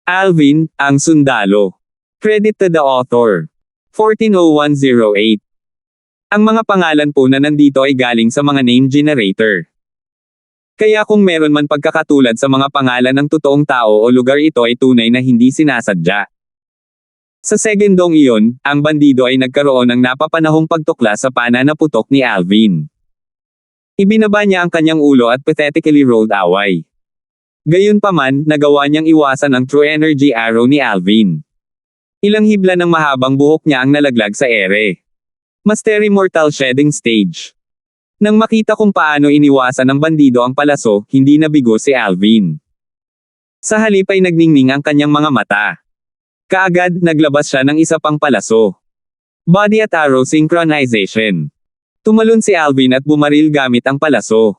Alvin, ang sundalo. Credit to the author. 140108. Ang mga pangalan po na nandito ay galing sa mga name generator. Kaya kung meron man pagkakatulad sa mga pangalan ng totoong tao o lugar, ito ay tunay na hindi sinasadya. Sa segundong iyon, ang bandido ay nagkaroon ng napapanahong pagtuklas sa pananaputok ni Alvin. Ibinaba niya ang kanyang ulo at pathetically rolled away. Gayunpaman, nagawa niyang iwasan ang true energy arrow ni Alvin. Ilang hibla ng mahabang buhok niya ang nalaglag sa ere. Mastery Mortal Shedding Stage. Nang makita kung paano iniwasan ng bandido ang palaso, hindi nabigo si Alvin. Sa halip ay nagningning ang kanyang mga mata. Kaagad, naglabas siya ng isa pang palaso. Body at arrow synchronization. Tumalon si Alvin at bumaril gamit ang palaso.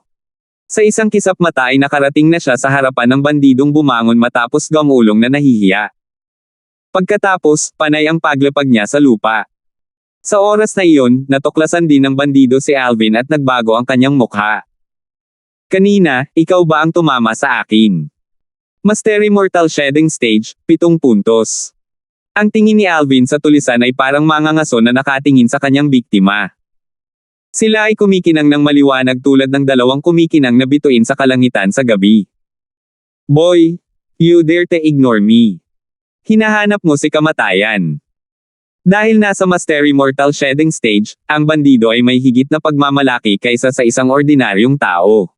Sa isang kisap mata ay nakarating na siya sa harapan ng bandidong bumangon matapos gamulong na nahihiya. Pagkatapos, panay ang paglapag niya sa lupa. Sa oras na iyon, natuklasan din ng bandido si Alvin at nagbago ang kanyang mukha. Kanina, ikaw ba ang tumama sa akin? Mastery Mortal Shedding Stage, 7 puntos. Ang tingin ni Alvin sa tulisan ay parang mangangaso na nakatingin sa kanyang biktima. Sila ay kumikinang ng maliwanag tulad ng dalawang kumikinang na bituin sa kalangitan sa gabi. Boy, you dare to ignore me. Hinahanap mo si kamatayan. Dahil nasa Mastery Mortal Shedding Stage, ang bandido ay may higit na pagmamalaki kaysa sa isang ordinaryong tao.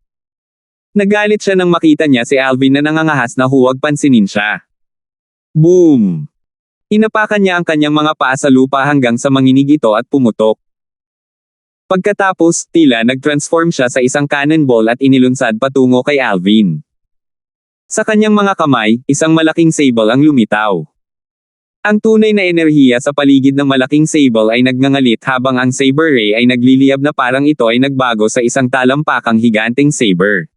Nagalit siya nang makita niya si Alvin na nangangahas na huwag pansinin siya. Boom! Inapakan niya ang kanyang mga paa sa lupa hanggang sa manginig ito at pumutok. Pagkatapos, tila nag-transform siya sa isang cannonball at inilunsad patungo kay Alvin. Sa kanyang mga kamay, isang malaking sable ang lumitaw. Ang tunay na enerhiya sa paligid ng malaking sable ay nagngangalit habang ang saber ray ay nagliliyab na parang ito ay nagbago sa isang talampakang higanteng saber.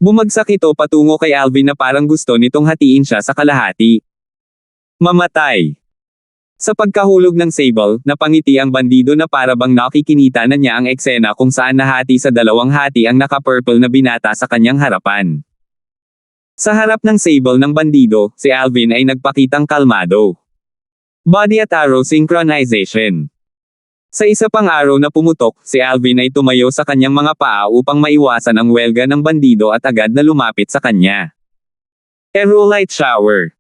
Bumagsak ito patungo kay Alvin na parang gusto nitong hatiin siya sa kalahati. Mamatay! Sa pagkahulog ng sable, napangiti ang bandido na para bang nakikinita na niya ang eksena kung saan nahati sa dalawang hati ang naka-purple na binata sa kanyang harapan. Sa harap ng sable ng bandido, si Alvin ay nagpakitang kalmado. Body at arrow synchronization. Sa isa pang arrow na pumutok, si Alvin ay tumayo sa kanyang mga paa upang maiwasan ang welga ng bandido at agad na lumapit sa kanya. Arrow light shower.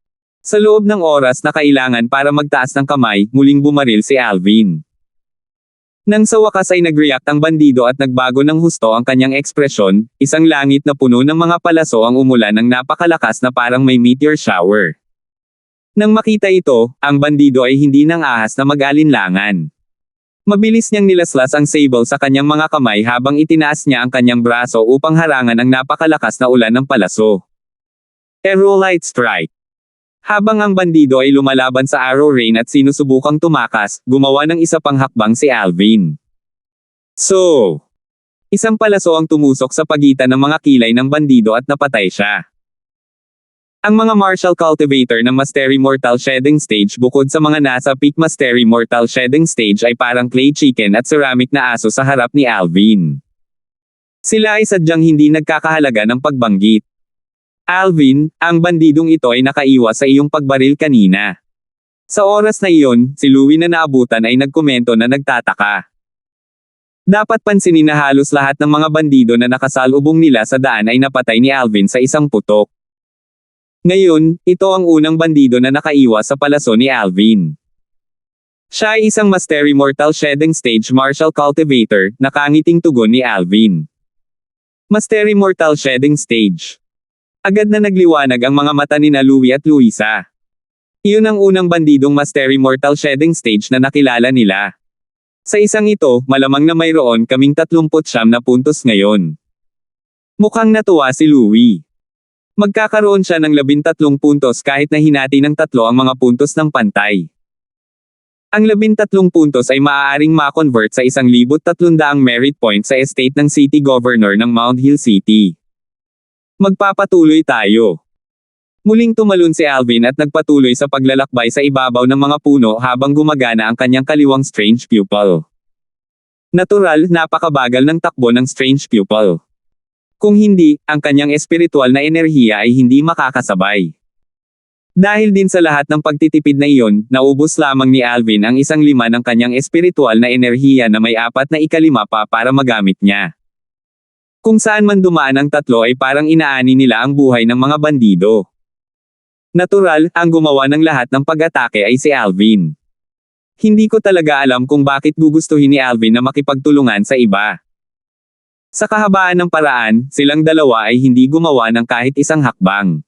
Sa loob ng oras na kailangan para magtaas ng kamay, muling bumaril si Alvin. Nang sa wakas ay nag-react ang bandido at nagbago ng husto ang kanyang ekspresyon, isang langit na puno ng mga palaso ang umulan ng napakalakas na parang may meteor shower. Nang makita ito, ang bandido ay hindi nang ahas na mag-alinlangan. Mabilis niyang nilaslas ang sable sa kanyang mga kamay habang itinaas niya ang kanyang braso upang harangan ang napakalakas na ulan ng palaso. Arrow light strike. Habang ang bandido ay lumalaban sa arrow rain at sinusubukang tumakas, gumawa ng isa pang hakbang si Alvin. So, isang palaso ang tumusok sa pagitan ng mga kilay ng bandido at napatay siya. Ang mga martial cultivator ng Mastery Mortal Shedding Stage bukod sa mga nasa peak Mastery Mortal Shedding Stage ay parang clay chicken at ceramic na aso sa harap ni Alvin. Sila ay sadyang hindi nagkakahalaga ng pagbanggit. Alvin, ang bandidong ito ay nakaiwas sa iyong pagbaril kanina. Sa oras na iyon, si Louie na naabutan ay nagkomento na nagtataka. Dapat pansinin na halos lahat ng mga bandido na nakasalubong nila sa daan ay napatay ni Alvin sa isang putok. Ngayon, ito ang unang bandido na nakaiwas sa palaso ni Alvin. Siya ay isang Mastery Mortal Shedding Stage martial cultivator, nakangiting tugon ni Alvin. Mastery Mortal Shedding Stage. Agad na nagliwanag ang mga mata ni Louie at Luisa. Iyon ang unang bandidong Mastery Mortal Shedding Stage na nakilala nila. Sa isang ito, malamang na mayroon kaming 39 na puntos ngayon. Mukhang natuwa si Louie. Magkakaroon siya ng 13 puntos kahit na hinati ng 3 ang mga puntos ng pantay. Ang 13 puntos ay maaaring ma-convert sa 1,300 merit point sa estate ng City Governor ng Mount Hill City. Magpapatuloy tayo. Muling tumalon si Alvin at nagpatuloy sa paglalakbay sa ibabaw ng mga puno habang gumagana ang kanyang kaliwang strange pupil. Natural, napakabagal ng takbo ng strange pupil. Kung hindi, ang kanyang espiritual na enerhiya ay hindi makakasabay. Dahil din sa lahat ng pagtitipid na iyon, naubos lamang ni Alvin ang 1/5 ng kanyang espiritual na enerhiya na may 4/5 pa para magamit niya. Kung saan man dumaan ang tatlo ay parang inaani nila ang buhay ng mga bandido. Natural, ang gumawa ng lahat ng pag-atake ay si Alvin. Hindi ko talaga alam kung bakit gugustuhin ni Alvin na makipagtulungan sa iba. Sa kahabaan ng paraan, silang dalawa ay hindi gumawa ng kahit isang hakbang.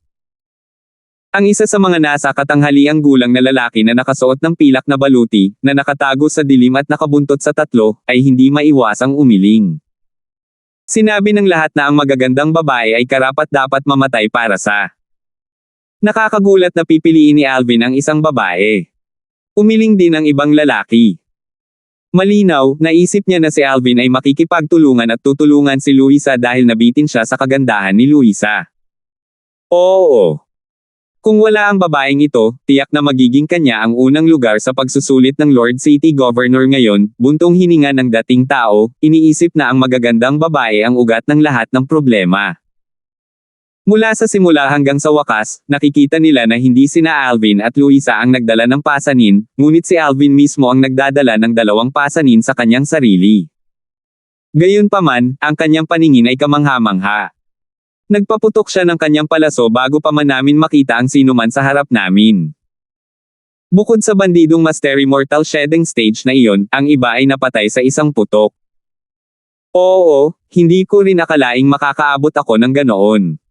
Ang isa sa mga nasa katanghaliang gulang na lalaki na nakasuot ng pilak na baluti, na nakatago sa dilim at nakabuntot sa tatlo, ay hindi maiwasang umiling. Sinabi ng lahat na ang magagandang babae ay karapat-dapat mamatay para sa. Nakakagulat na pipiliin ni Alvin ang isang babae. Umiling din ang ibang lalaki. Malinaw, naisip niya na si Alvin ay makikipagtulungan at tutulungan si Luisa dahil nabitin siya sa kagandahan ni Luisa. Oo. Kung wala ang babaeng ito, tiyak na magiging kanya ang unang lugar sa pagsusulit ng Lord City Governor ngayon, buntong hininga ng dating tao, iniisip na ang magagandang babae ang ugat ng lahat ng problema. Mula sa simula hanggang sa wakas, nakikita nila na hindi sina Alvin at Luisa ang nagdala ng pasanin, ngunit si Alvin mismo ang nagdadala ng 2 pasanin sa kanyang sarili. Gayunpaman, ang kanyang paningin ay kamangha-mangha. Nagpaputok siya ng kanyang palaso bago pa man namin makita ang sinuman sa harap namin. Bukod sa bandidong Mastery Mortal Shedding Stage na iyon, ang iba ay napatay sa isang putok. Oo, hindi ko rin akalaing makakaabot ako ng ganoon.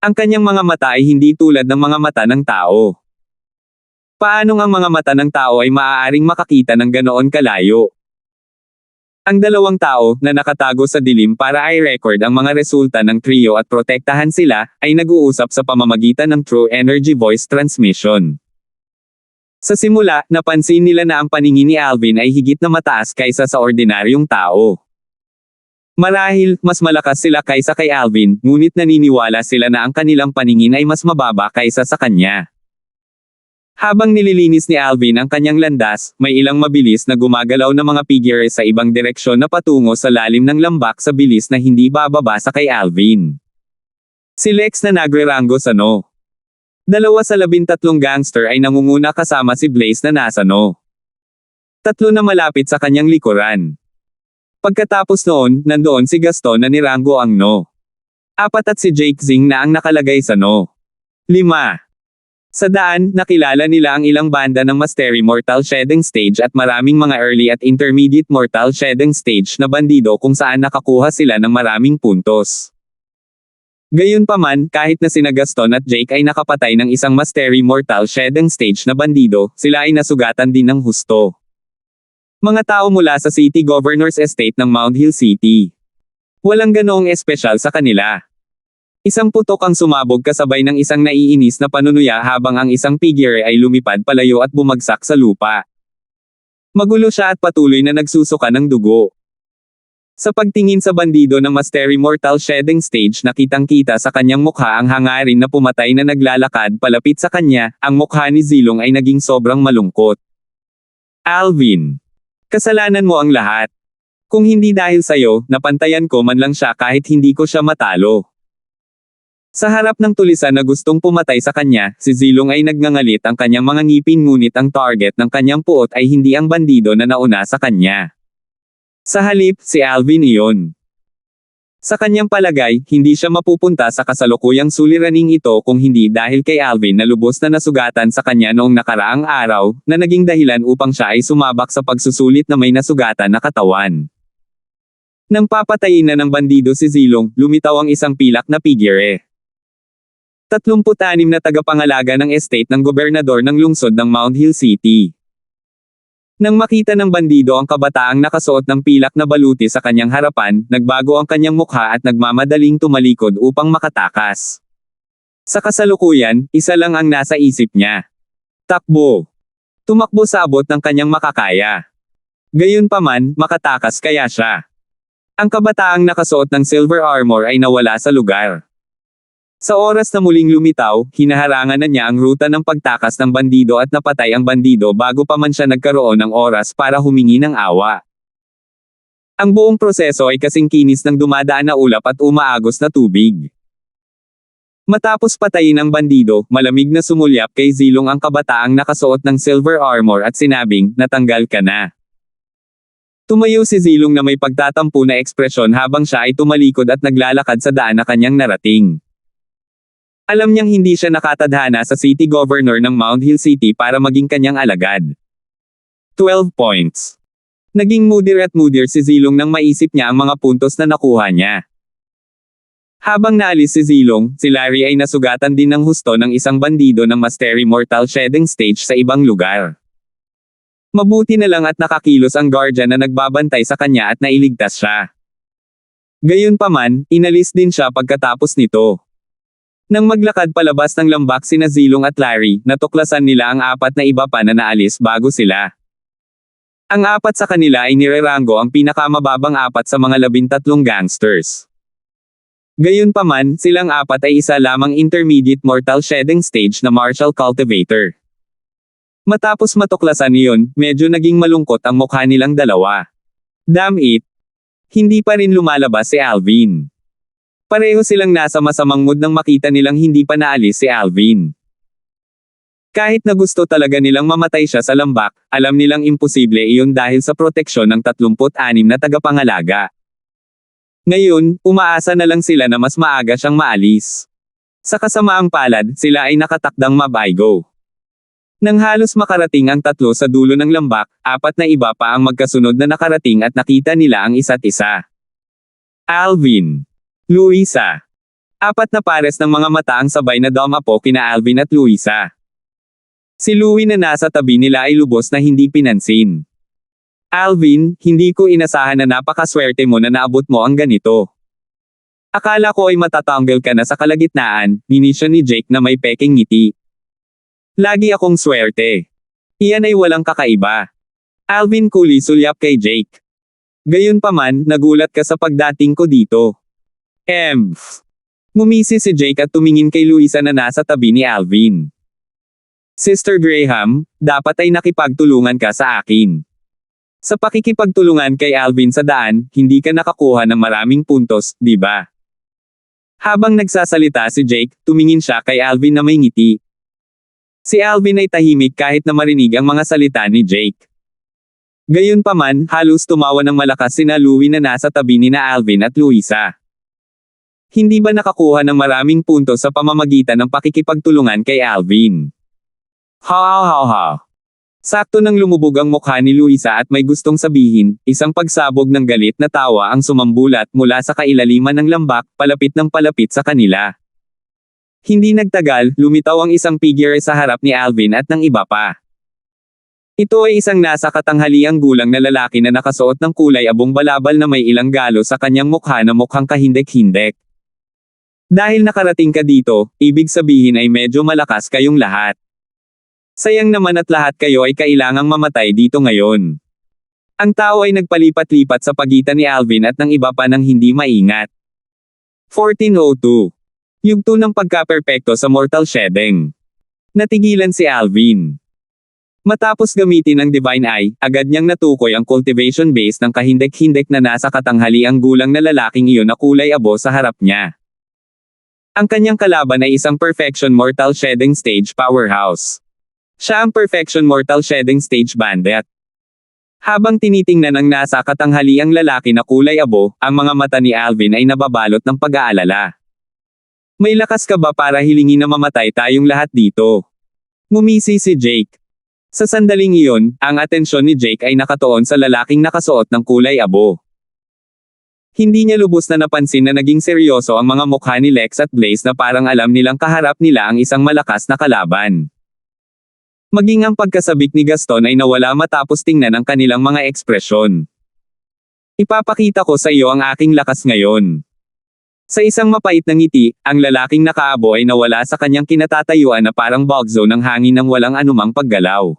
Ang kanyang mga mata ay hindi tulad ng mga mata ng tao. Paanong ang mga mata ng tao ay maaaring makakita ng ganoon kalayo? Ang 2 tao, na nakatago sa dilim para i-record ang mga resulta ng trio at protektahan sila, ay nag-uusap sa pamamagitan ng True Energy Voice Transmission. Sa simula, napansin nila na ang paningin ni Alvin ay higit na mataas kaysa sa ordinaryong tao. Marahil, mas malakas sila kaysa kay Alvin, ngunit naniniwala sila na ang kanilang paningin ay mas mababa kaysa sa kanya. Habang nililinis ni Alvin ang kanyang landas, may ilang mabilis na gumagalaw na mga figure sa ibang direksyon na patungo sa lalim ng lambak sa bilis na hindi bababa sa kay Alvin. Si Lex na nagrerango sa no. 2 sa 13 gangster ay nangunguna kasama si Blaze na nasa no. 3 na malapit sa kanyang likuran. Pagkatapos noon, nandoon si Gaston na nirango ang no. 4 at si Jake Zing na ang nakalagay sa no. 5. Sa daan, nakilala nila ang ilang banda ng Mastery Mortal Shedding Stage at maraming mga early at intermediate Mortal Shedding Stage na bandido kung saan nakakuha sila ng maraming puntos. Gayunpaman, kahit na sina Gaston at Jake ay nakapatay ng isang Mastery Mortal Shedding Stage na bandido, sila ay nasugatan din ng husto. Mga tao mula sa City Governor's Estate ng Mount Hill City. Walang ganoong espesyal sa kanila. Isang putok ang sumabog kasabay ng isang naiinis na panunuya habang ang isang figure ay lumipad palayo at bumagsak sa lupa. Magulo siya at patuloy na nagsusuka ng dugo. Sa pagtingin sa bandido ng Mastery Mortal Shedding Stage, nakitang-kita sa kanyang mukha ang hangarin na pumatay na naglalakad palapit sa kanya. Ang mukha ni Zilong ay naging sobrang malungkot. Alvin, kasalanan mo ang lahat. Kung hindi dahil sa'yo, napantayan ko man lang siya kahit hindi ko siya matalo. Sa harap ng tulisan na gustong pumatay sa kanya, si Zilong ay nagngangalit ang kanyang mga ngipin ngunit ang target ng kanyang puot ay hindi ang bandido na nauna sa kanya. Sa halip, si Alvin iyon. Sa kanyang palagay, hindi siya mapupunta sa kasalukuyang suliraning ito kung hindi dahil kay Alvin na lubos na nasugatan sa kanya noong nakaraang araw, na naging dahilan upang siya ay sumabak sa pagsusulit na may nasugatan na katawan. Nang papatayin na ng bandido si Zilong, lumitaw ang isang pilak na figure. 36 na tagapangalaga ng estate ng gobernador ng lungsod ng Mount Hill City. Nang makita ng bandido ang kabataang nakasuot ng pilak na baluti sa kanyang harapan, nagbago ang kanyang mukha at nagmamadaling tumalikod upang makatakas. Sa kasalukuyan, isa lang ang nasa isip niya. Takbo. Tumakbo sa abot ng kanyang makakaya. Gayunpaman, makatakas kaya siya. Ang kabataang nakasuot ng silver armor ay nawala sa lugar. Sa oras na muling lumitaw, hinaharangan na niya ang ruta ng pagtakas ng bandido at napatay ang bandido bago pa man siya nagkaroon ng oras para humingi ng awa. Ang buong proseso ay kasing kinis ng dumadaan na ulap at umaagos na tubig. Matapos patayin ang bandido, malamig na sumulyap kay Zilong ang kabataang nakasuot ng silver armor at sinabing, natanggal ka na. Tumayo si Zilong na may pagtatampo na ekspresyon habang siya ay tumalikod at naglalakad sa daan na kanyang narating. Alam niyang hindi siya nakatadhana sa city governor ng Mount Hill City para maging kanyang alagad. 12 points. Naging moodier at moodier si Zilong nang maisip niya ang mga puntos na nakuha niya. Habang naalis si Zilong, si Larry ay nasugatan din ng husto ng isang bandido ng Mastery Mortal Shedding Stage sa ibang lugar. Mabuti na lang at nakakilos ang guardian na nagbabantay sa kanya at nailigtas siya. Gayunpaman, inalis din siya pagkatapos nito. Nang maglakad palabas ng lambak sina Zilong at Larry, natuklasan nila ang apat na iba pa na naalis bago sila. Ang apat sa kanila ay nirerango ang pinakamababang apat sa mga 13 gangsters. Gayunpaman, silang apat ay isa lamang intermediate mortal shedding stage na martial cultivator. Matapos matuklasan iyon, medyo naging malungkot ang mukha nilang dalawa. Damn it! Hindi pa rin lumalabas si Alvin. Pareho silang nasa masamang mood nang makita nilang hindi pa naalis si Alvin. Kahit na gusto talaga nilang mamatay siya sa lambak, alam nilang imposible iyon dahil sa proteksyon ng 36 na tagapangalaga. Ngayon, umaasa na lang sila na mas maaga siyang maalis. Sa kasamaang palad, sila ay nakatakdang mabaigo. Nang halos makarating ang tatlo sa dulo ng lambak, apat na iba pa ang magkasunod na nakarating at nakita nila ang isa't isa. Alvin. Luisa. Apat na pares ng mga mata ang sabay na dumapo kina Alvin at Luisa. Si Louie na nasa tabi nila ay lubos na hindi pinansin. Alvin, hindi ko inasahan na napakaswerte mo na naabot mo ang ganito. Akala ko ay matatanggal ka na sa kalagitnaan, minisyon ni Jake na may peking ngiti. Lagi akong swerte. Iyan ay walang kakaiba. Alvin kuli sulyap kay Jake. Gayunpaman, nagulat ka sa pagdating ko dito. Ngumisi si Jake at tumingin kay Luisa na nasa tabi ni Alvin. Sister Graham, dapat ay nakipagtulungan ka sa akin. Sa pakikipagtulungan kay Alvin sa daan, hindi ka nakakuha ng maraming puntos, di ba? Habang nagsasalita si Jake, tumingin siya kay Alvin na may ngiti. Si Alvin ay tahimik kahit na marinig ang mga salita ni Jake. Gayunpaman, halos tumawa ng malakas sina Louie na nasa tabi ni na Alvin at Luisa. Hindi ba nakakuha ng maraming puntos sa pamamagitan ng pakikipagtulungan kay Alvin? Ha. Sakto nang lumubog ang mukha ni Luisa at may gustong sabihin, isang pagsabog ng galit na tawa ang sumambulat mula sa kailaliman ng lambak, palapit ng palapit sa kanila. Hindi nagtagal, lumitaw ang isang figure sa harap ni Alvin at ng iba pa. Ito ay isang nasa katanghaliang gulang na lalaki na nakasuot ng kulay abong balabal na may ilang galo sa kanyang mukha na mukhang kahindek-hindek. Dahil nakarating ka dito, ibig sabihin ay medyo malakas kayong lahat. Sayang naman at lahat kayo ay kailangang mamatay dito ngayon. Ang tao ay nagpalipat-lipat sa pagitan ni Alvin at ng iba pa nang hindi maingat. 1402. Yugto ng pagkaperpekto sa mortal shedding. Natigilan si Alvin. Matapos gamitin ang Divine Eye, agad niyang natukoy ang cultivation base ng kahindek-hindek na nasa katanghaliang gulang na lalaking iyon na kulay abo sa harap niya. Ang kanyang kalaban ay isang Perfection Mortal Shedding Stage powerhouse. Siya ang Perfection Mortal Shedding Stage bandit. Habang tinitingnan ng nasa katanghaliang lalaki na kulay abo, ang mga mata ni Alvin ay nababalot ng pag-aalala. May lakas ka ba para hilingin na mamatay tayong lahat dito? Ngumisi si Jake. Sa sandaling iyon, ang atensyon ni Jake ay nakatuon sa lalaking nakasuot ng kulay abo. Hindi niya lubos na napansin na naging seryoso ang mga mukha ni Lex at Blaze na parang alam nilang kaharap nila ang isang malakas na kalaban. Maging ang pagkasabik ni Gaston ay nawala matapos tingnan ang kanilang mga ekspresyon. Ipapakita ko sa iyo ang aking lakas ngayon. Sa isang mapait na ngiti, ang lalaking nakaabo ay nawala sa kanyang kinatatayuan na parang bugzo ng hangin nang walang anumang paggalaw.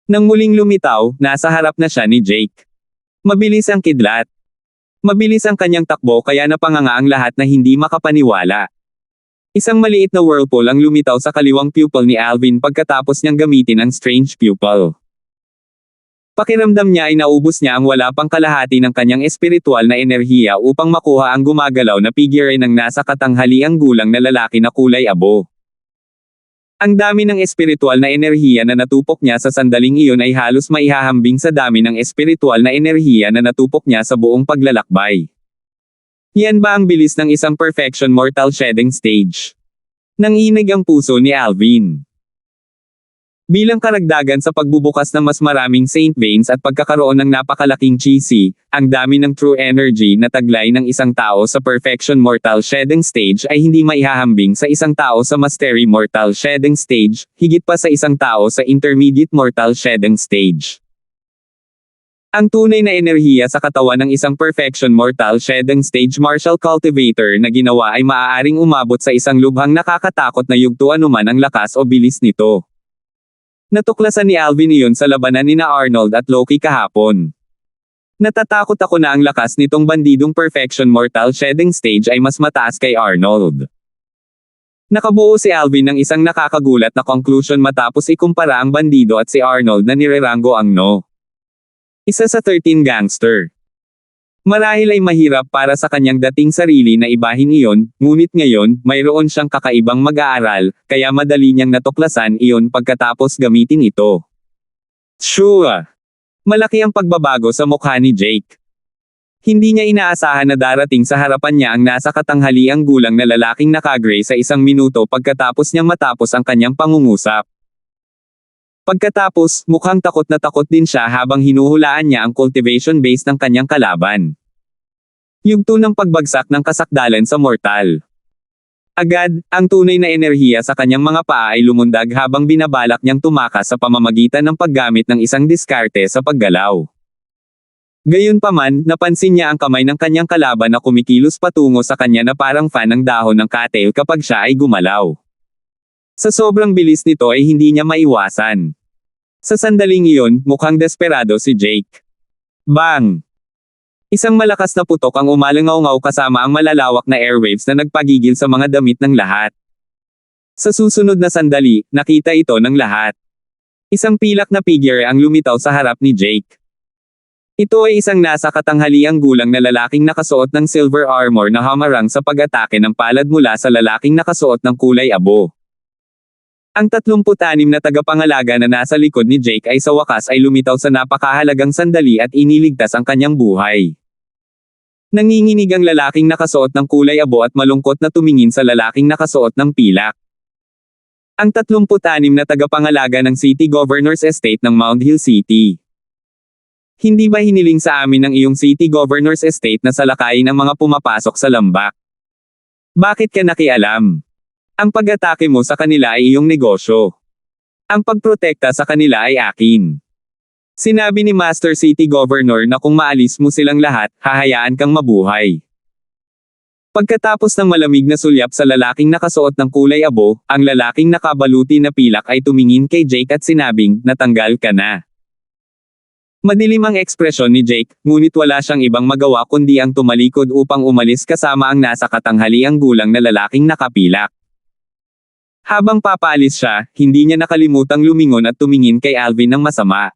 Nang muling lumitaw, nasa harap na siya ni Jake. Mabilis ang kidlat. Mabilis ang kanyang takbo kaya napanganga ang lahat na hindi makapaniwala. Isang maliit na whirlpool ang lumitaw sa kaliwang pupil ni Alvin pagkatapos niyang gamitin ang strange pupil. Pakiramdam niya ay naubos niya ang wala pang kalahati ng kanyang espiritual na enerhiya upang makuha ang gumagalaw na figure ng nasa katanghaliang gulang na lalaki na kulay abo. Ang dami ng espiritual na enerhiya na natupok niya sa sandaling iyon ay halos maihahambing sa dami ng espiritual na enerhiya na natupok niya sa buong paglalakbay. Yan ba ang bilis ng isang perfection mortal shedding stage? Nanginig ang puso ni Alvin. Bilang karagdagan sa pagbubukas ng mas maraming Saint Veins at pagkakaroon ng napakalaking Chi, ang dami ng true energy na taglay ng isang tao sa perfection mortal shedding stage ay hindi maihahambing sa isang tao sa mastery mortal shedding stage, higit pa sa isang tao sa intermediate mortal shedding stage. Ang tunay na enerhiya sa katawan ng isang perfection mortal shedding stage martial cultivator na ginawa ay maaaring umabot sa isang lubhang nakakatakot na yugto anuman ang lakas o bilis nito. Natuklasan ni Alvin iyon sa labanan nina Arnold at Loki kahapon. Natatakot ako na ang lakas nitong bandidong perfection mortal shedding stage ay mas mataas kay Arnold. Nakabuo si Alvin ng isang nakakagulat na conclusion matapos ikumpara ang bandido at si Arnold na nirerango ang no. Isa sa 13 gangster. Marahil ay mahirap para sa kanyang dating sarili na ibahin iyon, ngunit ngayon, mayroon siyang kakaibang mag-aaral, kaya madali niyang natuklasan iyon pagkatapos gamitin ito. Sure! Malaki ang pagbabago sa mukha ni Jake. Hindi niya inaasahan na darating sa harapan niya ang nasa katanghaliang gulang na lalaking nakagray sa 1 minuto pagkatapos niyang matapos ang kanyang pangungusap. Pagkatapos, mukhang takot na takot din siya habang hinuhulaan niya ang cultivation base ng kanyang kalaban. Yugto ng pagbagsak ng kasakdalan sa mortal. Agad, ang tunay na enerhiya sa kanyang mga paa ay lumundag habang binabalak niyang tumakas sa pamamagitan ng paggamit ng isang diskarte sa paggalaw. Gayunpaman, napansin niya ang kamay ng kanyang kalaban na kumikilos patungo sa kanya na parang fan ng dahon ng cattail kapag siya ay gumalaw. Sa sobrang bilis nito ay hindi niya maiwasan. Sa sandaling iyon, mukhang desperado si Jake. Bang! Isang malakas na putok ang umalangaw-ngaw kasama ang malalawak na airwaves na nagpagigil sa mga damit ng lahat. Sa susunod na sandali, nakita ito ng lahat. Isang pilak na figure ang lumitaw sa harap ni Jake. Ito ay isang nasa katanghaliang gulang na lalaking nakasuot ng silver armor na hamarang sa pag-atake ng palad mula sa lalaking nakasuot ng kulay abo. Ang 36 na tagapangalaga na nasa likod ni Jake ay sa wakas ay lumitaw sa napakahalagang sandali at iniligtas ang kanyang buhay. Nanginginig ang lalaking nakasuot ng kulay abo at malungkot na tumingin sa lalaking nakasuot ng pilak. Ang 36 na tagapangalaga ng City Governor's Estate ng Mount Hill City. Hindi ba hiniling sa amin ng iyong City Governor's Estate na salakayin ang mga pumapasok sa lambak? Bakit ka nakialam? Ang pag-atake mo sa kanila ay iyong negosyo. Ang pagprotekta sa kanila ay akin. Sinabi ni Master City Governor na kung maalis mo silang lahat, hahayaan kang mabuhay. Pagkatapos ng malamig na sulyap sa lalaking nakasuot ng kulay abo, ang lalaking nakabaluti na pilak ay tumingin kay Jake at sinabing, natanggal ka na. Madilim ang ekspresyon ni Jake, ngunit wala siyang ibang magawa kundi ang tumalikod upang umalis kasama ang nasa katanghaliang gulang na lalaking nakapilak. Habang papaalis siya, hindi niya nakalimutang lumingon at tumingin kay Alvin ng masama.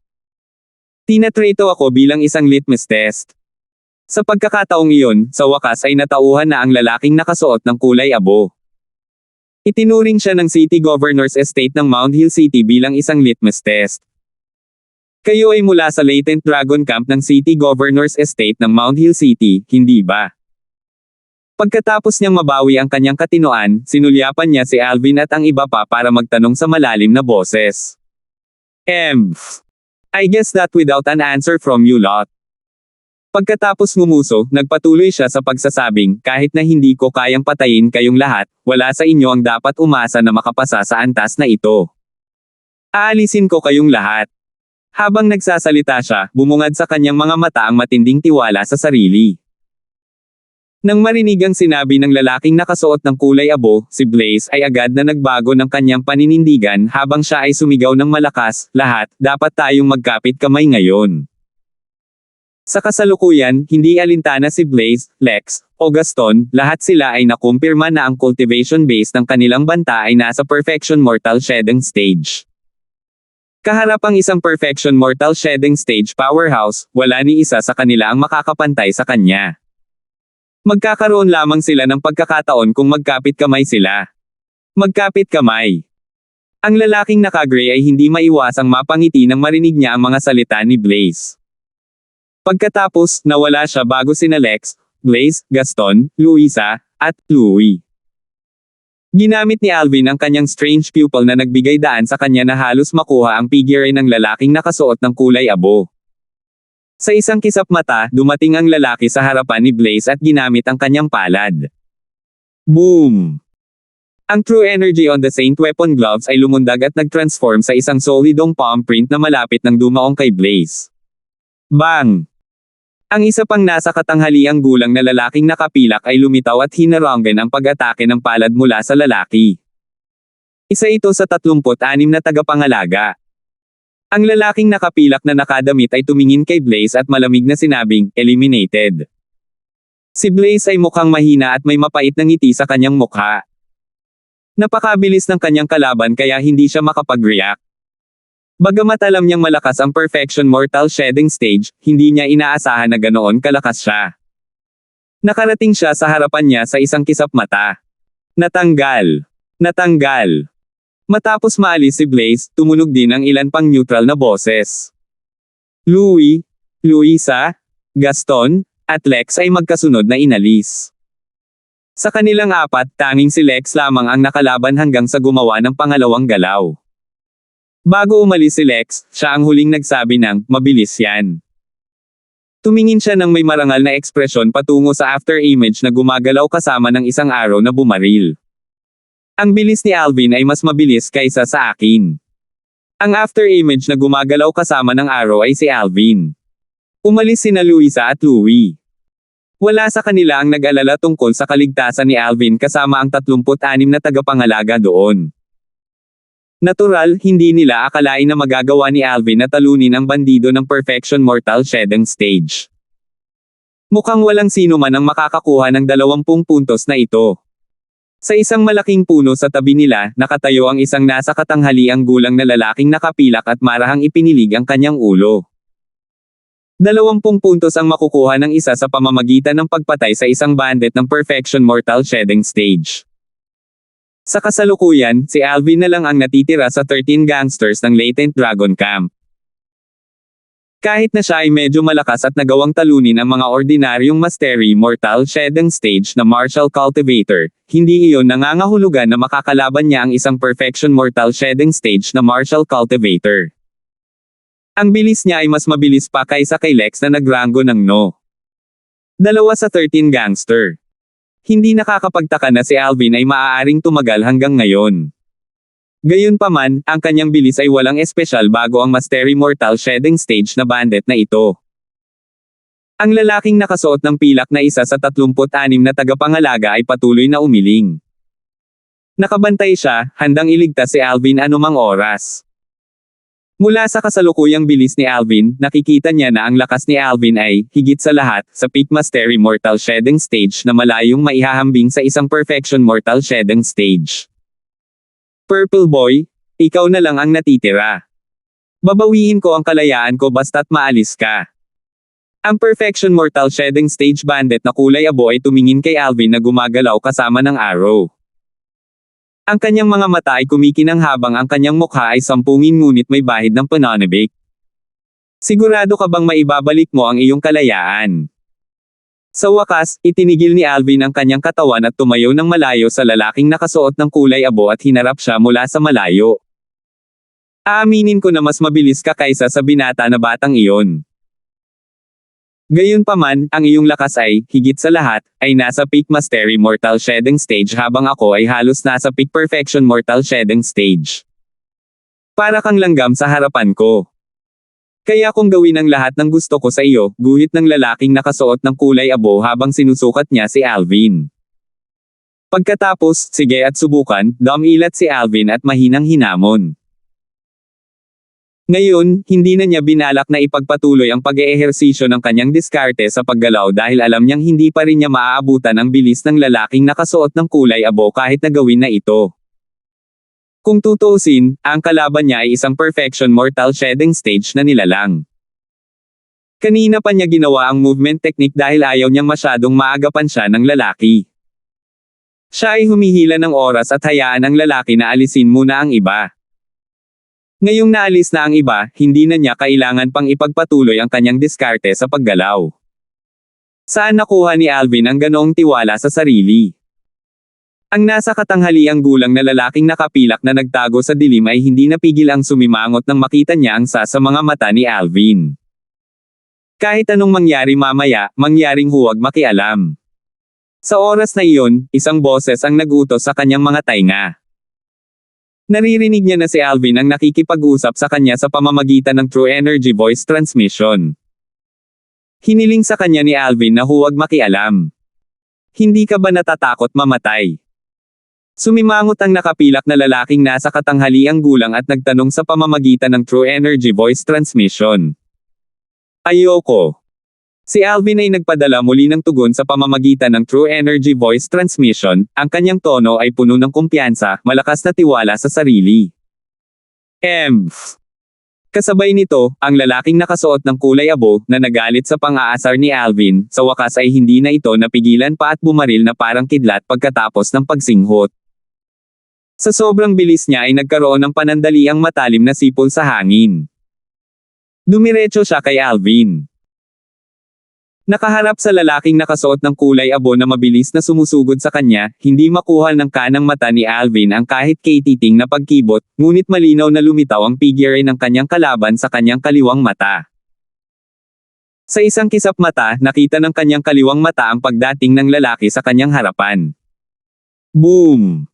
Tinatrato ako bilang isang litmus test. Sa pagkakataong iyon, sa wakas ay natauhan na ang lalaking nakasuot ng kulay abo. Itinuring siya ng City Governor's Estate ng Mount Hill City bilang isang litmus test. Kayo ay mula sa Latent Dragon Camp ng City Governor's Estate ng Mount Hill City, hindi ba? Pagkatapos niyang mabawi ang kanyang katinoan, sinulyapan niya si Alvin at ang iba pa para magtanong sa malalim na boses. I guess that without an answer from you lot. Pagkatapos ngumuso, nagpatuloy siya sa pagsasabing, kahit na hindi ko kayang patayin kayong lahat, wala sa inyo ang dapat umasa na makapasa sa antas na ito. Aalisin ko kayong lahat. Habang nagsasalita siya, bumungad sa kanyang mga mata ang matinding tiwala sa sarili. Nang marinig ang sinabi ng lalaking nakasuot ng kulay abo, si Blaze ay agad na nagbago ng kanyang paninindigan habang siya ay sumigaw ng malakas, lahat, dapat tayong magkapit kamay ngayon. Sa kasalukuyan, hindi alintana si Blaze, Lex, o Gaston, lahat sila ay nakumpirma na ang cultivation base ng kanilang banta ay nasa perfection mortal shedding stage. Kaharap ang isang perfection mortal shedding stage powerhouse, wala ni isa sa kanila ang makakapantay sa kanya. Magkakaroon lamang sila ng pagkakataon kung magkapit kamay sila. Magkapit kamay. Ang lalaking naka-gray ay hindi maiwasang mapangiti nang marinig niya ang mga salita ni Blaze. Pagkatapos, nawala siya bago sina Lex, Blaze, Gaston, Luisa, at Louie. Ginamit ni Alvin ang kanyang strange pupil na nagbigay daan sa kanya na halos makuha ang figure ng lalaking nakasuot ng kulay abo. Sa isang kisap mata, dumating ang lalaki sa harapan ni Blaze at ginamit ang kanyang palad. Boom! Ang true energy on the Saint Weapon gloves ay lumundag at nag-transform sa isang solidong palm print na malapit ng dumaong kay Blaze. Bang! Ang isa pang nasa katanghaliang gulang na lalaking nakapilak ay lumitaw at hinaranggan ang pag-atake ng palad mula sa lalaki. Isa ito sa 36 na tagapangalaga. Ang lalaking nakapilak na nakadamit ay tumingin kay Blaze at malamig na sinabing, "Eliminated." Si Blaze ay mukhang mahina at may mapait na ngiti sa kanyang mukha. Napakabilis ng kanyang kalaban kaya hindi siya makapag-react. Bagamat alam niyang malakas ang perfection mortal shedding stage, hindi niya inaasahan na ganoon kalakas siya. Nakarating siya sa harapan niya sa isang kisap mata. Natanggal. Natanggal. Matapos maalis si Blaze, tumunog din ang ilan pang neutral na boses. Louie, Luisa, Gaston, at Lex ay magkasunod na inalis. Sa kanilang apat, tanging si Lex lamang ang nakalaban hanggang sa gumawa ng pangalawang galaw. Bago umalis si Lex, siya ang huling nagsabi ng, "Mabilis yan." Tumingin siya ng may marangal na ekspresyon patungo sa after image na gumagalaw kasama ng isang araw na bumaril. Ang bilis ni Alvin ay mas mabilis kaysa sa akin. Ang after image na gumagalaw kasama ng araw ay si Alvin. Umalis sina Luisa at Louie. Wala sa kanila ang nag-alala tungkol sa kaligtasan ni Alvin kasama ang 36 na tagapangalaga doon. Natural, hindi nila akalain na magagawa ni Alvin na talunin ang bandido ng perfection mortal shedding stage. Mukhang walang sino man ang makakakuha ng 20 puntos na ito. Sa isang malaking puno sa tabi nila, nakatayo ang isang nasa katanghaliang gulang na lalaking nakapilak at marahang ipinilig ang kanyang ulo. 20 puntos ang makukuha ng isa sa pamamagitan ng pagpatay sa isang bandit ng perfection mortal shedding stage. Sa kasalukuyan, si Alvin na lang ang natitira sa 13 gangsters ng Latent Dragon Camp. Kahit na siya ay medyo malakas at nagawang talunin ang mga ordinaryong Mastery Mortal Shedding Stage na Martial Cultivator, hindi iyon nangangahulugan na makakalaban niya ang isang Perfection Mortal Shedding Stage na Martial Cultivator. Ang bilis niya ay mas mabilis pa kaysa kay Lex na nagrango ng no. 2 sa 13 gangster. Hindi nakakapagtaka na si Alvin ay maaaring tumagal hanggang ngayon. Gayunpaman, ang kanyang bilis ay walang espesyal bago ang Mastery Mortal Shedding Stage na bandit na ito. Ang lalaking nakasuot ng pilak na isa sa 36 na tagapangalaga ay patuloy na umiling. Nakabantay siya, handang iligtas si Alvin anumang oras. Mula sa kasalukuyang bilis ni Alvin, nakikita niya na ang lakas ni Alvin ay, higit sa lahat, sa peak Mastery Mortal Shedding Stage na malayong maihahambing sa isang Perfection Mortal Shedding Stage. Purple Boy, ikaw na lang ang natitira. Babawiin ko ang kalayaan ko basta't maalis ka. Ang Perfection Mortal Shedding Stage bandit na kulay abo ay tumingin kay Alvin na gumagalaw kasama ng arrow. Ang kanyang mga mata ay kumikinang habang ang kanyang mukha ay sampungin ngunit may bahid ng pananabik. Sigurado ka bang maibabalik mo ang iyong kalayaan? Sa wakas, itinigil ni Alvin ang kanyang katawan at tumayo ng malayo sa lalaking nakasuot ng kulay abo at hinarap siya mula sa malayo. Aaminin ko na mas mabilis ka kaysa sa binata na batang iyon. Gayunpaman, ang iyong lakas ay, higit sa lahat, ay nasa peak Mastery Mortal Shedding Stage habang ako ay halos nasa peak Perfection Mortal Shedding Stage. Para kang langgam sa harapan ko. Kaya kung gawin ang lahat ng gusto ko sa iyo, guhit ng lalaking nakasuot ng kulay abo habang sinusukat niya si Alvin. Pagkatapos, sige at subukan, dumilat si Alvin at mahinang hinamon. Ngayon, hindi na niya binalak na ipagpatuloy ang pag-eehersisyo ng kanyang diskarte sa paggalaw dahil alam niyang hindi pa rin niya maaabutan ang bilis ng lalaking nakasuot ng kulay abo kahit na gawin na ito. Kung tutuusin, ang kalaban niya ay isang perfection mortal shedding stage na nilalang. Kanina pa niya ginawa ang movement technique dahil ayaw niyang masyadong maagapan siya ng lalaki. Siya ay humihila ng oras at hayaan ang lalaki na alisin muna ang iba. Ngayong naalis na ang iba, hindi na niya kailangan pang ipagpatuloy ang kanyang diskarte sa paggalaw. Saan nakuha ni Alvin ang ganoong tiwala sa sarili? Ang nasa katanghaliang gulang na lalaking nakapilak na nagtago sa dilim ay hindi napigil ang sumimangot nang makita niya ang sa mga mata ni Alvin. Kahit anong mangyari mamaya, mangyaring huwag makialam. Sa oras na iyon, isang boses ang nag-utos sa kanyang mga tainga. Naririnig niya na si Alvin ang nakikipag-usap sa kanya sa pamamagitan ng True Energy Voice Transmission. Hiniling sa kanya ni Alvin na huwag makialam. Hindi ka ba natatakot mamatay? Sumimangot ang nakapilak na lalaking nasa katanghaliang gulang at nagtanong sa pamamagitan ng True Energy Voice Transmission. Ayoko. Si Alvin ay nagpadala muli ng tugon sa pamamagitan ng True Energy Voice Transmission, ang kanyang tono ay puno ng kumpiyansa, malakas na tiwala sa sarili. Kasabay nito, ang lalaking nakasuot ng kulay abo, na nagalit sa pang-aasar ni Alvin, sa wakas ay hindi na ito napigilan pa at bumaril na parang kidlat pagkatapos ng pagsinghot. Sa sobrang bilis niya ay nagkaroon ng panandaliang matalim na sipol sa hangin. Dumiretso siya kay Alvin. Nakaharap sa lalaking nakasuot ng kulay abo na mabilis na sumusugod sa kanya, hindi makuha ng kanang mata ni Alvin ang kahit katiting na pagkibot, ngunit malinaw na lumitaw ang figure ng kanyang kalaban sa kanyang kaliwang mata. Sa isang kisap mata, nakita ng kanyang kaliwang mata ang pagdating ng lalaki sa kanyang harapan. Boom!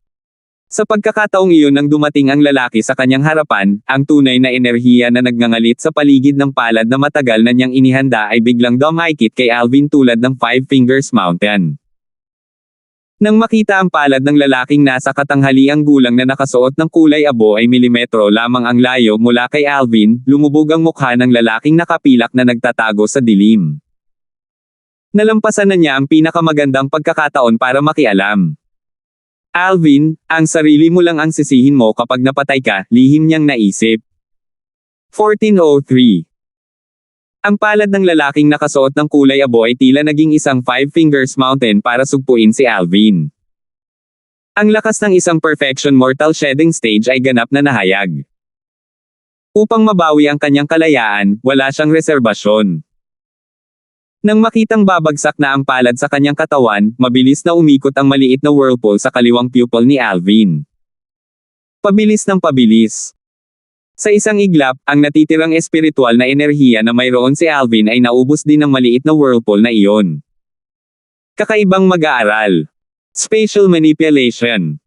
Sa pagkakataong iyon nang dumating ang lalaki sa kanyang harapan, ang tunay na enerhiya na nagngangalit sa paligid ng palad na matagal na niyang inihanda ay biglang dumikit kay Alvin tulad ng Five Fingers Mountain. Nang makita ang palad ng lalaking nasa katanghaliang gulang na nakasuot ng kulay abo ay milimetro lamang ang layo mula kay Alvin, lumubog ang mukha ng lalaking nakapilak na nagtatago sa dilim. Nalampasan na niya ang pinakamagandang pagkakataon para makialam. Alvin, ang sarili mo lang ang sisihin mo kapag napatay ka, lihim niyang naisip. 1403. Ang palad ng lalaking nakasuot ng kulay abo ay tila naging isang Five Fingers Mountain para sugpuin si Alvin. Ang lakas ng isang perfection mortal shedding stage ay ganap na nahayag. Upang mabawi ang kanyang kalayaan, wala siyang reserbasyon. Nang makitang babagsak na ang palad sa kanyang katawan, mabilis na umikot ang maliit na whirlpool sa kaliwang pupil ni Alvin. Pabilis ng pabilis. Sa isang iglap, ang natitirang espiritual na enerhiya na mayroon si Alvin ay naubos din ng maliit na whirlpool na iyon. Kakaibang mag-aaral. Spatial manipulation.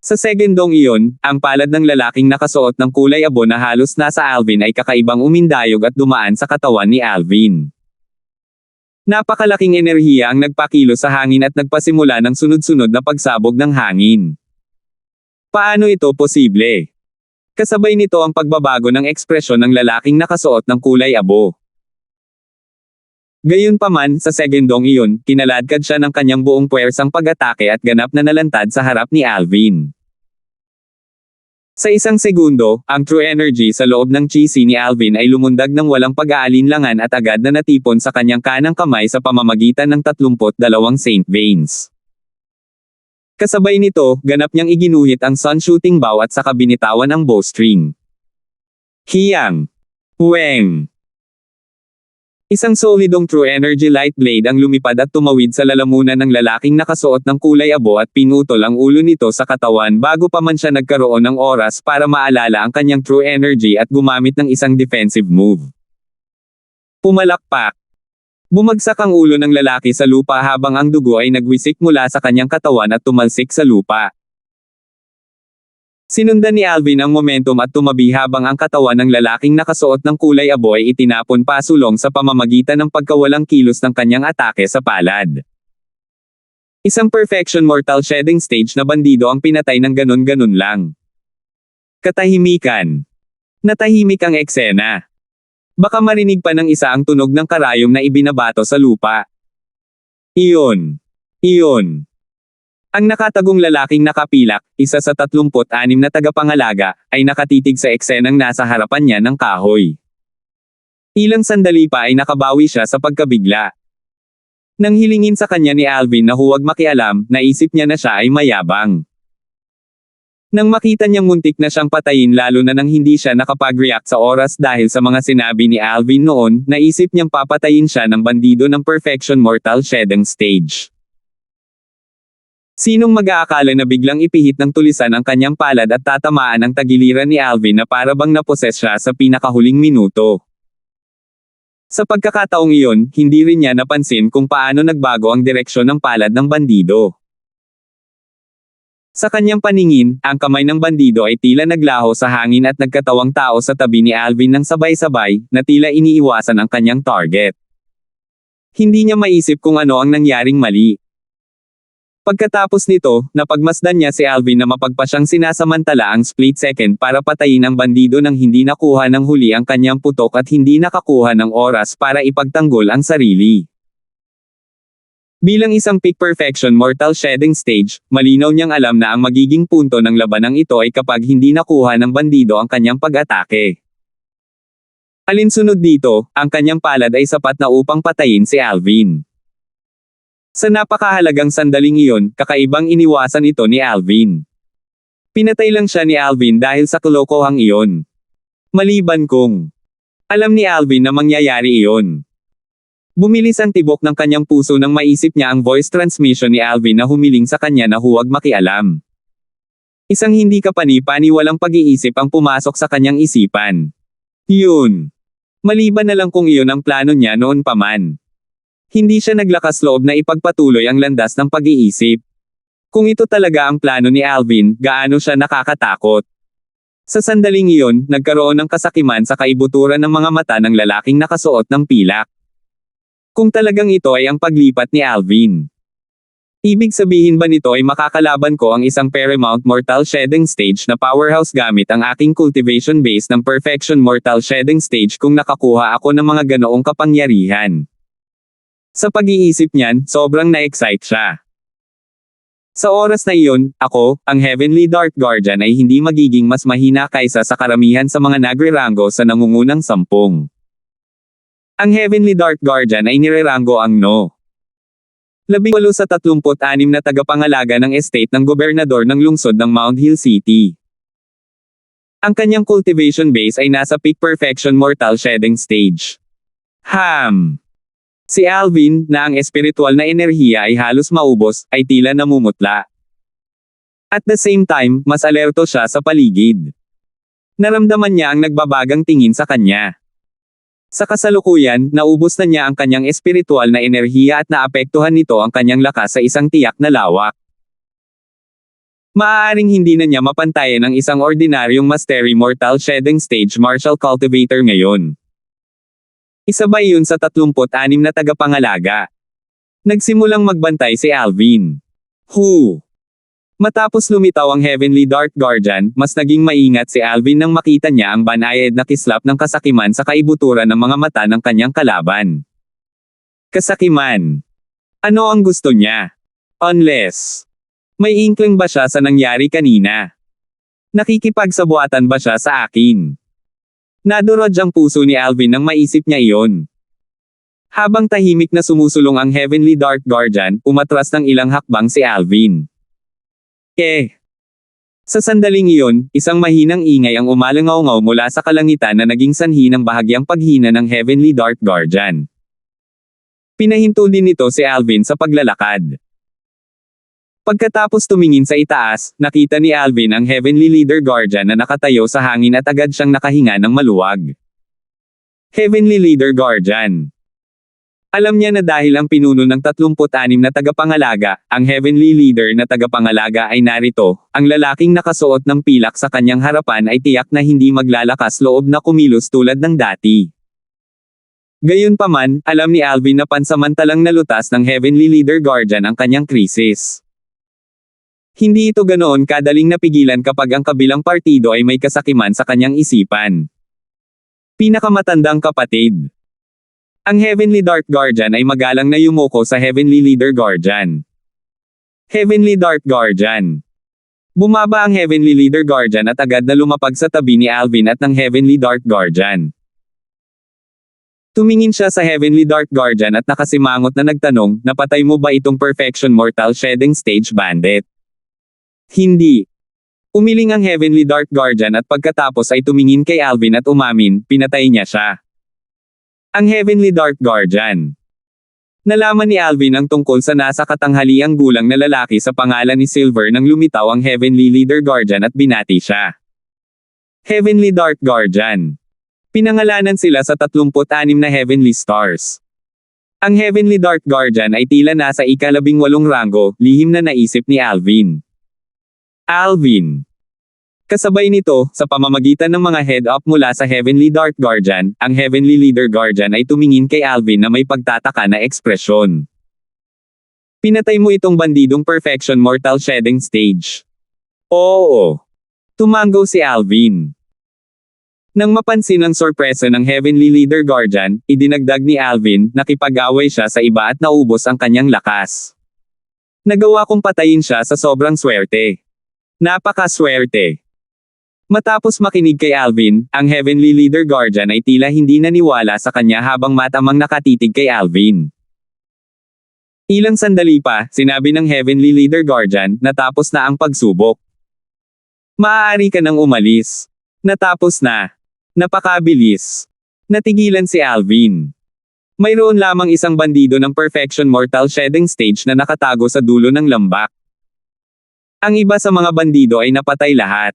Sa segundong iyon, ang palad ng lalaking nakasuot ng kulay abo na halos nasa Alvin ay kakaibang umindayog at dumaan sa katawan ni Alvin. Napakalaking enerhiya ang nagpakilos sa hangin at nagpasimula ng sunod-sunod na pagsabog ng hangin. Paano ito posible? Kasabay nito ang pagbabago ng ekspresyon ng lalaking nakasuot ng kulay abo. Gayunpaman, sa segundong iyon, kinaladkad siya ng kanyang buong puwersang pag-atake at ganap na nalantad sa harap ni Alvin. Sa isang segundo, ang true energy sa loob ng chisi ni Alvin ay lumundag ng walang pag-aalinlangan at agad na natipon sa kanyang kanang kamay sa pamamagitan ng 32 Saint Veins. Kasabay nito, ganap niyang iginuhit ang sun shooting bow at saka binitawan ang bowstring. Hiyang! Weng! Isang solidong true energy light blade ang lumipad at tumawid sa lalamunan ng lalaking nakasuot ng kulay abo at pinutol ang ulo nito sa katawan bago pa man siya nagkaroon ng oras para maalala ang kanyang true energy at gumamit ng isang defensive move. Pumalakpak. Bumagsak ang ulo ng lalaki sa lupa habang ang dugo ay nagwisik mula sa kanyang katawan at tumalsik sa lupa. Sinundan ni Alvin ang momentum at tumabi habang ang katawan ng lalaking nakasuot ng kulay abo ay itinapon pasulong sa pamamagitan ng pagkawalang kilos ng kanyang atake sa palad. Isang perfection mortal shedding stage na bandido ang pinatay ng ganun-ganun lang. Katahimikan. Natahimik ang eksena. Baka marinig pa ng isa ang tunog ng karayom na ibinabato sa lupa. Iyon. Iyon. Ang nakatagong lalaking nakapilak, isa sa 36 na tagapangalaga, ay nakatitig sa eksenang nasa harapan niya ng kahoy. Ilang sandali pa ay nakabawi siya sa pagkabigla. Nang hilingin sa kanya ni Alvin na huwag makialam, naisip niya na siya ay mayabang. Nang makita niyang muntik na siyang patayin lalo na nang hindi siya nakapag-react sa oras dahil sa mga sinabi ni Alvin noon, naisip niyang papatayin siya ng bandido ng Perfection Mortal Shedding Stage. Sinong mag-aakala na biglang ipihit ng tulisan ang kanyang palad at tatamaan ang tagiliran ni Alvin na para bang naposes siya sa pinakahuling minuto. Sa pagkakataong iyon, hindi rin niya napansin kung paano nagbago ang direksyon ng palad ng bandido. Sa kanyang paningin, ang kamay ng bandido ay tila naglaho sa hangin at nagkatawang tao sa tabi ni Alvin ng sabay-sabay, na tila iniiwasan ang kanyang target. Hindi niya maisip kung ano ang nangyaring mali. Pagkatapos nito, napagmasdan niya si Alvin na mapagpa siyang sinasamantala ang split second para patayin ang bandido nang hindi nakuha ng huli ang kanyang putok at hindi nakakuha ng oras para ipagtanggol ang sarili. Bilang isang peak perfection mortal shedding stage, malinaw niyang alam na ang magiging punto ng labanang ito ay kapag hindi nakuha ng bandido ang kanyang pag-atake. Alinsunod dito, ang kanyang palad ay sapat na upang patayin si Alvin. Sa napakahalagang sandaling iyon, kakaibang iniwasan ito ni Alvin. Pinatay lang siya ni Alvin dahil sa kalokohang iyon. Maliban kung alam ni Alvin na mangyayari iyon. Bumilis ang tibok ng kanyang puso nang maisip niya ang voice transmission ni Alvin na humiling sa kanya na huwag makialam. Isang hindi kapani-paniwalang pag-iisip ang pumasok sa kanyang isipan. Yun. Maliban na lang kung iyon ang plano niya noon pa man. Hindi siya naglakas loob na ipagpatuloy ang landas ng pag-iisip. Kung ito talaga ang plano ni Alvin, gaano siya nakakatakot. Sa sandaling iyon, nagkaroon ng kasakiman sa kaibuturan ng mga mata ng lalaking nakasuot ng pilak. Kung talagang ito ay ang paglipat ni Alvin. Ibig sabihin ba nito ay makakalaban ko ang isang Paramount Mortal Shedding Stage na powerhouse gamit ang aking cultivation base ng Perfection Mortal Shedding Stage kung nakakuha ako ng mga ganoong kapangyarihan. Sa pag-iisip niyan, sobrang na-excite siya. Sa oras na iyon, ako, ang Heavenly Dark Guardian ay hindi magiging mas mahina kaysa sa karamihan sa mga nagrerango sa nangungunang 10. Ang Heavenly Dark Guardian ay nirerango ang No. 18 sa 36 na tagapangalaga ng estate ng gobernador ng lungsod ng Mount Hill City. Ang kanyang cultivation base ay nasa peak perfection mortal shedding stage. Si Alvin, na ang espiritual na enerhiya ay halos maubos, ay tila namumutla. At the same time, mas alerto siya sa paligid. Naramdaman niya ang nagbabagang tingin sa kanya. Sa kasalukuyan, naubos na niya ang kanyang espiritual na enerhiya at naapektuhan nito ang kanyang lakas sa isang tiyak na lawak. Maaaring hindi na niya mapantayan ang isang ordinaryong Mastery Mortal Shedding Stage Martial Cultivator ngayon. Isa ba yun sa 36 na tagapangalaga? Nagsimulang magbantay si Alvin. Matapos lumitaw ang Heavenly Dark Guardian, mas naging maingat si Alvin nang makita niya ang banayad na kislap ng kasakiman sa kaibuturan ng mga mata ng kanyang kalaban. Kasakiman. Ano ang gusto niya? Unless may inkling ba siya sa nangyari kanina? Nakikipagsabuatan ba siya sa akin? Nadurog ang puso ni Alvin nang maisip niya iyon. Habang tahimik na sumusulong ang Heavenly Dark Guardian, umatras ng ilang hakbang si Alvin. Sa sandaling iyon, isang mahinang ingay ang umalangaw-ngaw mula sa kalangitan na naging sanhi ng bahagyang paghina ng Heavenly Dark Guardian. Pinahinto din nito si Alvin sa paglalakad. Pagkatapos tumingin sa itaas, nakita ni Alvin ang Heavenly Leader Guardian na nakatayo sa hangin at agad siyang nakahinga ng maluwag. Heavenly Leader Guardian. Alam niya na dahil ang pinuno ng 36 na tagapangalaga, ang Heavenly Leader na tagapangalaga ay narito, ang lalaking nakasuot ng pilak sa kanyang harapan ay tiyak na hindi maglalakas loob na kumilos tulad ng dati. Gayunpaman, alam ni Alvin na pansamantalang nalutas ng Heavenly Leader Guardian ang kanyang krisis. Hindi ito ganoon kadaling napigilan kapag ang kabilang partido ay may kasakiman sa kanyang isipan. Pinakamatandang kapatid. Ang Heavenly Dark Guardian ay magalang na yumuko sa Heavenly Leader Guardian. Heavenly Dark Guardian. Bumaba ang Heavenly Leader Guardian at agad na lumapag sa tabi ni Alvin at ng Heavenly Dark Guardian. Tumingin siya sa Heavenly Dark Guardian at nakasimangot na nagtanong, napatay mo ba itong Perfection Mortal Shedding Stage Bandit? Hindi. Umiling ang Heavenly Dark Guardian at pagkatapos ay tumingin kay Alvin at umamin, pinatay niya siya. Ang Heavenly Dark Guardian. Nalaman ni Alvin ang tungkol sa nasa katanghaliang gulang na lalaki sa pangalan ni Silver nang lumitaw ang Heavenly Leader Guardian at binati siya. Heavenly Dark Guardian. Pinangalanan sila sa 36 na Heavenly Stars. Ang Heavenly Dark Guardian ay tila nasa ika-18 ranggo, lihim na naisip ni Alvin. Alvin. Kasabay nito, sa pamamagitan ng mga head-up mula sa Heavenly Dark Guardian, ang Heavenly Leader Guardian ay tumingin kay Alvin na may pagtataka na ekspresyon. Pinatay mo itong bandidong Perfection Mortal Shedding Stage. Oo. Tumango si Alvin. Nang mapansin ang sorpresa ng Heavenly Leader Guardian, idinagdag ni Alvin, nakipag-away siya sa iba at naubos ang kanyang lakas. Nagawa kong patayin siya sa sobrang swerte. Napakaswerte. Matapos makinig kay Alvin, ang Heavenly Leader Guardian ay tila hindi naniwala sa kanya habang matamang nakatitig kay Alvin. Ilang sandali pa, sinabi ng Heavenly Leader Guardian, natapos na ang pagsubok. Maaari ka nang umalis. Natapos na. Napakabilis. Natigilan si Alvin. Mayroon lamang isang bandido ng Perfection Mortal Shedding Stage na nakatago sa dulo ng lambak. Ang iba sa mga bandido ay napatay lahat.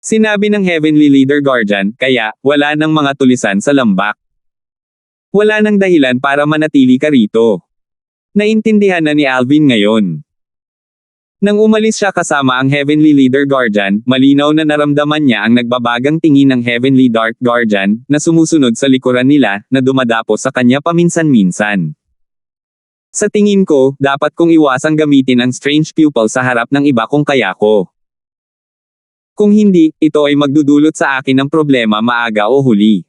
Sinabi ng Heavenly Leader Guardian, kaya, wala nang mga tulisan sa lambak. Wala nang dahilan para manatili ka rito. Naintindihan na ni Alvin ngayon. Nang umalis siya kasama ang Heavenly Leader Guardian, malinaw na naramdaman niya ang nagbabagang tingin ng Heavenly Dark Guardian, na sumusunod sa likuran nila, na dumadapo sa kanya paminsan-minsan. Sa tingin ko, dapat kong iwasang gamitin ang Strange Pupil sa harap ng iba kung kaya ko. Kung hindi, ito ay magdudulot sa akin ng problema maaga o huli.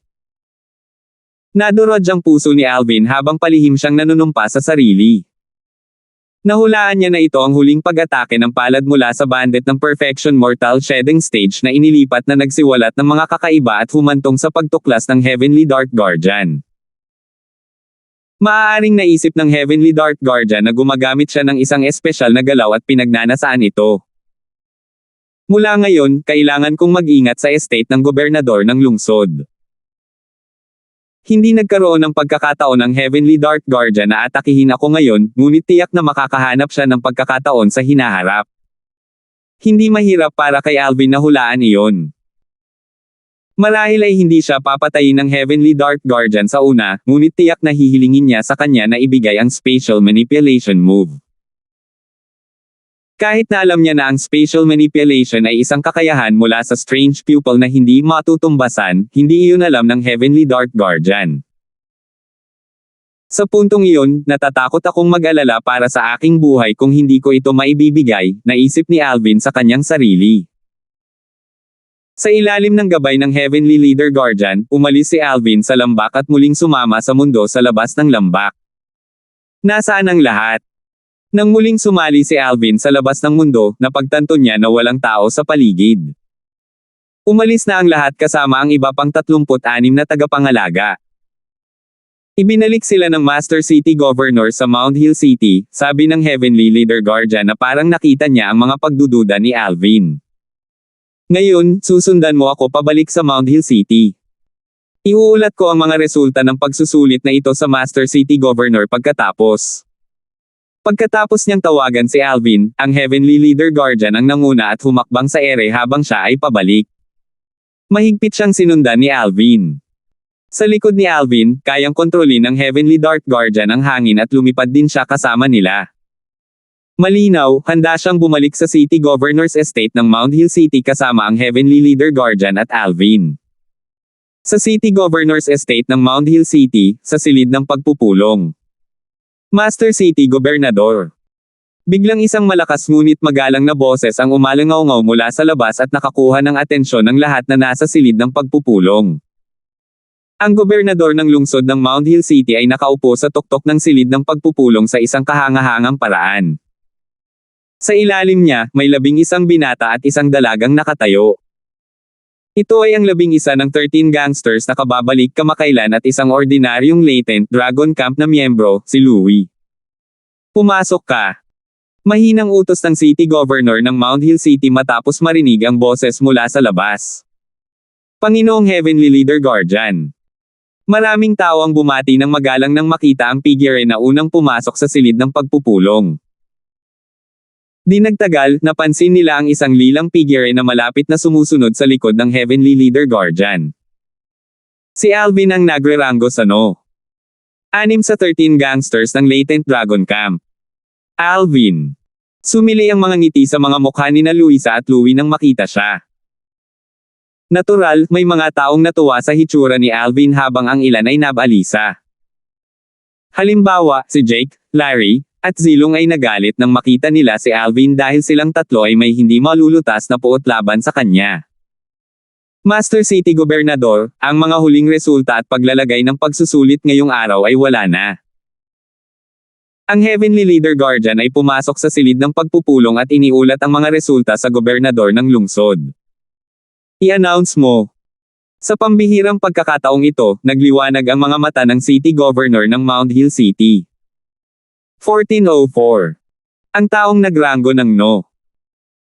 Nadurog ang puso ni Alvin habang palihim siyang nanunumpa sa sarili. Nahulaan niya na ito ang huling pag-atake ng palad mula sa bandit ng Perfection Mortal Shedding Stage na inilipat na nagsiwalat ng mga kakaiba at humantong sa pagtuklas ng Heavenly Dark Guardian. Maaaring naisip ng Heavenly Dark Guardian na gumagamit siya ng isang espesyal na galaw at pinagnanasaan ito. Mula ngayon, kailangan kong mag-ingat sa estate ng gobernador ng lungsod. Hindi nagkaroon ng pagkakataon ng Heavenly Dark Guardian na atakihin ako ngayon, ngunit tiyak na makakahanap siya ng pagkakataon sa hinaharap. Hindi mahirap para kay Alvin na hulaan iyon. Marahil ay hindi siya papatayin ng Heavenly Dark Guardian sa una, ngunit tiyak na hihilingin niya sa kanya na ibigay ang Spatial Manipulation move. Kahit na alam niya na ang Spatial Manipulation ay isang kakayahan mula sa Strange Pupil na hindi matutumbasan, hindi iyon alam ng Heavenly Dark Guardian. Sa puntong iyon, natatakot akong mag-alala para sa aking buhay kung hindi ko ito maibibigay, naisip ni Alvin sa kanyang sarili. Sa ilalim ng gabay ng Heavenly Leader Guardian, umalis si Alvin sa lambak at muling sumama sa mundo sa labas ng lambak. Nasaan ang lahat? Nang muling sumali si Alvin sa labas ng mundo, napagtanto niya na walang tao sa paligid. Umalis na ang lahat kasama ang iba pang 36 na tagapangalaga. Ibinalik sila ng Master City Governor sa Mount Hill City, sabi ng Heavenly Leader Guardian na parang nakita niya ang mga pagdududa ni Alvin. Ngayon, susundan mo ako pabalik sa Mount Hill City. Iuulat ko ang mga resulta ng pagsusulit na ito sa Master City Governor pagkatapos. Pagkatapos niyang tawagan si Alvin, ang Heavenly Leader Guardian ang nanguna at humakbang sa ere habang siya ay pabalik. Mahigpit siyang sinundan ni Alvin. Sa likod ni Alvin, kayang kontrolin ng Heavenly Dark Guardian ang hangin at lumipad din siya kasama nila. Malinaw, handa siyang bumalik sa City Governor's Estate ng Mount Hill City kasama ang Heavenly Leader Guardian at Alvin. Sa City Governor's Estate ng Mount Hill City, sa silid ng pagpupulong. Master City Gobernador. Biglang isang malakas ngunit magalang na boses ang umalangaw-ngaw mula sa labas at nakakuha ng atensyon ng lahat na nasa silid ng pagpupulong. Ang gobernador ng lungsod ng Mount Hill City ay nakaupo sa tuktok ng silid ng pagpupulong sa isang kahangahangang paraan. Sa ilalim niya, may 11 binata at isang dalagang nakatayo. Ito ay ang 11 ng 13 gangsters na kababalik kamakailan at isang ordinaryong latent Dragon Camp na miyembro, si Louie. Pumasok ka. Mahinang utos ng City Governor ng Mount Hill City matapos marinig ang boses mula sa labas. Panginoong Heavenly Leader Guardian. Maraming tao ang bumati ng magalang nang makita ang figure na unang pumasok sa silid ng pagpupulong. Di nagtagal, napansin nila ang isang lilang figure na malapit na sumusunod sa likod ng Heavenly Leader Guardian. Si Alvin ang nagreranggo sa 6 sa 13 gangsters ng Latent Dragon Camp. Alvin. Sumili ang mga ngiti sa mga mukha ni na Luisa at Louie nang makita siya. Natural, may mga taong natuwa sa hitsura ni Alvin habang ang ilan ay nabalisa. Halimbawa, si Jake, Larry, at Zilong ay nagalit nang makita nila si Alvin dahil silang tatlo ay may hindi malulutas na puot laban sa kanya. Master City Gobernador, ang mga huling resulta at paglalagay ng pagsusulit ngayong araw ay wala na. Ang Heavenly Leader Guardian ay pumasok sa silid ng pagpupulong at iniulat ang mga resulta sa gobernador ng lungsod. I-announce mo. Sa pambihirang pagkakataong ito, nagliwanag ang mga mata ng City Governor ng Mount Hill City. 1404. Ang taong nagranggo ng no.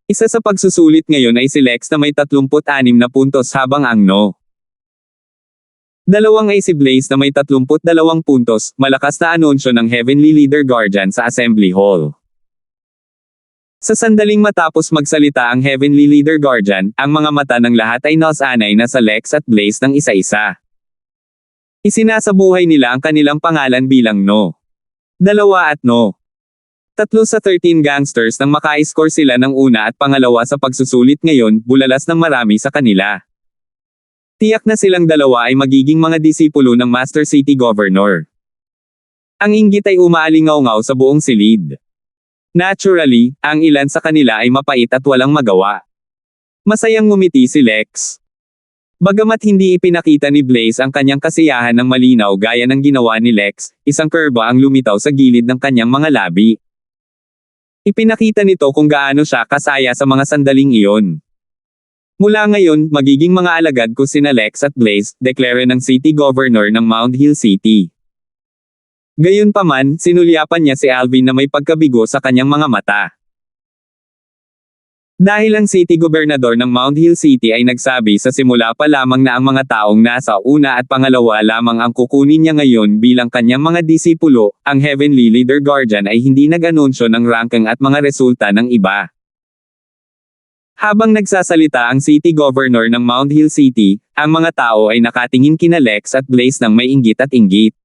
Isa sa pagsusulit ngayon ay si Lex na may 36 na puntos habang ang no. Dalawang ay si Blaze na may 32 puntos, malakas na anunsyo ng Heavenly Leader Guardian sa Assembly Hall. Sa sandaling matapos magsalita ang Heavenly Leader Guardian, ang mga mata ng lahat ay nasanay na sa Lex at Blaze ng isa-isa. Isinasabuhay nila ang kanilang pangalan bilang no. 2 at no. 3 sa 13 gangsters nang maka-score sila ng una at pangalawa sa pagsusulit ngayon, bulalas ng marami sa kanila. Tiyak na silang dalawa ay magiging mga disipulo ng Master City Governor. Ang inggit ay umaalingaw-ngaw sa buong silid. Naturally, ang ilan sa kanila ay mapait at walang magawa. Masayang ngumiti si Lex. Bagamat hindi ipinakita ni Blaze ang kanyang kasiyahan ng malinaw gaya ng ginawa ni Lex, isang kurba ang lumitaw sa gilid ng kanyang mga labi. Ipinakita nito kung gaano siya kasaya sa mga sandaling iyon. Mula ngayon, magiging mga alagad ko sina Lex at Blaze, deklare ng City Governor ng Mount Hill City. Gayunpaman, sinulyapan niya si Alvin na may pagkabigo sa kanyang mga mata. Dahil ang City Gobernador ng Mount Hill City ay nagsabi sa simula pa lamang na ang mga taong nasa una at pangalawa lamang ang kukunin niya ngayon bilang kanyang mga disipulo, ang Heavenly Leader Guardian ay hindi nag-anunsyo ng ranking at mga resulta ng iba. Habang nagsasalita ang City Governor ng Mount Hill City, ang mga tao ay nakatingin kina Lex at Blaze ng may inggit at inggit.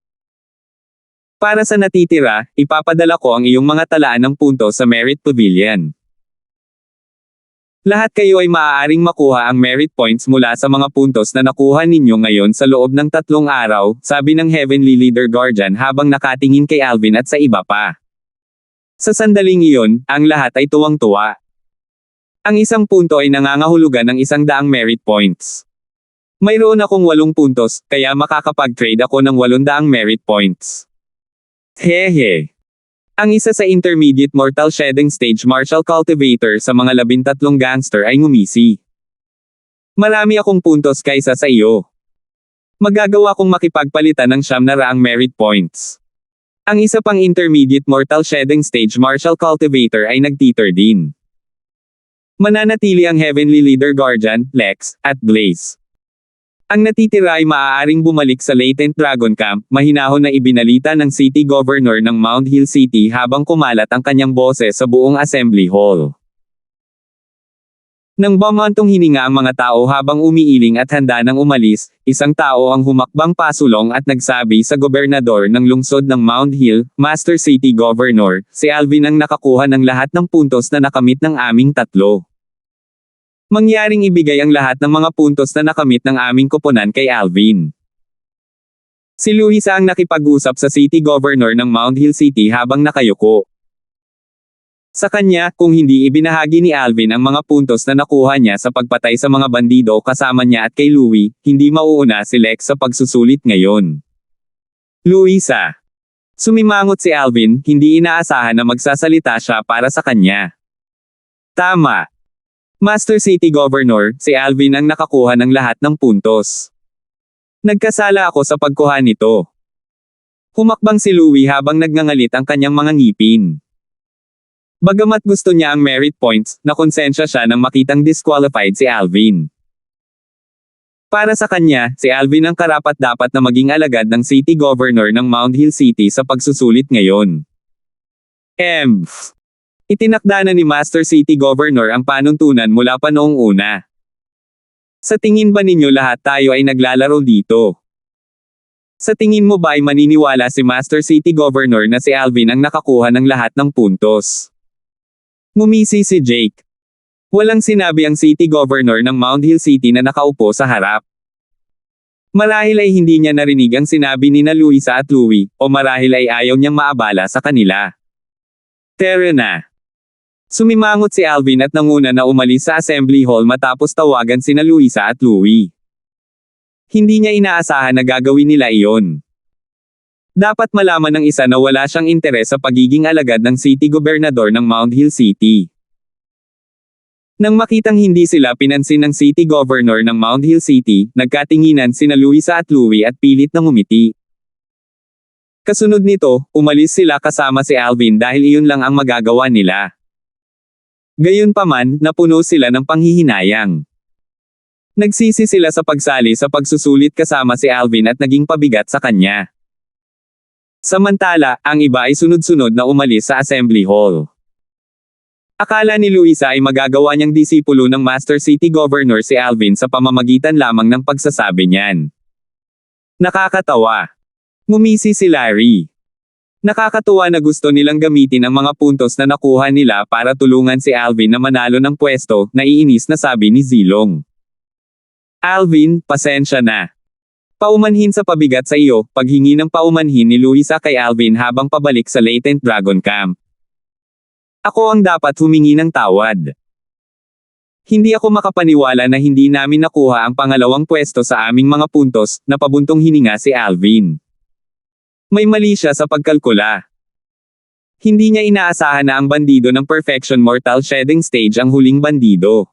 Para sa natitira, ipapadala ko ang iyong mga talaan ng puntos sa Merit Pavilion. Lahat kayo ay maaaring makuha ang merit points mula sa mga puntos na nakuha ninyo ngayon sa loob ng 3 araw, sabi ng Heavenly Leader Guardian habang nakatingin kay Alvin at sa iba pa. Sa sandaling iyon, ang lahat ay tuwang-tuwa. Ang 1 punto ay nangangahulugan ng 100 merit points. Mayroon akong 8 puntos, kaya makakapag-trade ako ng 800 merit points. Hehe. Ang isa sa Intermediate Mortal Shedding Stage Martial Cultivator sa mga 13 gangster ay ngumisi. Marami akong puntos kaysa sa iyo. Magagawa kong makipagpalitan ng 900 merit points. Ang isa pang Intermediate Mortal Shedding Stage Martial Cultivator ay nag-teeter din. Mananatili ang Heavenly Leader Guardian, Lex, at Blaze. Ang natitira ay maaaring bumalik sa Latent Dragon Camp, mahinahon na ibinalita ng City Governor ng Mount Hill City habang kumalat ang kanyang boses sa buong Assembly Hall. Nang bumantong hininga ang mga tao habang umiiling at handa nang umalis, isang tao ang humakbang pasulong at nagsabi sa gobernador ng lungsod ng Mount Hill, Master City Governor, si Alvin ang nakakuha ng lahat ng puntos na nakamit ng aming 3. Mangyaring ibigay ang lahat ng mga puntos na nakamit ng aming koponan kay Alvin. Si Luisa ang nakipag-usap sa City Governor ng Mount Hill City habang nakayuko. Sa kanya, kung hindi ibinahagi ni Alvin ang mga puntos na nakuha niya sa pagpatay sa mga bandido kasama niya at kay Louie, hindi mauuna si Lex sa pagsusulit ngayon. Luisa. Sumimangot si Alvin, hindi inaasahan na magsasalita siya para sa kanya. Tama. Master City Governor, si Alvin ang nakakuha ng lahat ng puntos. Nagkasala ako sa pagkuha nito. Humakbang si Louie habang nagngangalit ang kanyang mga ngipin. Bagamat gusto niya ang merit points, nakonsensya siya nang makitang disqualified si Alvin. Para sa kanya, si Alvin ang karapat-dapat na maging alagad ng City Governor ng Mount Hill City sa pagsusulit ngayon. Itinakda na ni Master City Governor ang panuntunan mula pa noong una. Sa tingin ba ninyo lahat tayo ay naglalaro dito? Sa tingin mo ba ay maniniwala si Master City Governor na si Alvin ang nakakuha ng lahat ng puntos? Ngumisi si Jake. Walang sinabi ang City Governor ng Mount Hill City na nakaupo sa harap. Marahil ay hindi niya narinig ang sinabi ni na Luisa at Louie, o marahil ay ayaw niyang maabala sa kanila. Tara na. Sumimangot si Alvin at nanguna na umalis sa Assembly Hall matapos tawagan sina Luisa at Louie. Hindi niya inaasahan na gagawin nila iyon. Dapat malaman ng isa na wala siyang interes sa pagiging alagad ng City Gobernador ng Mount Hill City. Nang makitang hindi sila pinansin ng City Governor ng Mount Hill City, nagkatinginan sina Luisa at Louie at pilit na ngumiti. Kasunod nito, umalis sila kasama si Alvin dahil iyon lang ang magagawa nila. Gayunpaman, napuno sila ng panghihinayang. Nagsisi sila sa pagsali sa pagsusulit kasama si Alvin at naging pabigat sa kanya. Samantala, ang iba ay sunod-sunod na umalis sa Assembly Hall. Akala ni Luisa ay magagawa niyang disipulo ng Master City Governor si Alvin sa pamamagitan lamang ng pagsasabi niyan. Nakakatawa. Ngumisi si Larry. Nakakatuwa na gusto nilang gamitin ang mga puntos na nakuha nila para tulungan si Alvin na manalo ng pwesto, naiinis na sabi ni Zilong. Alvin, pasensya na. Paumanhin sa pabigat sa iyo, paghingi ng paumanhin ni Luisa kay Alvin habang pabalik sa Latent Dragon Camp. Ako ang dapat humingi ng tawad. Hindi ako makapaniwala na hindi namin nakuha ang pangalawang pwesto sa aming mga puntos, na pabuntong hininga si Alvin. May mali siya sa pagkalkula. Hindi niya inaasahan na ang bandido ng Perfection Mortal Shedding Stage ang huling bandido.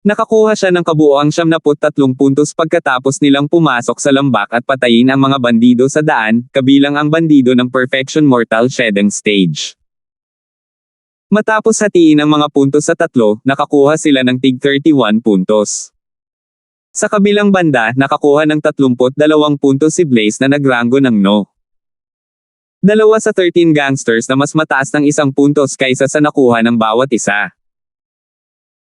Nakakuha siya ng kabuoang 73 puntos pagkatapos nilang pumasok sa lambak at patayin ang mga bandido sa daan, kabilang ang bandido ng Perfection Mortal Shedding Stage. Matapos hatiin ang mga puntos sa tatlo, nakakuha sila ng tig 31 puntos. Sa kabilang banda, nakakuha ng 32 puntos si Blaze na nagranggo ng no. 2 sa 13 gangsters na mas mataas ng 1 puntos kaysa sa nakuha ng bawat isa.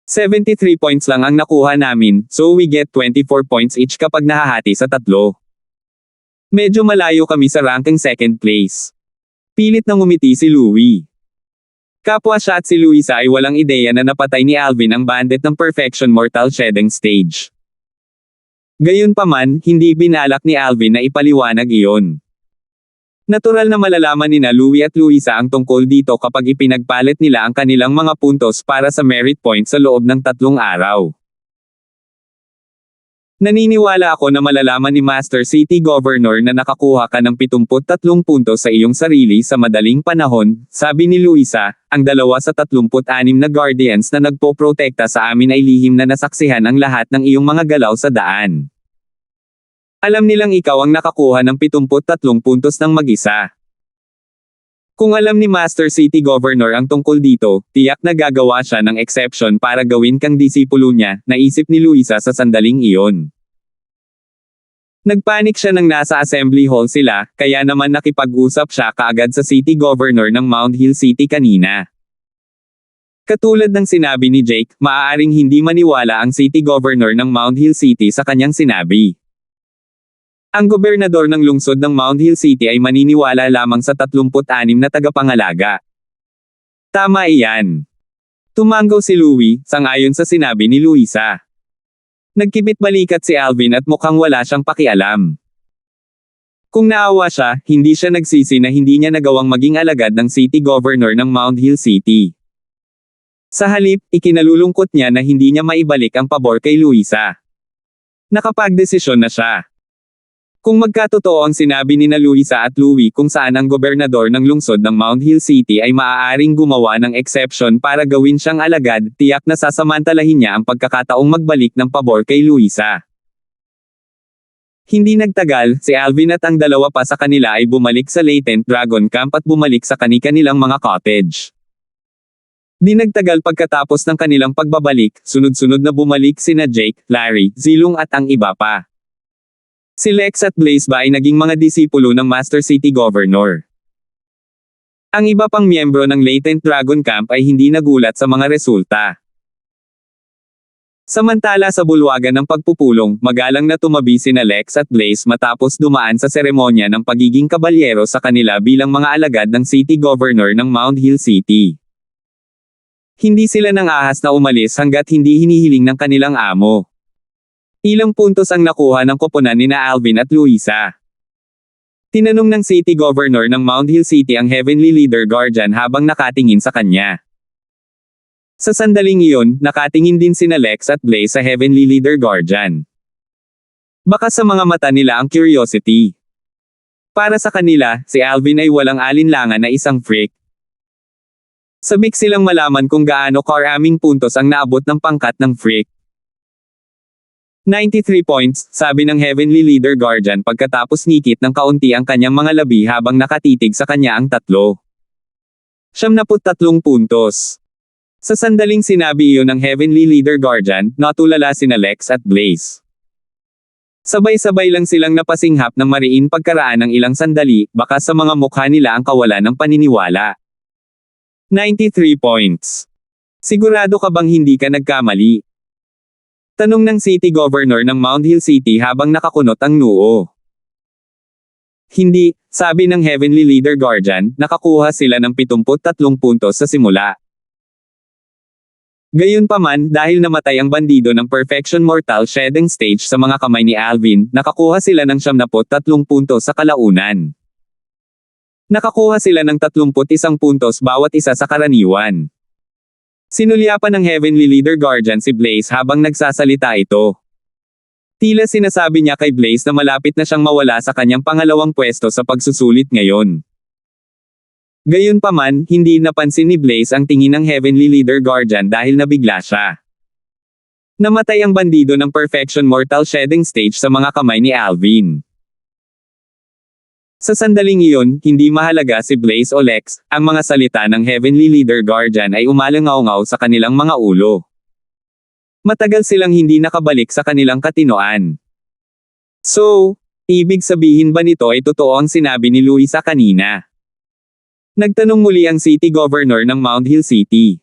73 points lang ang nakuha namin, so we get 24 points each kapag nahahati sa tatlo. Medyo malayo kami sa ranking second place. Pilit na ngumiti si Louie. Kapwa siya at si Luisa ay walang ideya na napatay ni Alvin ang bandit ng Perfection Mortal Shedding Stage. Gayunpaman, hindi binalak ni Alvin na ipaliwanag iyon. Natural na malalaman nina Louie at Luisa ang tungkol dito kapag ipinagpalit nila ang kanilang mga puntos para sa merit points sa loob ng 3 araw. Naniniwala ako na malalaman ni Master City Governor na nakakuha ka ng 73 puntos sa iyong sarili sa madaling panahon, sabi ni Luisa, ang 2 sa 36 na guardians na nagpoprotekta sa amin ay lihim na nasaksihan ang lahat ng iyong mga galaw sa daan. Alam nilang ikaw ang nakakuha ng 73 puntos ng mag-isa. Kung alam ni Master City Governor ang tungkol dito, tiyak na gagawa siya ng exception para gawin kang disipulo niya, naisip ni Luisa sa sandaling iyon. Nagpanik siya nang nasa Assembly Hall sila, kaya naman nakipag-usap siya kaagad sa City Governor ng Mount Hill City kanina. Katulad ng sinabi ni Jake, maaaring hindi maniwala ang City Governor ng Mount Hill City sa kanyang sinabi. Ang gobernador ng lungsod ng Mount Hill City ay maniniwala lamang sa 36 na tagapangalaga. Tama iyan. Tumanggaw si Louie, sang-ayon sa sinabi ni Luisa. Nagkibit balikat si Alvin at mukhang wala siyang pakialam. Kung naawa siya, hindi siya nagsisi na hindi niya nagawang maging alagad ng City Governor ng Mount Hill City. Sa halip, ikinalulungkot niya na hindi niya maibalik ang pabor kay Luisa. Nakapagdesisyon na siya. Kung magkatotoo ang sinabi ni na Luisa at Louie kung saan ang gobernador ng lungsod ng Mount Hill City ay maaaring gumawa ng exception para gawin siyang alagad, tiyak na sasamantalahin niya ang pagkakataong magbalik ng pabor kay Luisa. Hindi nagtagal, si Alvin at ang dalawa pa sa kanila ay bumalik sa Latent Dragon Camp at bumalik sa kani-kanilang mga cottage. Di nagtagal pagkatapos ng kanilang pagbabalik, sunod-sunod na bumalik sina Jake, Larry, Zilong at ang iba pa. Si Lex at Blaze ba ay naging mga disipulo ng Master City Governor. Ang iba pang miyembro ng Latent Dragon Camp ay hindi nagulat sa mga resulta. Samantala sa bulwagan ng pagpupulong, magalang na tumabi sina Lex at Blaze matapos dumaan sa seremonya ng pagiging kabalyero sa kanila bilang mga alagad ng City Governor ng Mount Hill City. Hindi sila nang ahas na umalis hanggat hindi hinihiling ng kanilang amo. Ilang puntos ang nakuha ng koponan nina Alvin at Luisa. Tinanong ng City Governor ng Mount Hill City ang Heavenly Leader Guardian habang nakatingin sa kanya. Sa sandaling iyon, nakatingin din sina Lex at Blaze sa Heavenly Leader Guardian. Baka sa mga mata nila ang curiosity. Para sa kanila, si Alvin ay walang alinlangan na isang freak. Sabik silang malaman kung gaano karaming puntos ang naabot ng pangkat ng freak. 93 points, sabi ng Heavenly Leader Guardian pagkatapos ngikit ng kaunti ang kanyang mga labi habang nakatitig sa kanya ang tatlo. 73 puntos. Sa sandaling sinabi iyon ng Heavenly Leader Guardian, natulala sina Lex at Blaze. Sabay-sabay lang silang napasinghap ng mariin pagkaraan ng ilang sandali, baka sa mga mukha nila ang kawalan ng paniniwala. 93 points. Sigurado ka bang hindi ka nagkamali? Tanong ng City Governor ng Mount Hill City habang nakakunot ang noo. Hindi, sabi ng Heavenly Leader Guardian, nakakuha sila ng 73 puntos sa simula. Gayunpaman, dahil namatay ang bandido ng Perfection Mortal Shedding Stage sa mga kamay ni Alvin, nakakuha sila ng 73 puntos sa kalaunan. Nakakuha sila ng 31 puntos bawat isa sa karaniwan. Sinulyapan ng Heavenly Leader Guardian si Blaze habang nagsasalita ito. Tila sinasabi niya kay Blaze na malapit na siyang mawala sa kanyang pangalawang pwesto sa pagsusulit ngayon. Gayunpaman, hindi napansin ni Blaze ang tingin ng Heavenly Leader Guardian dahil nabigla siya. Namatay ang bandido ng Perfection Mortal Shedding Stage sa mga kamay ni Alvin. Sa sandaling iyon, hindi mahalaga si Blaze o Lex, ang mga salita ng Heavenly Leader Guardian ay umalangaw-ngaw sa kanilang mga ulo. Matagal silang hindi nakabalik sa kanilang katinoan. So, ibig sabihin ba nito ay totoo ang sinabi ni Luisa kanina? Nagtanong muli ang City Governor ng Mount Hill City.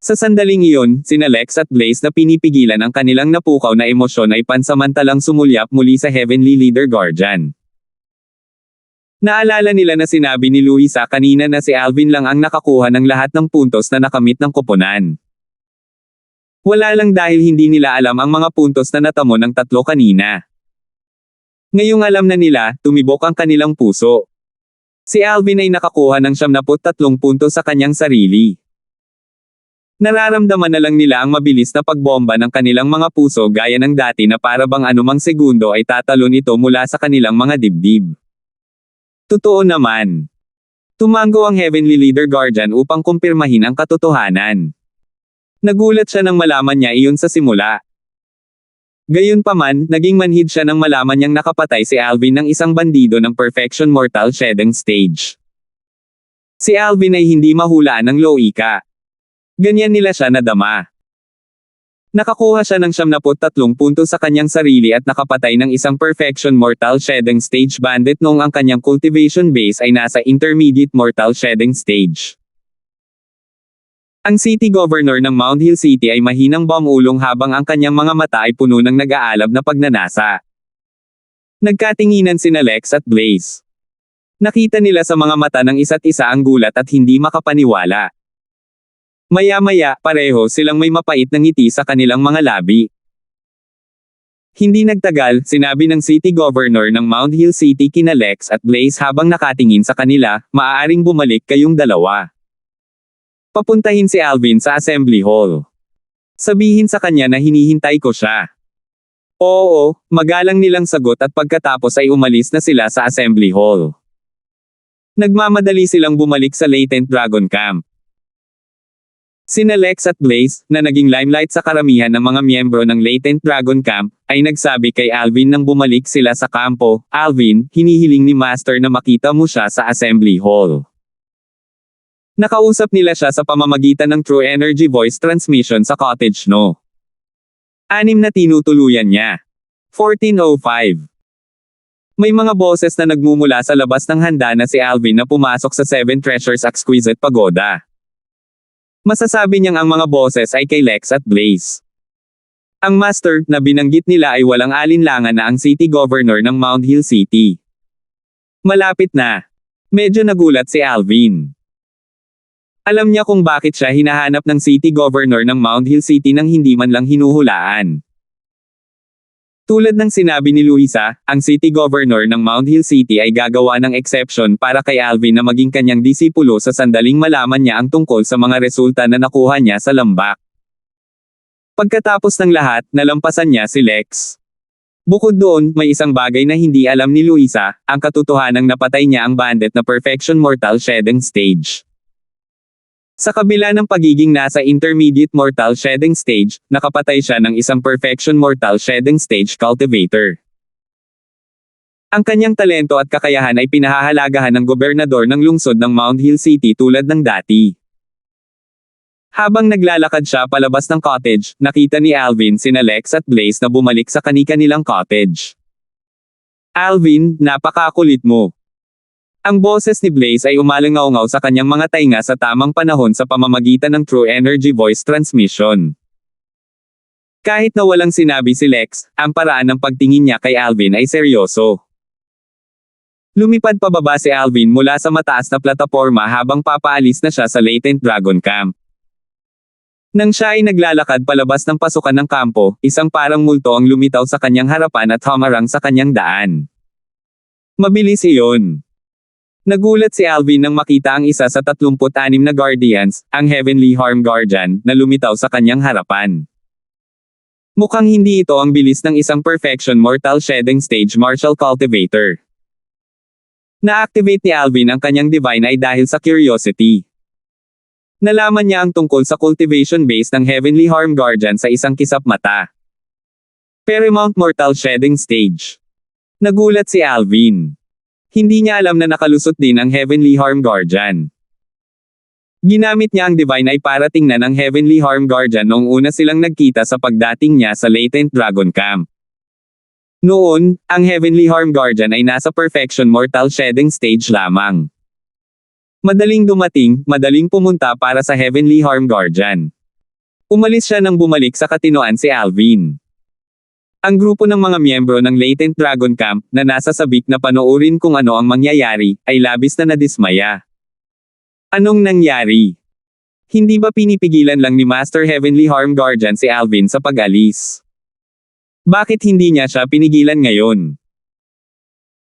Sa sandaling iyon, sina Lex at Blaze na pinipigilan ang kanilang napukaw na emosyon ay pansamantalang sumulyap muli sa Heavenly Leader Guardian. Naalala nila na sinabi ni Luisa kanina na si Alvin lang ang nakakuha ng lahat ng puntos na nakamit ng koponan. Wala lang dahil hindi nila alam ang mga puntos na natamo ng tatlo kanina. Ngayong alam na nila, tumibok ang kanilang puso. Si Alvin ay nakakuha ng 73 puntos sa kanyang sarili. Nararamdaman na lang nila ang mabilis na pagbomba ng kanilang mga puso gaya ng dati na para bang anumang segundo ay tatalon ito mula sa kanilang mga dibdib. Totoo naman. Tumango ang Heavenly Leader Guardian upang kumpirmahin ang katotohanan. Nagulat siya nang malaman niya iyon sa simula. Gayunpaman, naging manhid siya nang malaman niyang nakapatay si Alvin ng isang bandido ng Perfection Mortal Shedding Stage. Si Alvin ay hindi mahulaan ng loika. Ganyan nila siya nadama. Nakakuha siya ng 73 puntos sa kanyang sarili at nakapatay ng isang Perfection Mortal Shedding Stage bandit noong ang kanyang cultivation base ay nasa Intermediate Mortal Shedding Stage. Ang City Governor ng Mount Hill City ay mahinang bumulong habang ang kanyang mga mata ay puno ng nag-aalab na pagnanasa. Nagkatinginan sina Lex at Blaze. Nakita nila sa mga mata ng isa't isa ang gulat at hindi makapaniwala. Maya-maya, pareho silang may mapait na ngiti sa kanilang mga labi. Hindi nagtagal, sinabi ng City Governor ng Mount Hill City kina Lex at Blaze habang nakatingin sa kanila, maaaring bumalik kayong dalawa. Papuntahin si Alvin sa Assembly Hall. Sabihin sa kanya na hinihintay ko siya. Oo, magalang nilang sagot at pagkatapos ay umalis na sila sa assembly hall. Nagmamadali silang bumalik sa Latent Dragon Camp. Sina Lex at Blaze, na naging limelight sa karamihan ng mga miyembro ng Latent Dragon Camp, ay nagsabi kay Alvin nang bumalik sila sa kampo, "Alvin, hinihiling ni Master na makita mo siya sa assembly hall." Nakausap nila siya sa pamamagitan ng True Energy Voice Transmission sa Cottage No. 6 na tinutuluyan niya. 14:05. May mga boses na nagmumula sa labas ng handa na si Alvin na pumasok sa Seven Treasures Exquisite Pagoda. Masasabi niyang ang mga boses ay kay Lex at Blaze. Ang master na binanggit nila ay walang alinlangan na ang City Governor ng Mount Hill City. Malapit na. Medyo nagulat si Alvin. Alam niya kung bakit siya hinahanap ng City Governor ng Mount Hill City nang hindi man lang hinuhulaan. Tulad ng sinabi ni Luisa, ang City Governor ng Mount Hill City ay gagawa ng exception para kay Alvin na maging kanyang disipulo sa sandaling malaman niya ang tungkol sa mga resulta na nakuha niya sa lambak. Pagkatapos ng lahat, nalampasan niya si Lex. Bukod doon, may isang bagay na hindi alam ni Luisa, ang katotohanang napatay niya ang bandit na Perfection Mortal Shedding Stage. Sa kabila ng pagiging nasa Intermediate Mortal Shedding Stage, nakapatay siya ng isang Perfection Mortal Shedding Stage Cultivator. Ang kanyang talento at kakayahan ay pinahahalagahan ng gobernador ng lungsod ng Mount Hill City tulad ng dati. Habang naglalakad siya palabas ng cottage, nakita ni Alvin sina Lex at Blaze na bumalik sa kani-kanilang cottage. "Alvin, napakakulit mo." Ang boses ni Blaze ay umalingaw-ngaw sa kanyang mga tainga sa tamang panahon sa pamamagitan ng True Energy Voice Transmission. Kahit na walang sinabi si Lex, ang paraan ng pagtingin niya kay Alvin ay seryoso. Lumipad pababa si Alvin mula sa mataas na plataporma habang papaalis na siya sa Latent Dragon Camp. Nang siya ay naglalakad palabas ng pasukan ng kampo, isang parang multo ang lumitaw sa kanyang harapan at humarang sa kanyang daan. Mabilis iyon. Nagulat si Alvin nang makita ang isa sa 36 na Guardians, ang Heavenly Harm Guardian, na lumitaw sa kanyang harapan. Mukhang hindi ito ang bilis ng isang Perfection Mortal Shedding Stage Martial Cultivator. Na-activate ni Alvin ang kanyang Divine Eye dahil sa curiosity. Nalaman niya ang tungkol sa cultivation base ng Heavenly Harm Guardian sa isang kisap mata. Paramount Mortal Shedding Stage. Nagulat si Alvin. Hindi niya alam na nakalusot din ang Heavenly Harm Guardian. Ginamit niya ang Divine Eye para tingnan ang Heavenly Harm Guardian noong una silang nagkita sa pagdating niya sa Latent Dragon Camp. Noon, ang Heavenly Harm Guardian ay nasa Perfection Mortal Shedding Stage lamang. Madaling dumating, madaling pumunta para sa Heavenly Harm Guardian. Umalis siya nang bumalik sa katinoan si Alvin. Ang grupo ng mga miyembro ng Latent Dragon Camp, na nasa sabik na panoorin kung ano ang mangyayari, ay labis na nadismaya. Anong nangyari? Hindi ba pinipigilan lang ni Master Heavenly Harm Guardian si Alvin sa pag-alis? Bakit hindi niya siya pinigilan ngayon?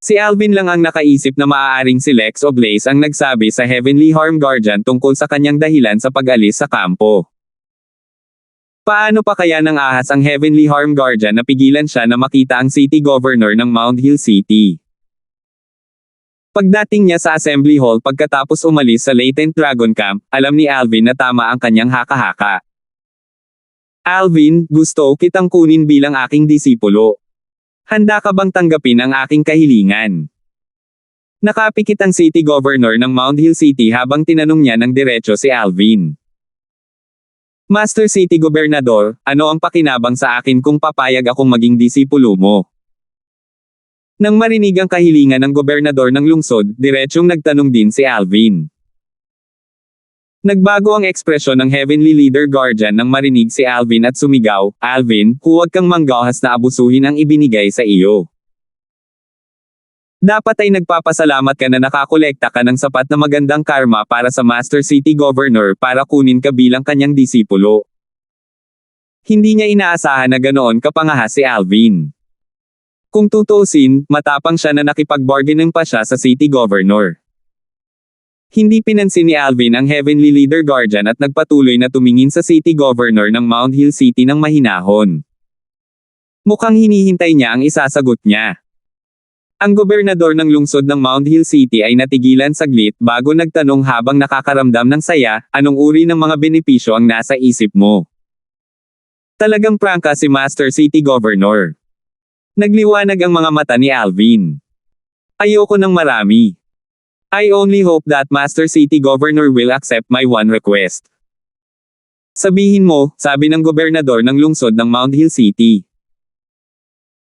Si Alvin lang ang nakaisip na maaaring si Lex o Blaze ang nagsabi sa Heavenly Harm Guardian tungkol sa kanyang dahilan sa pag-alis sa kampo. Paano pa kaya nang ahas ang Heavenly Harm Guardian na pigilan siya na makita ang City Governor ng Mount Hill City? Pagdating niya sa Assembly Hall pagkatapos umalis sa Latent Dragon Camp, alam ni Alvin na tama ang kanyang haka-haka. "Alvin, gusto kitang kunin bilang aking disipulo. Handa ka bang tanggapin ang aking kahilingan?" Nakapikit ang City Governor ng Mount Hill City habang tinanong niya ng diretso si Alvin. "Master City Gobernador, ano ang pakinabang sa akin kung papayag akong maging disipulo mo?" Nang marinig ang kahilingan ng gobernador ng lungsod, diretsyong nagtanong din si Alvin. Nagbago ang ekspresyon ng Heavenly Leader Guardian nang marinig si Alvin at sumigaw, "Alvin, huwag kang manggahas na abusuhin ang ibinigay sa iyo. Dapat ay nagpapasalamat ka na nakakolekta ka ng sapat na magandang karma para sa Master City Governor para kunin ka bilang kanyang disipulo." Hindi niya inaasahan na ganoon kapangahas si Alvin. Kung tutuusin, matapang siya na nakipag-bargaining pa siya sa City Governor. Hindi pinansin ni Alvin ang Heavenly Leader Guardian at nagpatuloy na tumingin sa City Governor ng Mount Hill City ng mahinahon. Mukhang hinihintay niya ang isasagot niya. Ang gobernador ng lungsod ng Mount Hill City ay natigilan saglit bago nagtanong habang nakakaramdam ng saya, anong uri ng mga benepisyo ang nasa isip mo? Talagang prangka si Master City Governor. Nagliwanag ang mga mata ni Alvin. Ayoko ng marami. I only hope that Master City Governor will accept my one request. Sabihin mo, sabi ng gobernador ng lungsod ng Mount Hill City.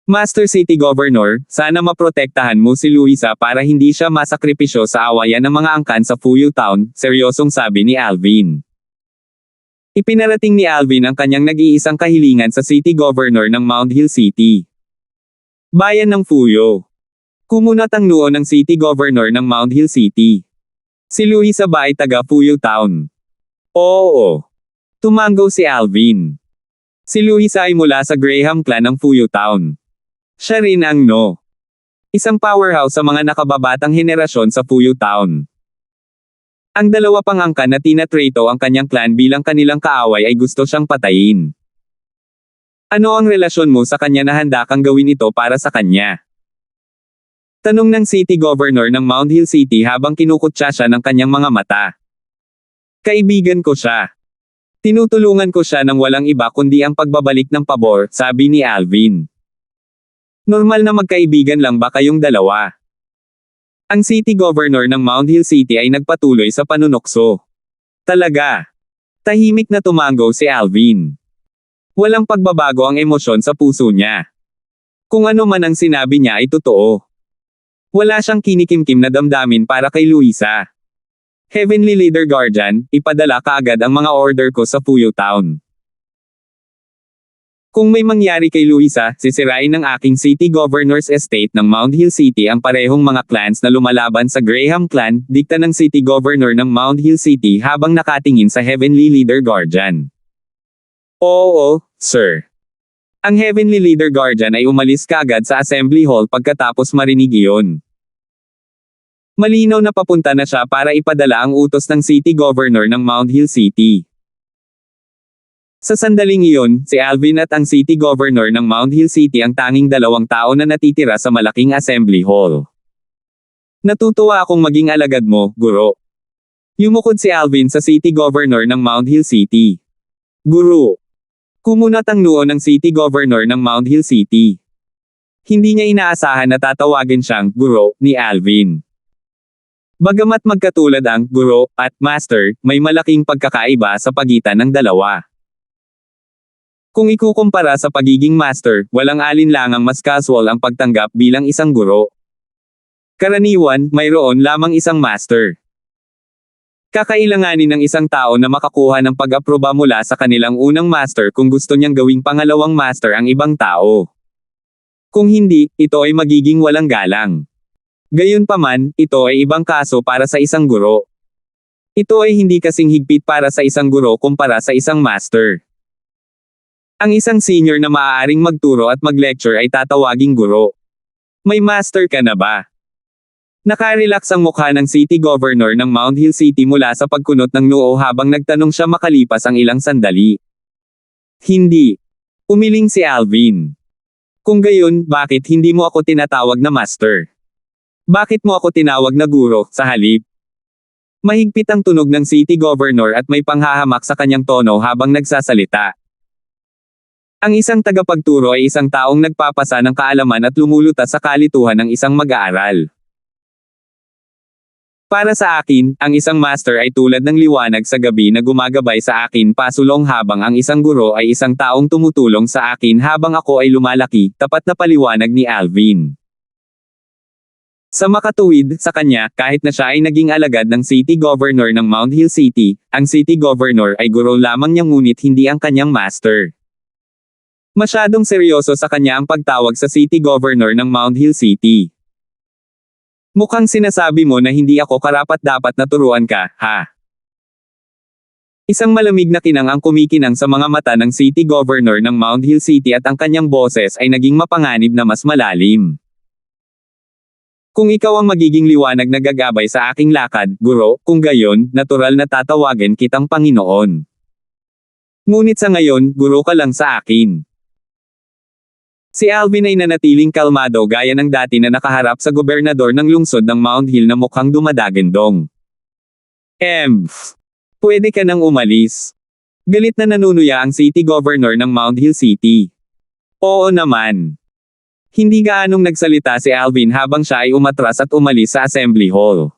Master City Governor, sana maprotektahan mo si Luisa para hindi siya masakripisyo sa awayan ng mga angkan sa Fuyu Town, seryosong sabi ni Alvin. Ipinarating ni Alvin ang kanyang nag-iisang kahilingan sa City Governor ng Mount Hill City. Bayan ng Fuyo. Kumunat ang noo ng City Governor ng Mount Hill City. Si Luisa ba ay taga Fuyu Town? Oo. Tumanggo si Alvin. Si Luisa ay mula sa Graham clan ng Fuyu Town. Siya rin ang no. Isang powerhouse sa mga nakababatang henerasyon sa Fuyu Town. Ang dalawa pang angkan na tinatrato ang kanyang clan bilang kanilang kaaway ay gusto siyang patayin. Ano ang relasyon mo sa kanya na handa kang gawin ito para sa kanya? Tanong ng City Governor ng Mount Hill City habang kinukutya siya ng kanyang mga mata. Kaibigan ko siya. Tinutulungan ko siya ng walang iba kundi ang pagbabalik ng pabor, sabi ni Alvin. Normal na magkaibigan lang ba kayong dalawa? Ang City Governor ng Mount Hill City ay nagpatuloy sa panunokso. Talaga. Tahimik na tumanggo si Alvin. Walang pagbabago ang emosyon sa puso niya. Kung ano man ang sinabi niya ay totoo. Wala siyang kinikimkim na damdamin para kay Luisa. Heavenly Leader Guardian, ipadala kaagad ang mga order ko sa Fuyu Town. Kung may mangyari kay Luisa, sisirain ng aking City Governor's Estate ng Mount Hill City ang parehong mga clans na lumalaban sa Graham clan, dikta ng City Governor ng Mount Hill City habang nakatingin sa Heavenly Leader Guardian. Oo, sir. Ang Heavenly Leader Guardian ay umalis kaagad sa Assembly Hall pagkatapos marinig iyon. Malinaw na papunta na siya para ipadala ang utos ng City Governor ng Mount Hill City. Sa sandaling iyon, si Alvin at ang City Governor ng Mount Hill City ang tanging dalawang tao na natitira sa malaking Assembly Hall. Natutuwa akong maging alagad mo, Guro. Yumukod si Alvin sa City Governor ng Mount Hill City. Guro. Kumunat ang noo ng City Governor ng Mount Hill City. Hindi niya inaasahan na tatawagin siyang Guro ni Alvin. Bagamat magkatulad ang Guro at Master, may malaking pagkakaiba sa pagitan ng dalawa. Kung ikukumpara sa pagiging master, walang alinlangang mas casual ang pagtanggap bilang isang guro. Karaniwan, mayroon lamang isang master. Kakailanganin ng isang tao na makakuha ng pag-aproba mula sa kanilang unang master kung gusto niyang gawing pangalawang master ang ibang tao. Kung hindi, ito ay magiging walang galang. Gayunpaman, ito ay ibang kaso para sa isang guro. Ito ay hindi kasing higpit para sa isang guro kumpara sa isang master. Ang isang senior na maaaring magturo at mag-lecture ay tatawaging guro. May master ka na ba? Nakarelax ang mukha ng City Governor ng Mount Hill City mula sa pagkunot ng noo habang nagtanong siya makalipas ang ilang sandali. Hindi. Umiling si Alvin. Kung gayon, bakit hindi mo ako tinatawag na master? Bakit mo ako tinawag na guro, sa halip? Mahigpit ang tunog ng City Governor at may panghahamak sa kanyang tono habang nagsasalita. Ang isang tagapagturo ay isang taong nagpapasa ng kaalaman at lumulutas sa kalituhan ng isang mag-aaral. Para sa akin, ang isang master ay tulad ng liwanag sa gabi na gumagabay sa akin pasulong habang ang isang guro ay isang taong tumutulong sa akin habang ako ay lumalaki, tapat na paliwanag ni Alvin. Sa makatuwid, sa kanya, kahit na siya ay naging alagad ng City Governor ng Mount Hill City, ang City Governor ay guro lamang niya ngunit hindi ang kanyang master. Masyadong seryoso sa kanya ang pagtawag sa City Governor ng Mount Hill City. Mukhang sinasabi mo na hindi ako karapat-dapat na turuan ka, ha? Isang malamig na kinang ang kumikinang sa mga mata ng City Governor ng Mount Hill City at ang kanyang boses ay naging mapanganib na mas malalim. Kung ikaw ang magiging liwanag na gagabay sa aking lakad, guro, kung gayon, natural na tatawagin kitang Panginoon. Ngunit sa ngayon, guro ka lang sa akin. Si Alvin ay nanatiling kalmado gaya ng dati na nakaharap sa gobernador ng lungsod ng Mount Hill na mukhang dumadagandong. Pwede ka nang umalis. Galit na nanunuya ang city governor ng Mount Hill City. Oo naman. Hindi gaanong nagsalita si Alvin habang siya ay umatras at umalis sa Assembly Hall.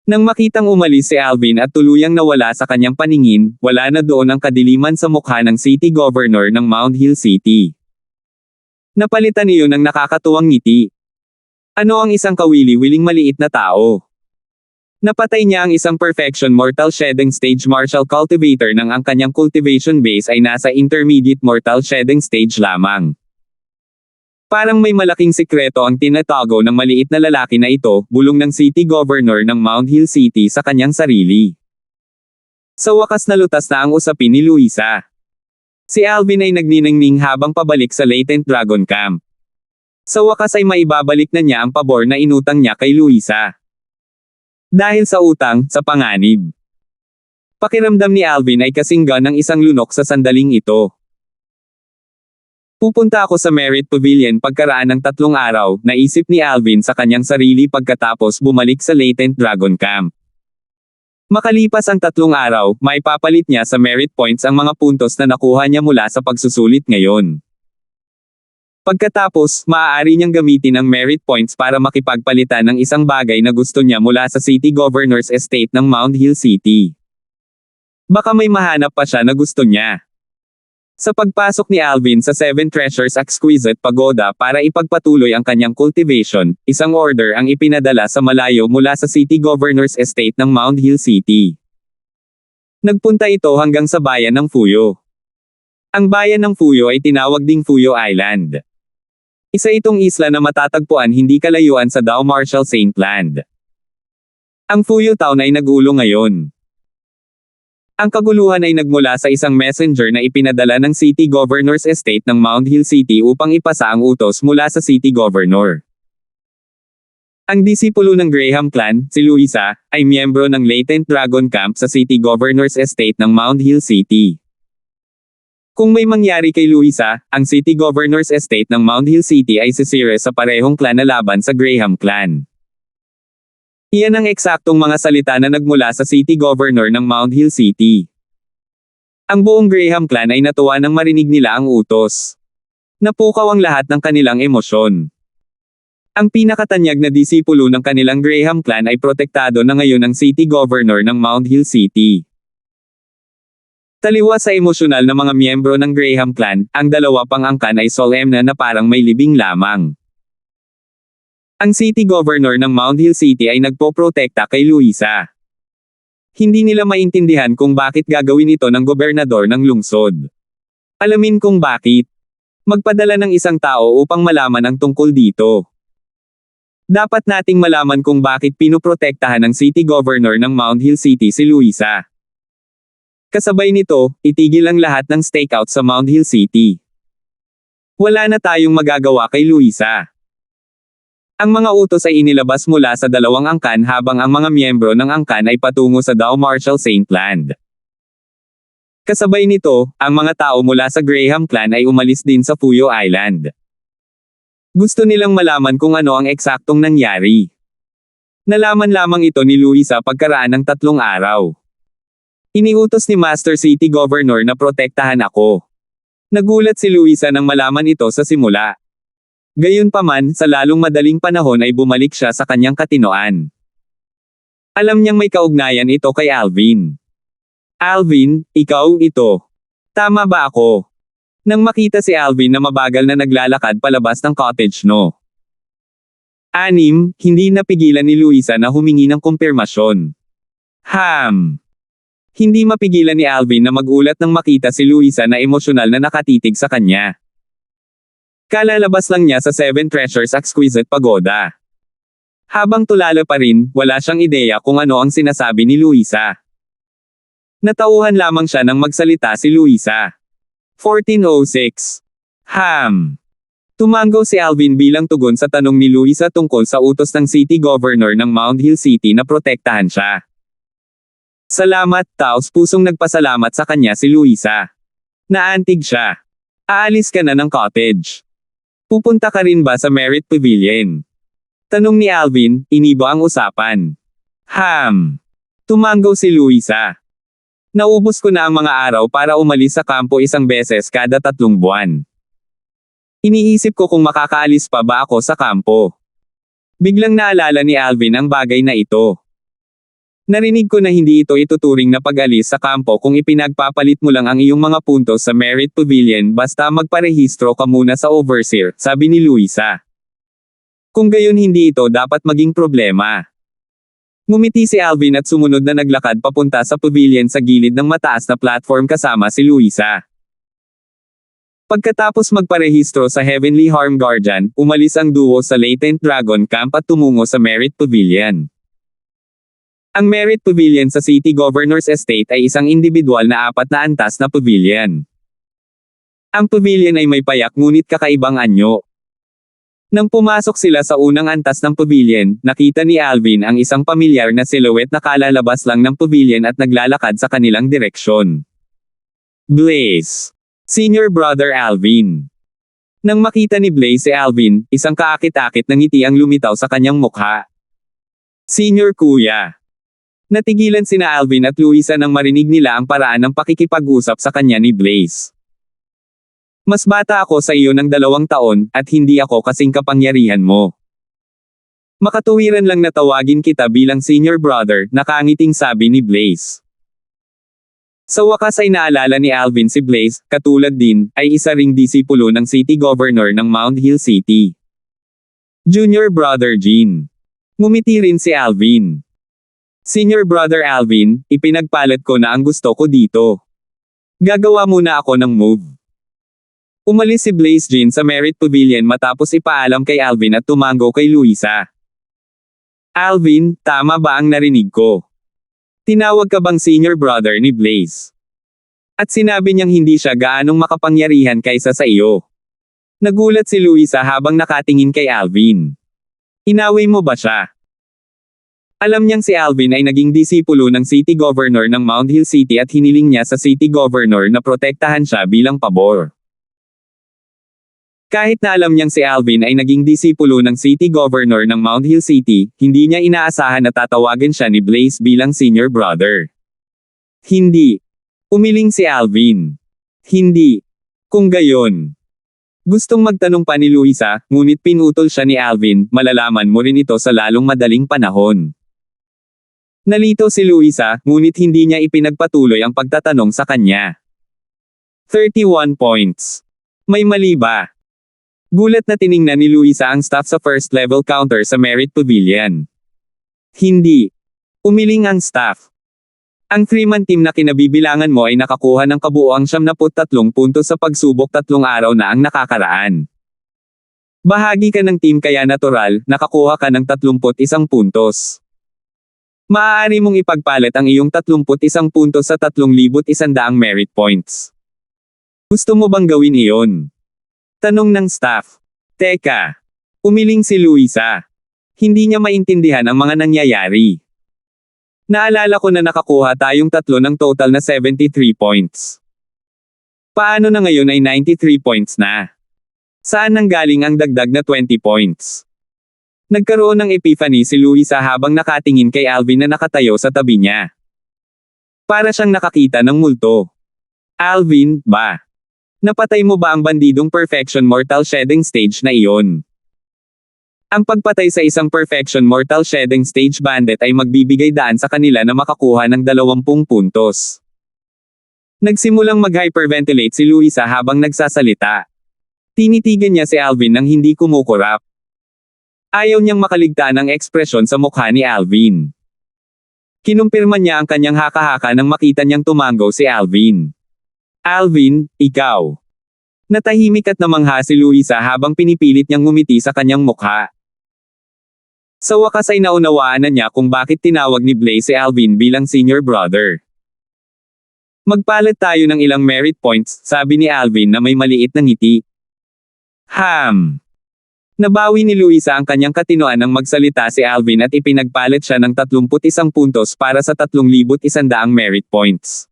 Nang makitang umalis si Alvin at tuluyang nawala sa kanyang paningin, wala na doon ang kadiliman sa mukha ng city governor ng Mount Hill City. Napalitan iyon ng nakakatuwang ngiti. Ano ang isang kawili-wiling maliit na tao? Napatay niya ang isang perfection mortal shedding stage martial cultivator nang ang kanyang cultivation base ay nasa intermediate mortal shedding stage lamang. Parang may malaking sikreto ang tinatago ng maliit na lalaki na ito, bulong ng city governor ng Mount Hill City sa kanyang sarili. Sa wakas nalutas na ang usapin ni Luisa. Si Alvin ay nagniningning habang pabalik sa Latent Dragon Camp. Sa wakas ay maibabalik na niya ang pabor na inutang niya kay Luisa. Dahil sa utang, sa panganib. Pakiramdam ni Alvin ay kasinggan ng isang lunok sa sandaling ito. Pupunta ako sa Merit Pavilion pagkaraan ng 3 araw, naisip ni Alvin sa kanyang sarili pagkatapos bumalik sa Latent Dragon Camp. Makalipas ang 3 araw, may papalit niya sa merit points ang mga puntos na nakuha niya mula sa pagsusulit ngayon. Pagkatapos, maaari niyang gamitin ang merit points para makipagpalitan ng isang bagay na gusto niya mula sa City Governor's Estate ng Mount Hill City. Baka may mahanap pa siya na gusto niya. Sa pagpasok ni Alvin sa 7 Treasures Exquisite Pagoda para ipagpatuloy ang kanyang cultivation, isang order ang ipinadala sa malayo mula sa City Governor's Estate ng Mount Hill City. Nagpunta ito hanggang sa bayan ng Fuyo. Ang bayan ng Fuyo ay tinawag ding Fuyo Island. Isa itong isla na matatagpuan hindi kalayuan sa Dao Marshall Saint Land. Ang Fuyo Town ay nagulo ngayon. Ang kaguluhan ay nagmula sa isang messenger na ipinadala ng City Governor's Estate ng Mount Hill City upang ipasa ang utos mula sa City Governor. Ang disipulo ng Graham clan, si Luisa, ay miyembro ng Latent Dragon Camp sa City Governor's Estate ng Mount Hill City. Kung may mangyari kay Luisa, ang City Governor's Estate ng Mount Hill City ay sisire sa parehong clan na laban sa Graham clan. Iyan ang eksaktong mga salita na nagmula sa City Governor ng Mount Hill City. Ang buong Graham clan ay natuwa nang marinig nila ang utos. Napukaw ang lahat ng kanilang emosyon. Ang pinakatanyag na disipulo ng kanilang Graham clan ay protektado na ngayon ng City Governor ng Mount Hill City. Taliwas sa emosyonal na mga miyembro ng Graham clan, ang dalawa pang angkan ay solemna na parang may libing lamang. Ang City Governor ng Mount Hill City ay nagpoprotekta kay Luisa. Hindi nila maintindihan kung bakit gagawin ito ng gobernador ng lungsod. Alamin kung bakit. Magpadala ng isang tao upang malaman ang tungkol dito. Dapat nating malaman kung bakit pinoprotektahan ng City Governor ng Mount Hill City si Luisa. Kasabay nito, itigil ang lahat ng stakeout sa Mount Hill City. Wala na tayong magagawa kay Luisa. Ang mga utos ay inilabas mula sa 2 angkan habang ang mga miyembro ng angkan ay patungo sa Dao Marshall Saint Land. Kasabay nito, ang mga tao mula sa Graham clan ay umalis din sa Fuyo Island. Gusto nilang malaman kung ano ang eksaktong nangyari. Nalaman lamang ito ni Luisa pagkaraan ng 3 araw. Iniutos ni Master City Governor na protektahan ako. Nagulat si Luisa nang malaman ito sa simula. Gayunpaman, sa lalong madaling panahon ay bumalik siya sa kanyang katinoan. Alam niyang may kaugnayan ito kay Alvin. Alvin, ikaw ito. Tama ba ako? Nang makita si Alvin na mabagal na naglalakad palabas ng cottage no. 6, hindi napigilan ni Luisa na humingi ng kumpirmasyon. Hindi mapigilan ni Alvin na magulat nang makita si Luisa na emosyonal na nakatitig sa kanya. Kalalabas lang niya sa 7 Treasures Exquisite Pagoda. Habang tulala pa rin, wala siyang ideya kung ano ang sinasabi ni Luisa. Natauhan lamang siya nang magsalita si Luisa. 1406. Tumango si Alvin bilang tugon sa tanong ni Luisa tungkol sa utos ng City Governor ng Mount Hill City na protektahan siya. Salamat, taos pusong nagpasalamat sa kanya si Luisa. Naantig siya. Aalis ka na ng cottage. Pupunta ka rin ba sa Merit Pavilion? Tanong ni Alvin, iniba ang usapan. Tumanggaw si Luisa. Naubos ko na ang mga araw para umalis sa kampo isang beses kada 3 buwan. Iniisip ko kung makakaalis pa ba ako sa kampo. Biglang naalala ni Alvin ang bagay na ito. Narinig ko na hindi ito ituturing na pag-alis sa kampo kung ipinagpapalit mo lang ang iyong mga puntos sa Merit Pavilion basta magparehistro ka muna sa overseer, sabi ni Luisa. Kung gayon hindi ito dapat maging problema. Ngumiti si Alvin at sumunod na naglakad papunta sa pavilion sa gilid ng mataas na platform kasama si Luisa. Pagkatapos magparehistro sa Heavenly Harm Guardian, umalis ang duo sa Latent Dragon Camp at tumungo sa Merit Pavilion. Ang Merit Pavilion sa City Governor's Estate ay isang individual na 4 na antas na pavilion. Ang pavilion ay may payak ngunit kakaibang anyo. Nang pumasok sila sa unang antas ng pavilion, nakita ni Alvin ang isang pamilyar na silhouette na kalalabas lang ng pavilion at naglalakad sa kanilang direksyon. Blaze. Senior Brother Alvin. Nang makita ni Blaze si Alvin, isang kaakit-akit na ngiti ang lumitaw sa kanyang mukha. Senior Kuya. Natigilan sina Alvin at Luisa nang marinig nila ang paraan ng pakikipag-usap sa kanya ni Blaze. Mas bata ako sa iyo ng 2 taon, at hindi ako kasing kapangyarihan mo. Makatuwiran lang na tawagin kita bilang senior brother, nakangiting sabi ni Blaze. Sa wakas ay naalala ni Alvin si Blaze, katulad din, ay isa ring disipulo ng City Governor ng Mount Hill City. Junior Brother Gene. Ngumiti rin si Alvin. Senior Brother Alvin, ipinagpalit ko na ang gusto ko dito. Gagawa muna ako ng move. Umalis si Blaze Jean sa Merit Pavilion matapos ipaalam kay Alvin at tumango kay Luisa. Alvin, tama ba ang narinig ko? Tinawag ka bang senior brother ni Blaze? At sinabi niyang hindi siya gaanong makapangyarihan kaysa sa iyo. Nagulat si Luisa habang nakatingin kay Alvin. Inaway mo ba siya? Alam niyang si Alvin ay naging disipulo ng City Governor ng Mount Hill City at hiniling niya sa City Governor na protektahan siya bilang pabor. Kahit na alam niyang si Alvin ay naging disipulo ng City Governor ng Mount Hill City, hindi niya inaasahan na tatawagan siya ni Blaze bilang senior brother. Hindi. Umiling si Alvin. Hindi. Kung gayon. Gustong magtanong pa ni Luisa, ngunit pinutol siya ni Alvin, malalaman mo rin ito sa lalong madaling panahon. Nalito si Luisa, ngunit hindi niya ipinagpatuloy ang pagtatanong sa kanya. 31 points. May mali ba? Gulat na tiningnan ni Luisa ang staff sa first level counter sa Merit Pavilion. Hindi. Umiling ang staff. Ang 3-man team na kinabibilangan mo ay nakakuha ng kabuoang 73 puntos sa pagsubok 3 araw na ang nakakaraan. Bahagi ka ng team kaya natural, nakakuha ka ng 31 puntos. Maaari mong ipagpalit ang iyong 31 puntos sa 3,100 merit points. Gusto mo bang gawin iyon? Tanong ng staff. Teka. Umiling si Luisa. Hindi niya maintindihan ang mga nangyayari. Naalala ko na nakakuha tayong 3 ng total na 73 points. Paano na ngayon ay 93 points na? Saan nanggaling ang dagdag na 20 points? Nagkaroon ng epiphany si Luisa habang nakatingin kay Alvin na nakatayo sa tabi niya. Para siyang nakakita ng multo. Alvin, ba? Napatay mo ba ang bandidong Perfection Mortal Shedding Stage na iyon? Ang pagpatay sa isang Perfection Mortal Shedding Stage bandit ay magbibigay daan sa kanila na makakuha ng 20 puntos. Nagsimulang mag-hyperventilate si Luisa habang nagsasalita. Tinitigan niya si Alvin nang hindi kumukurap. Ayaw niyang makaligtaan ng ekspresyon sa mukha ni Alvin. Kinumpirma niya ang kanyang haka-haka nang makita niyang tumango si Alvin. Alvin, ikaw. Natahimik at namangha si Luisa habang pinipilit niyang ngumiti sa kanyang mukha. Sa wakas ay naunawaan na niya kung bakit tinawag ni Blaze si Alvin bilang senior brother. Magpalit tayo ng ilang merit points, sabi ni Alvin na may maliit na ngiti. Nabawi ni Luisa ang kanyang katinoan nang magsalita si Alvin at ipinagpalit siya ng 31 puntos para sa 3,100 merit points.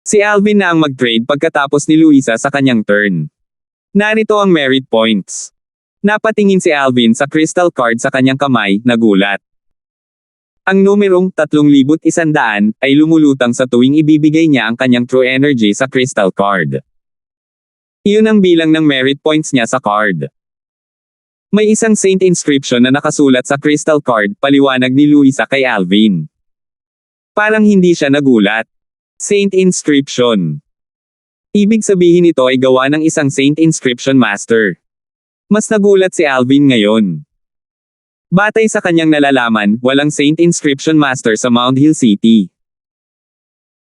Si Alvin na ang mag-trade pagkatapos ni Luisa sa kanyang turn. Narito ang merit points. Napatingin si Alvin sa crystal card sa kanyang kamay, nagulat. Ang numerong 3,100 ay lumulutang sa tuwing ibibigay niya ang kanyang true energy sa crystal card. Iyon ang bilang ng merit points niya sa card. May isang saint inscription na nakasulat sa crystal card, paliwanag ni Luisa kay Alvin. Parang hindi siya nagulat. Saint inscription. Ibig sabihin ito ay gawa ng isang saint inscription master. Mas nagulat si Alvin ngayon. Batay sa kanyang nalalaman, walang saint inscription master sa Mount Hill City.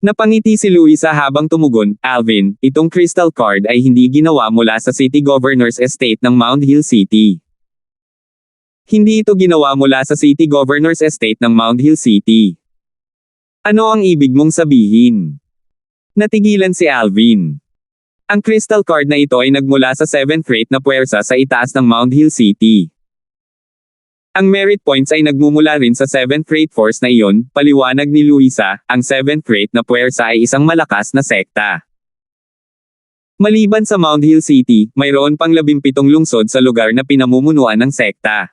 Napangiti si Luisa habang tumugon, Alvin, itong crystal card ay hindi ginawa mula sa City Governor's Estate ng Mount Hill City. Hindi ito ginawa mula sa City Governor's Estate ng Mount Hill City. Ano ang ibig mong sabihin? Natigilan si Alvin. Ang crystal card na ito ay nagmula sa 7th rate na puwersa sa itaas ng Mount Hill City. Ang merit points ay nagmumula rin sa 7th rate force na iyon, paliwanag ni Luisa, ang 7th rate na puwersa ay isang malakas na sekta. Maliban sa Mount Hill City, mayroon pang 17 lungsod sa lugar na pinamumunuan ng sekta.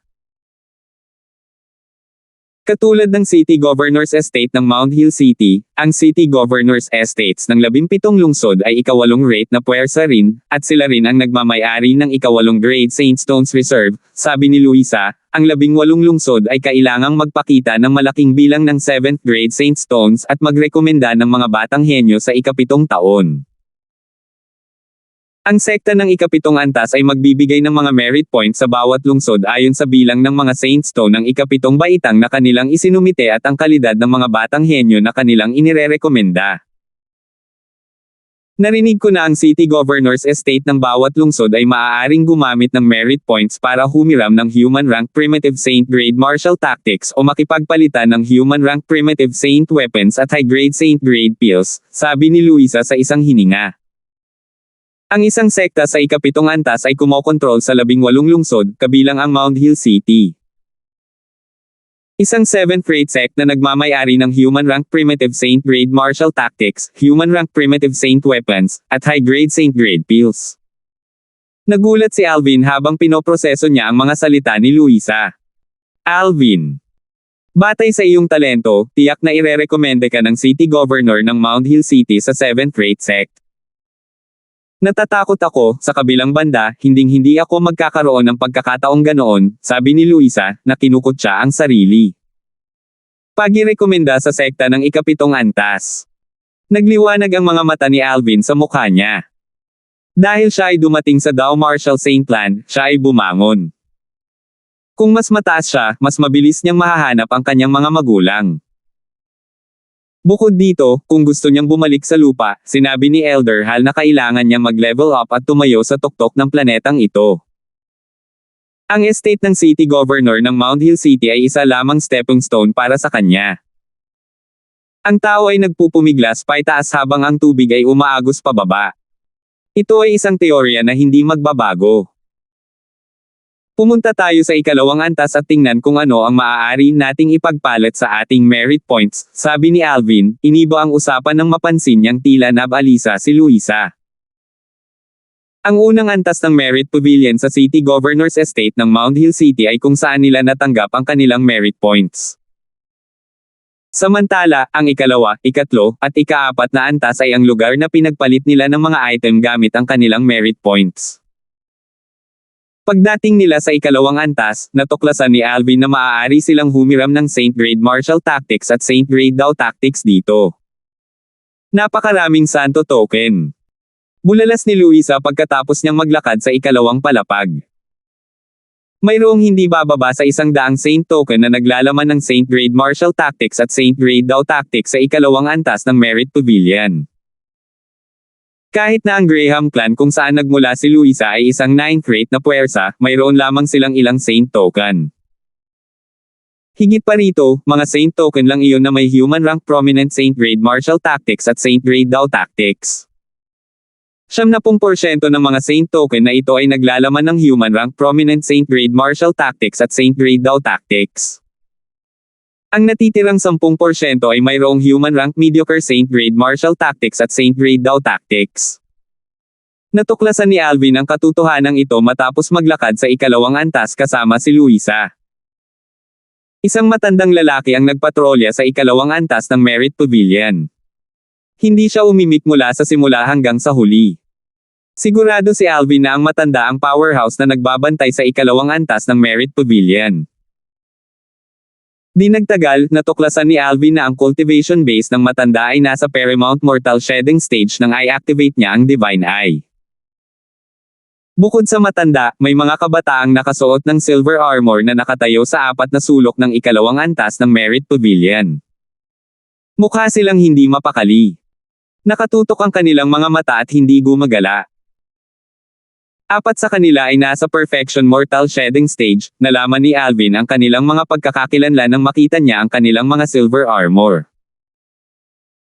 Katulad ng City Governor's Estate ng Mount Hill City, ang City Governor's Estates ng 17 lungsod ay ika-8 rate na puwersa rin, at sila rin ang nagmamay-ari ng ika-8 grade Saintstones Reserve. Sabi ni Luisa, ang 18 lungsod ay kailangang magpakita ng malaking bilang ng 7th grade Saintstones at magrekomenda ng mga batang henyo sa ika-7 taon. Ang sekta ng ika-7 antas ay magbibigay ng mga merit points sa bawat lungsod ayon sa bilang ng mga Saintstone ng ika-7 baitang na kanilang isinumite at ang kalidad ng mga batang henyo na kanilang inirerekomenda. Narinig ko na ang City Governor's Estate ng bawat lungsod ay maaaring gumamit ng merit points para humiram ng human rank primitive saint grade martial tactics o makipagpalitan ng human rank primitive saint weapons at high grade saint grade pills, sabi ni Luisa sa isang hininga. Ang isang sekta sa ika-7 antas ay kumokontrol sa 18 lungsod, kabilang ang Mount Hill City. Isang 7th rate sect na nagmamay-ari ng human rank primitive saint grade martial tactics, human rank primitive saint weapons, at high grade saint grade pills. Nagulat si Alvin habang pinoproseso niya ang mga salita ni Luisa. Alvin, batay sa iyong talento, tiyak na irerekomende ka ng City Governor ng Mount Hill City sa 7th rate sect. Natatakot ako, sa kabilang banda, hinding-hindi ako magkakaroon ng pagkakataong ganoon, sabi ni Luisa, na kinukutya ang sarili. Pagirekomenda sa sekta ng ika-7 antas. Nagliwanag ang mga mata ni Alvin sa mukha niya. Dahil siya ay dumating sa Dow Marshall Saintland, siya ay bumangon. Kung mas mataas siya, mas mabilis niyang mahahanap ang kanyang mga magulang. Bukod dito, kung gusto niyang bumalik sa lupa, sinabi ni Elder Hal na kailangan niyang mag-level up at tumayo sa tuktok ng planetang ito. Ang estate ng City Governor ng Mount Hill City ay isa lamang stepping stone para sa kanya. Ang tao ay nagpupumiglas paitaas habang ang tubig ay umaagos pababa. Ito ay isang teorya na hindi magbabago. Pumunta tayo sa ika-2 antas at tingnan kung ano ang maaari nating ipagpalit sa ating merit points, sabi ni Alvin, iniba ang usapan nang mapansin niyang tila nabalisa si Luisa. Ang unang antas ng Merit Pavilion sa City Governor's Estate ng Mount Hill City ay kung saan nila natanggap ang kanilang merit points. Samantala, ang ika-2, ika-3, at ika-4 na antas ay ang lugar na pinagpalit nila ng mga item gamit ang kanilang merit points. Pagdating nila sa ika-2 antas, natuklasan ni Alvin na maaari silang humiram ng Saint Grade Martial Tactics at Saint Grade Dao Tactics dito. Napakaraming Santo Token. Bulalas ni Luisa pagkatapos niyang maglakad sa ika-2 palapag. Mayroong hindi bababa sa 100 Saint Token na naglalaman ng Saint Grade Martial Tactics at Saint Grade Dao Tactics sa ika-2 antas ng Merit Pavilion. Kahit na ang Graham clan kung saan nagmula si Luisa ay isang 9th rate na puwersa, mayroon lamang silang ilang Saint Token. Higit pa rito, mga Saint Token lang iyon na may human rank prominent Saint Grade Martial Tactics at Saint Grade Dao Tactics. 70% ng mga Saint Token na ito ay naglalaman ng human rank prominent Saint Grade Martial Tactics at Saint Grade Dao Tactics. Ang natitirang 10% ay mayroong human rank mediocre Saint grade martial tactics at Saint grade Dao tactics. Natuklasan ni Alvin ang katotohanang ito matapos maglakad sa ikalawang antas kasama si Luisa. Isang matandang lalaki ang nagpatrolya sa ikalawang antas ng Merit Pavilion. Hindi siya umimik mula sa simula hanggang sa huli. Sigurado si Alvin na ang matanda ang powerhouse na nagbabantay sa ikalawang antas ng Merit Pavilion. Di nagtagal, natuklasan ni Alvin na ang cultivation base ng matanda ay nasa Paramount Mortal Shedding stage nang i-activate niya ang Divine Eye. Bukod sa matanda, may mga kabataang nakasuot ng silver armor na nakatayo sa apat na sulok ng ikalawang antas ng Merit Pavilion. Mukha silang hindi mapakali. Nakatutok ang kanilang mga mata at hindi gumagala. Apat sa kanila ay nasa Perfection Mortal Shedding stage. Nalaman ni Alvin ang kanilang mga pagkakakilanlan nang makita niya ang kanilang mga silver armor.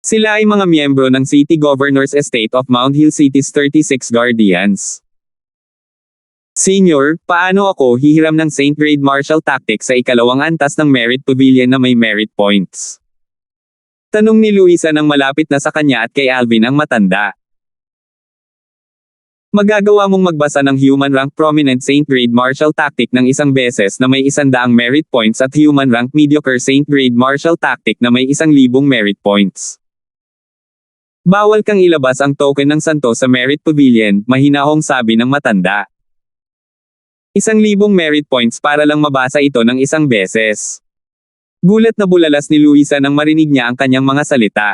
Sila ay mga miyembro ng City Governor's Estate of Mount Hill City's 36 Guardians. Senior, paano ako hihiram ng Saint grade martial tactics sa ikalawang antas ng Merit Pavilion na may merit points? Tanong ni Luisa nang malapit na sa kanya at kay Alvin ang matanda. Magagawa mong magbasa ng human rank prominent Saint grade martial tactic ng isang beses na may 100 merit points at human rank mediocre Saint grade martial tactic na may 1,000 merit points. Bawal kang ilabas ang token ng santo sa Merit Pavilion, mahinahong sabi ng matanda. 1,000 merit points para lang mabasa ito ng isang beses. Gulat na bulalas ni Luisa nang marinig niya ang kanyang mga salita.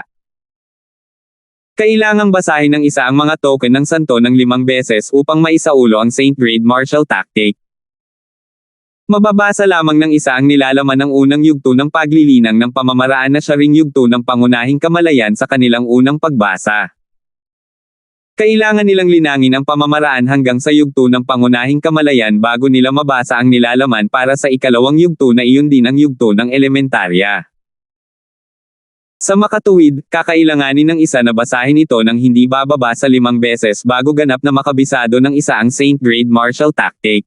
Kailangang basahin ng isa ang mga token ng santo ng 5 beses upang maisaulo ang Saint grade martial tactic. Mababasa lamang ng isa ang nilalaman ng unang yugto ng paglilinang ng pamamaraan na siya ring yugto ng pangunahing kamalayan sa kanilang unang pagbasa. Kailangan nilang linangin ang pamamaraan hanggang sa yugto ng pangunahing kamalayan bago nila mabasa ang nilalaman para sa ikalawang yugto na iyon din ang yugto ng elementarya. Sa makatuwid, kakailanganin ng isa na basahin ito ng hindi bababa sa 5 beses bago ganap na makabisado ng isa ang Saint grade martial tactic.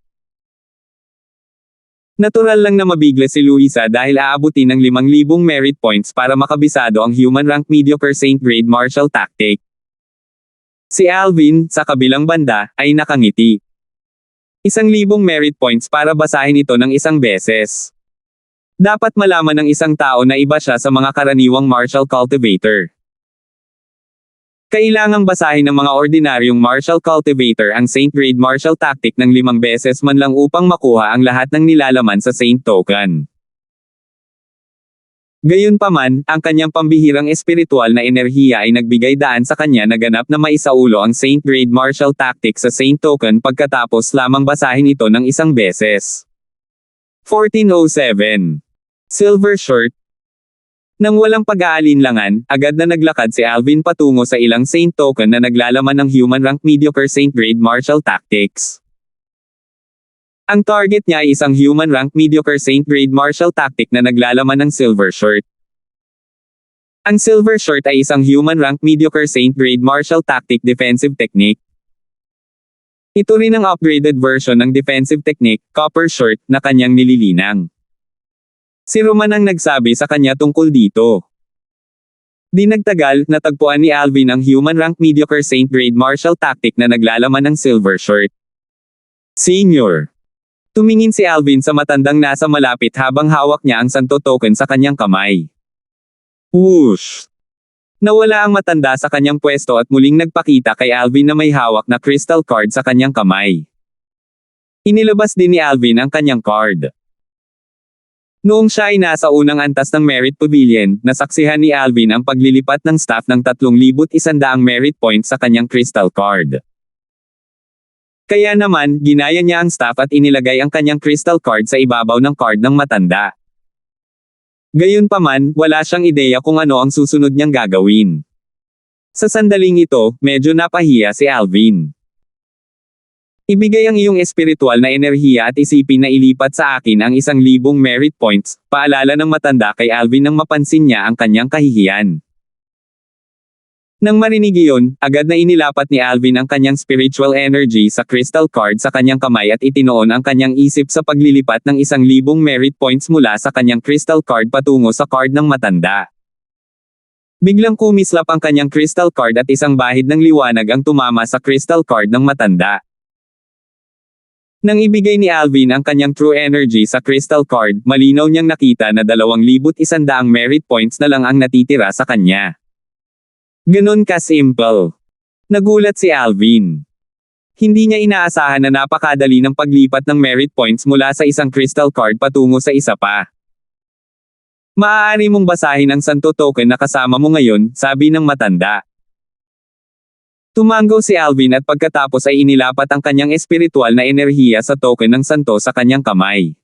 Natural lang na mabigla si Luisa dahil aabutin ng 5,000 merit points para makabisado ang human rank mediocre Saint grade martial tactic. Si Alvin, sa kabilang banda, ay nakangiti. 1,000 merit points para basahin ito ng isang beses. Dapat malaman ng isang tao na iba siya sa mga karaniwang martial cultivator. Kailangang basahin ng mga ordinaryong martial cultivator ang Saint grade martial tactic ng 5 beses man lang upang makuha ang lahat ng nilalaman sa Saint token. Gayunpaman, ang kanyang pambihirang espiritual na enerhiya ay nagbigay daan sa kanya na ganap na maisaulo ang Saint grade martial tactic sa Saint token pagkatapos lamang basahin ito ng isang beses. 1407. Silver Shirt. Nang walang pag-aalinlangan, agad na naglakad si Alvin patungo sa ilang Saint token na naglalaman ng human rank mediocre Saint grade martial tactics. Ang target niya ay isang human rank mediocre Saint grade martial tactic na naglalaman ng Silver Shirt. Ang Silver Shirt ay isang human rank mediocre Saint grade martial tactic defensive technique. Ito rin ang upgraded version ng defensive technique, Copper Shirt, na kanyang nililinang. Si Roman ang nagsabi sa kanya tungkol dito. Di nagtagal, natagpuan ni Alvin ang human rank mediocre Saint grade martial tactic na naglalaman ng Silver Shirt. Senior. Tumingin si Alvin sa matandang nasa malapit habang hawak niya ang santo token sa kanyang kamay. Whoosh! Nawala ang matanda sa kanyang pwesto at muling nagpakita kay Alvin na may hawak na crystal card sa kanyang kamay. Inilabas din ni Alvin ang kanyang card. Noong siya ay nasa unang antas ng Merit Pavilion, nasaksihan ni Alvin ang paglilipat ng staff ng 3,100 merit points sa kanyang crystal card. Kaya naman, ginaya niya ang staff at inilagay ang kanyang crystal card sa ibabaw ng card ng matanda. Gayunpaman, wala siyang ideya kung ano ang susunod niyang gagawin. Sa sandaling ito, medyo napahiya si Alvin. Ibigay ang iyong espiritual na enerhiya at isipin na ilipat sa akin ang 1,000 merit points, paalala ng matanda kay Alvin nang mapansin niya ang kanyang kahihiyan. Nang marinig iyon, agad na inilapat ni Alvin ang kanyang spiritual energy sa crystal card sa kanyang kamay at itinoon ang kanyang isip sa paglilipat ng 1,000 merit points mula sa kanyang crystal card patungo sa card ng matanda. Biglang kumislap ang kanyang crystal card at isang bahid ng liwanag ang tumama sa crystal card ng matanda. Nang ibigay ni Alvin ang kanyang true energy sa crystal card, malinaw niyang nakita na 2,100 merit points na lang ang natitira sa kanya. Ganon ka-simple. Nagulat si Alvin. Hindi niya inaasahan na napakadali ng paglipat ng merit points mula sa isang crystal card patungo sa isa pa. Maaari mong basahin ang santo token na kasama mo ngayon, sabi ng matanda. Tumango si Alvin at pagkatapos ay inilapat ang kanyang espiritual na enerhiya sa token ng santo sa kanyang kamay.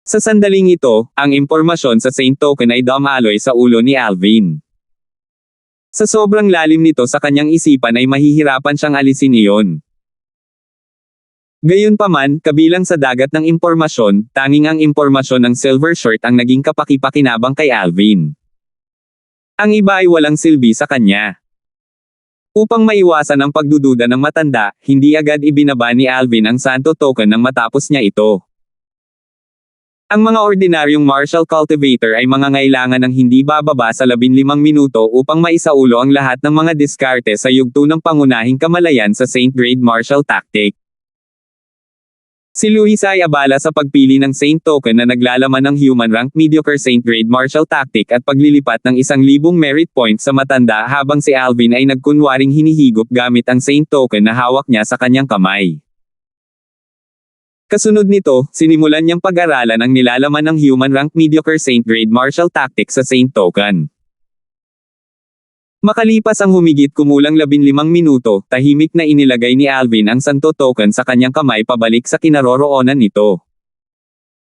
Sa sandaling ito, ang impormasyon sa Saint Token ay dumaloy sa ulo ni Alvin. Sa sobrang lalim nito sa kanyang isipan ay mahihirapan siyang alisin iyon. Gayunpaman, kabilang sa dagat ng impormasyon, tanging ang impormasyon ng silver shirt ang naging kapaki-pakinabang kay Alvin. Ang iba ay walang silbi sa kanya. Upang maiwasan ang pagdududa ng matanda, hindi agad ibinaba ni Alvin ang santo token nang matapos niya ito. Ang mga ordinaryong martial cultivator ay mangangailangan ng hindi bababa sa 15 minuto upang maisaulo ang lahat ng mga diskarte sa yugto ng pangunahing kamalayan sa Saint Grade Martial Tactic. Si Luisa ay abala sa pagpili ng Saint Token na naglalaman ng human rank mediocre Saint Grade Martial Tactic at paglilipat ng 1,000 merit points sa matanda habang si Alvin ay nagkunwaring hinihigop gamit ang Saint Token na hawak niya sa kanyang kamay. Kasunod nito, sinimulan niyang pag-aralan ang nilalaman ng human rank mediocre Saint Grade Martial Tactic sa Saint Token. Makalipas ang humigit kumulang 15 minuto, tahimik na inilagay ni Alvin ang santo token sa kanyang kamay pabalik sa kinaroroonan nito.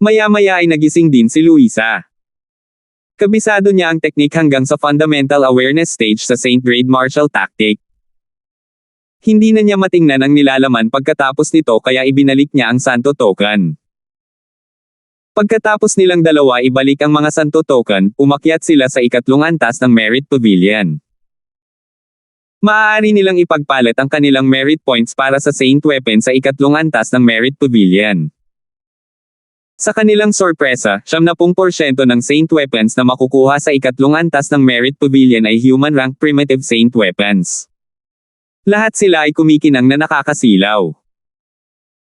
Maya-maya ay nagising din si Luisa. Kabisado niya ang teknik hanggang sa fundamental awareness stage sa Saint Grade Martial Tactic. Hindi na niya matingnan ang nilalaman pagkatapos nito kaya ibinalik niya ang santo token. Pagkatapos nilang dalawa ibalik ang mga santo token, umakyat sila sa ikatlong antas ng Merit Pavilion. Maaari nilang ipagpalit ang kanilang merit points para sa Saint Weapon sa ikatlong antas ng Merit Pavilion. Sa kanilang sorpresa, 70% ng Saint Weapons na makukuha sa ikatlong antas ng Merit Pavilion ay human rank primitive Saint Weapons. Lahat sila ay kumikinang na nakakasilaw.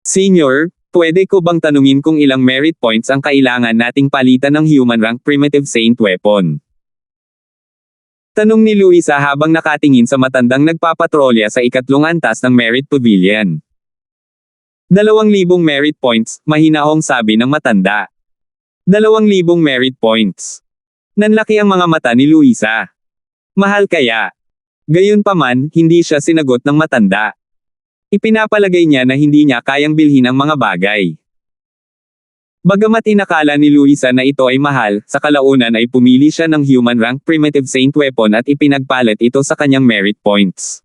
Senior, pwede ko bang tanungin kung ilang merit points ang kailangan nating palitan ng human rank primitive Saint Weapon? Tanong ni Luisa habang nakatingin sa matandang nagpapatrolya sa ikatlong antas ng Merit Pavilion. 2,000 merit points, mahinahong sabi ng matanda. 2,000 merit points. Nanlaki ang mga mata ni Luisa. Mahal kaya? Gayunpaman, hindi siya sinagot ng matanda. Ipinapalagay niya na hindi niya kayang bilhin ang mga bagay. Bagamat inakala ni Luisa na ito ay mahal, sa kalaunan ay pumili siya ng human rank primitive Saint Weapon at ipinagpalit ito sa kanyang merit points.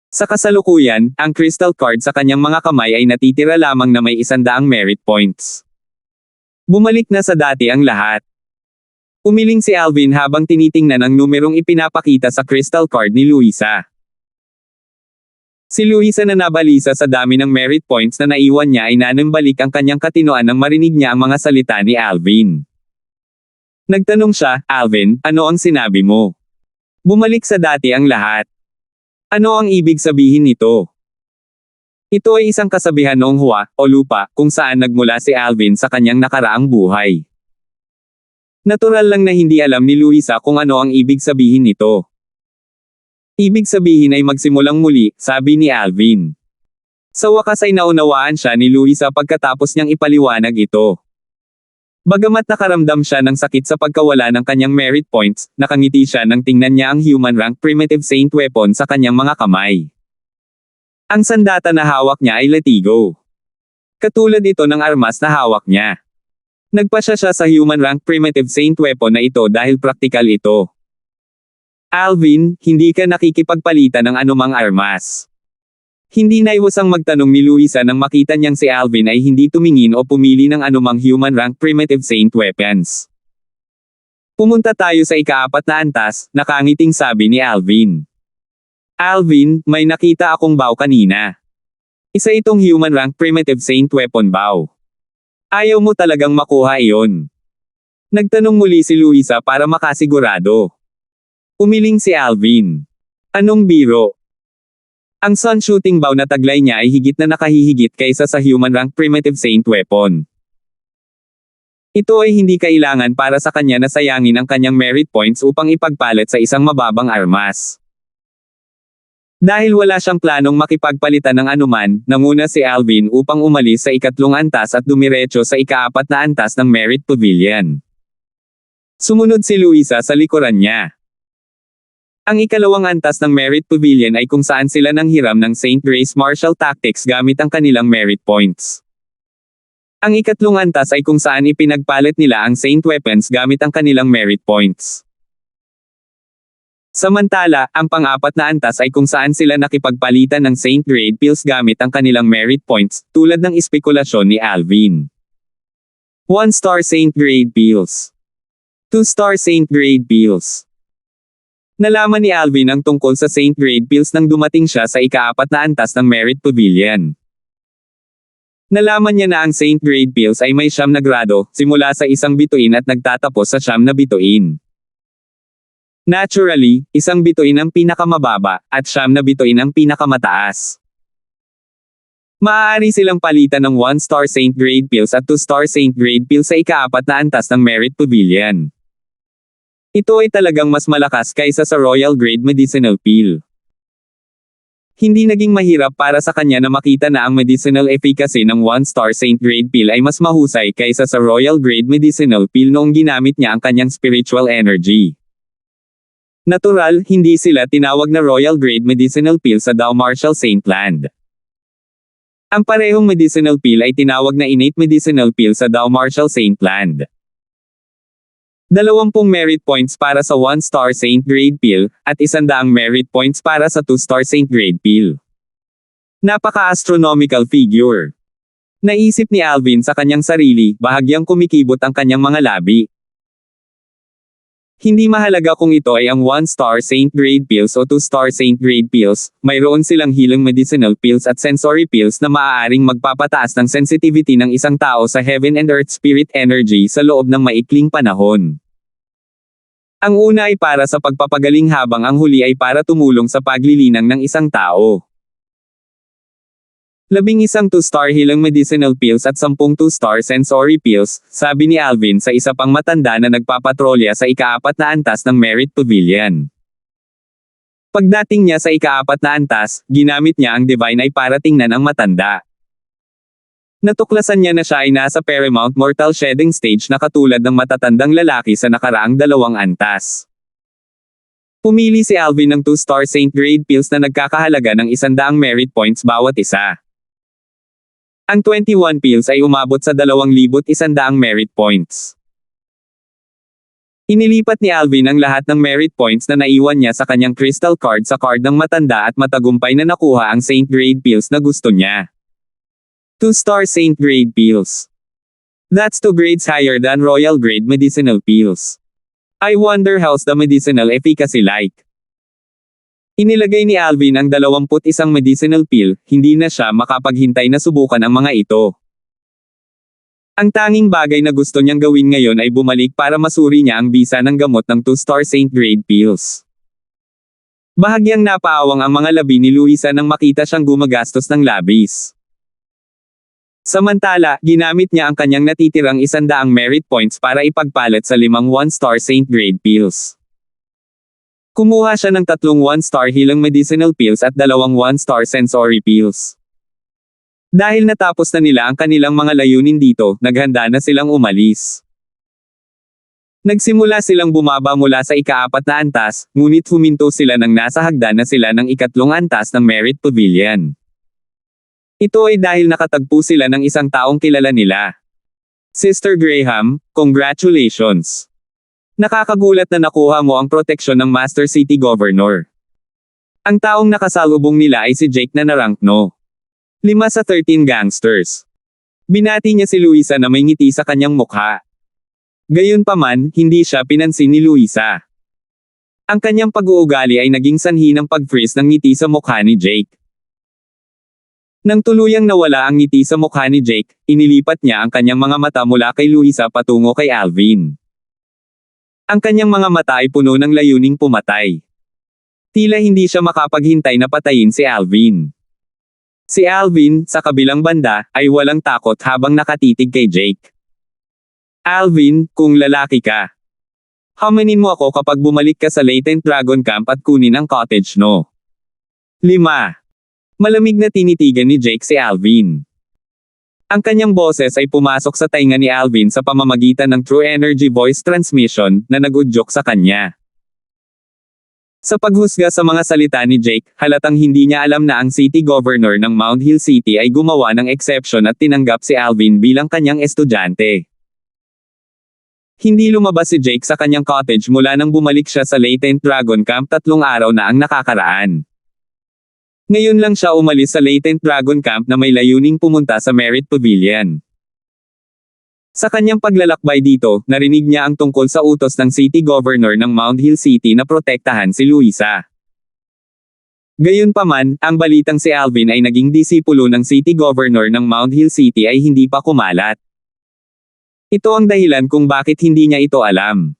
Sa kasalukuyan, ang crystal card sa kanyang mga kamay ay natitira lamang na may 100 merit points. Bumalik na sa dati ang lahat. Umiling si Alvin habang tinitingnan ang numerong ipinapakita sa crystal card ni Luisa. Si Luisa na nabalisa sa dami ng merit points na naiwan niya ay nanambalik ang kanyang katinoan nang marinig niya ang mga salita ni Alvin. Nagtanong siya, Alvin, ano ang sinabi mo? Bumalik sa dati ang lahat. Ano ang ibig sabihin nito? Ito ay isang kasabihan noong Hua, o lupa, kung saan nagmula si Alvin sa kanyang nakaraang buhay. Natural lang na hindi alam ni Luisa kung ano ang ibig sabihin nito. Ibig sabihin ay magsimulang muli, sabi ni Alvin. Sa wakas ay naunawaan siya ni Luisa pagkatapos niyang ipaliwanag ito. Bagamat nakaramdam siya ng sakit sa pagkawala ng kanyang merit points, nakangiti siya nang tingnan niya ang human rank primitive Saint Weapon sa kanyang mga kamay. Ang sandata na hawak niya ay latigo. Katulad ito ng armas na hawak niya. Nagpasya siya sa human rank primitive Saint Weapon na ito dahil praktikal ito. Alvin, hindi ka nakikipagpalitan ng anumang armas. Hindi naiwasang magtanong ni Luisa nang makita niyang si Alvin ay hindi tumingin o pumili ng anumang human rank primitive Saint Weapons. Pumunta tayo sa ikaapat na antas, nakangiting sabi ni Alvin. Alvin, may nakita akong bow kanina. Isa itong human rank primitive saint weapon bow. Ayaw mo talagang makuha iyon. Nagtanong muli si Luisa para makasigurado. Umiling si Alvin. Anong biro? Ang sun shooting bow na taglay niya ay higit na nakahihigit kaysa sa human rank primitive saint weapon. Ito ay hindi kailangan para sa kanya na sayangin ang kanyang merit points upang ipagpalit sa isang mababang armas. Dahil wala siyang planong makipagpalitan ng anuman, nanguna si Alvin upang umalis sa ikatlong antas at dumiretso sa ikaapat na antas ng Merit Pavilion. Sumunod si Luisa sa likuran niya. Ang ikalawang antas ng Merit Pavilion ay kung saan sila nanghiram ng Saint Grace Martial Tactics gamit ang kanilang merit points. Ang ikatlong antas ay kung saan ipinagpalit nila ang Saint Weapons gamit ang kanilang merit points. Samantala, ang pang-apat na antas ay kung saan sila nakipagpalitan ng Saint Grade Pills gamit ang kanilang merit points, tulad ng espekulasyon ni Alvin. 1-star Saint Grade Pills. 2-star Saint Grade Pills. Nalaman ni Alvin ang tungkol sa Saint Grade Pills nang dumating siya sa ikaapat na antas ng Merit Pavilion. Nalaman niya na ang Saint Grade Pills ay may 9 na grado, simula sa 1 bituin at nagtatapos sa 9 na bituin. Naturally, 1 bituin ang pinakamababa, at 9 na bituin ang pinakamataas. Maaari silang palitan ng 1-star Saint Grade Pills at 2-star Saint Grade Pills sa ikaapat na antas ng Merit Pavilion. Ito ay talagang mas malakas kaysa sa Royal Grade Medicinal Pill. Hindi naging mahirap para sa kanya na makita na ang medicinal efficacy ng 1-star Saint Grade Pill ay mas mahusay kaysa sa Royal Grade Medicinal Pill noong ginamit niya ang kanyang spiritual energy. Natural, hindi sila tinawag na Royal Grade Medicinal Pill sa Dao Martial Saint Land. Ang parehong medicinal pill ay tinawag na Innate Medicinal Pill sa Dao Martial Saint Land. 20 merit points para sa 1-star Saint Grade Pill, at 100 merit points para sa 2-star Saint Grade Pill. Napaka-astronomical figure. Naisip ni Alvin sa kanyang sarili, bahagyang kumikibot ang kanyang mga labi. Hindi mahalaga kung ito ay ang 1-star Saint Grade Pills o 2-star Saint Grade Pills, mayroon silang healing medicinal pills at sensory pills na maaaring magpapataas ng sensitivity ng isang tao sa heaven and earth spirit energy sa loob ng maikling panahon. Ang una ay para sa pagpapagaling habang ang huli ay para tumulong sa paglilinang ng isang tao. 11 2-star healing medicinal pills at 10 2-star sensory pills, sabi ni Alvin sa isa pang matanda na nagpapatrolya sa ikaapat na antas ng Merit Pavilion. Pagdating niya sa ikaapat na antas, ginamit niya ang Divine Eye para tingnan ang matanda. Natuklasan niya na siya ay nasa Paramount Mortal Shedding Stage na katulad ng matatandang lalaki sa nakaraang 2 antas. Pumili si Alvin ng 2-star Saint Grade Pills na nagkakahalaga ng 100 merit points bawat isa. Ang 21 pills ay umabot sa 2,100 merit points. Inilipat ni Alvin ang lahat ng merit points na naiwan niya sa kanyang crystal card sa card ng matanda at matagumpay na nakuha ang Saint Grade Pills na gusto niya. 2-star Saint Grade Pills. That's 2 grades higher than Royal Grade Medicinal Pills. I wonder how's the medicinal efficacy like? Inilagay ni Alvin ang 21 medicinal pill, hindi na siya makapaghintay na subukan ang mga ito. Ang tanging bagay na gusto niyang gawin ngayon ay bumalik para masuri niya ang bisa ng gamot ng 2-star Saint Grade Pills. Bahagyang napaawang ang mga labi ni Luisa nang makita siyang gumagastos ng labis. Samantala, ginamit niya ang kanyang natitirang 100 merit points para ipagpalit sa 5 1-star Saint Grade Pills. Kumuha siya ng 3 1-star healing medicinal pills at 2 1-star sensory pills. Dahil natapos na nila ang kanilang mga layunin dito, naghanda na silang umalis. Nagsimula silang bumaba mula sa ikaapat na antas, ngunit huminto sila nang nasa hagdan na sila ng ikatlong antas ng Merit Pavilion. Ito ay dahil nakatagpo sila ng isang taong kilala nila. Sister Graham, congratulations! Nakakagulat na nakuha mo ang proteksyon ng Master City Governor. Ang taong nakasalubong nila ay si Jake na na-rank no. 5 sa 13 gangsters. Binati niya si Luisa na may ngiti sa kanyang mukha. Gayunpaman, hindi siya pinansin ni Luisa. Ang kanyang pag-uugali ay naging sanhi ng pag-freeze ng ngiti sa mukha ni Jake. Nang tuluyang nawala ang ngiti sa mukha ni Jake, inilipat niya ang kanyang mga mata mula kay Luisa patungo kay Alvin. Ang kanyang mga mata ay puno ng layuning pumatay. Tila hindi siya makapaghintay na patayin si Alvin. Si Alvin, sa kabilang banda, ay walang takot habang nakatitig kay Jake. Alvin, kung lalaki ka, hamanin mo ako kapag bumalik ka sa Latent Dragon Camp at kunin ang cottage no. 5. Malamig na tinitigan ni Jake si Alvin. Ang kanyang boses ay pumasok sa tainga ni Alvin sa pamamagitan ng True Energy Voice Transmission na nag-udyok sa kanya. Sa paghusga sa mga salita ni Jake, halatang hindi niya alam na ang City Governor ng Mount Hill City ay gumawa ng exception at tinanggap si Alvin bilang kanyang estudyante. Hindi lumabas si Jake sa kanyang cottage mula nang bumalik siya sa Latent Dragon Camp 3 araw na ang nakakaraan. Ngayon lang siya umalis sa Latent Dragon Camp na may layuning pumunta sa Merit Pavilion. Sa kanyang paglalakbay dito, narinig niya ang tungkol sa utos ng City Governor ng Mount Hill City na protektahan si Luisa. Gayunpaman, ang balitang si Alvin ay naging disipulo ng City Governor ng Mount Hill City ay hindi pa kumalat. Ito ang dahilan kung bakit hindi niya ito alam.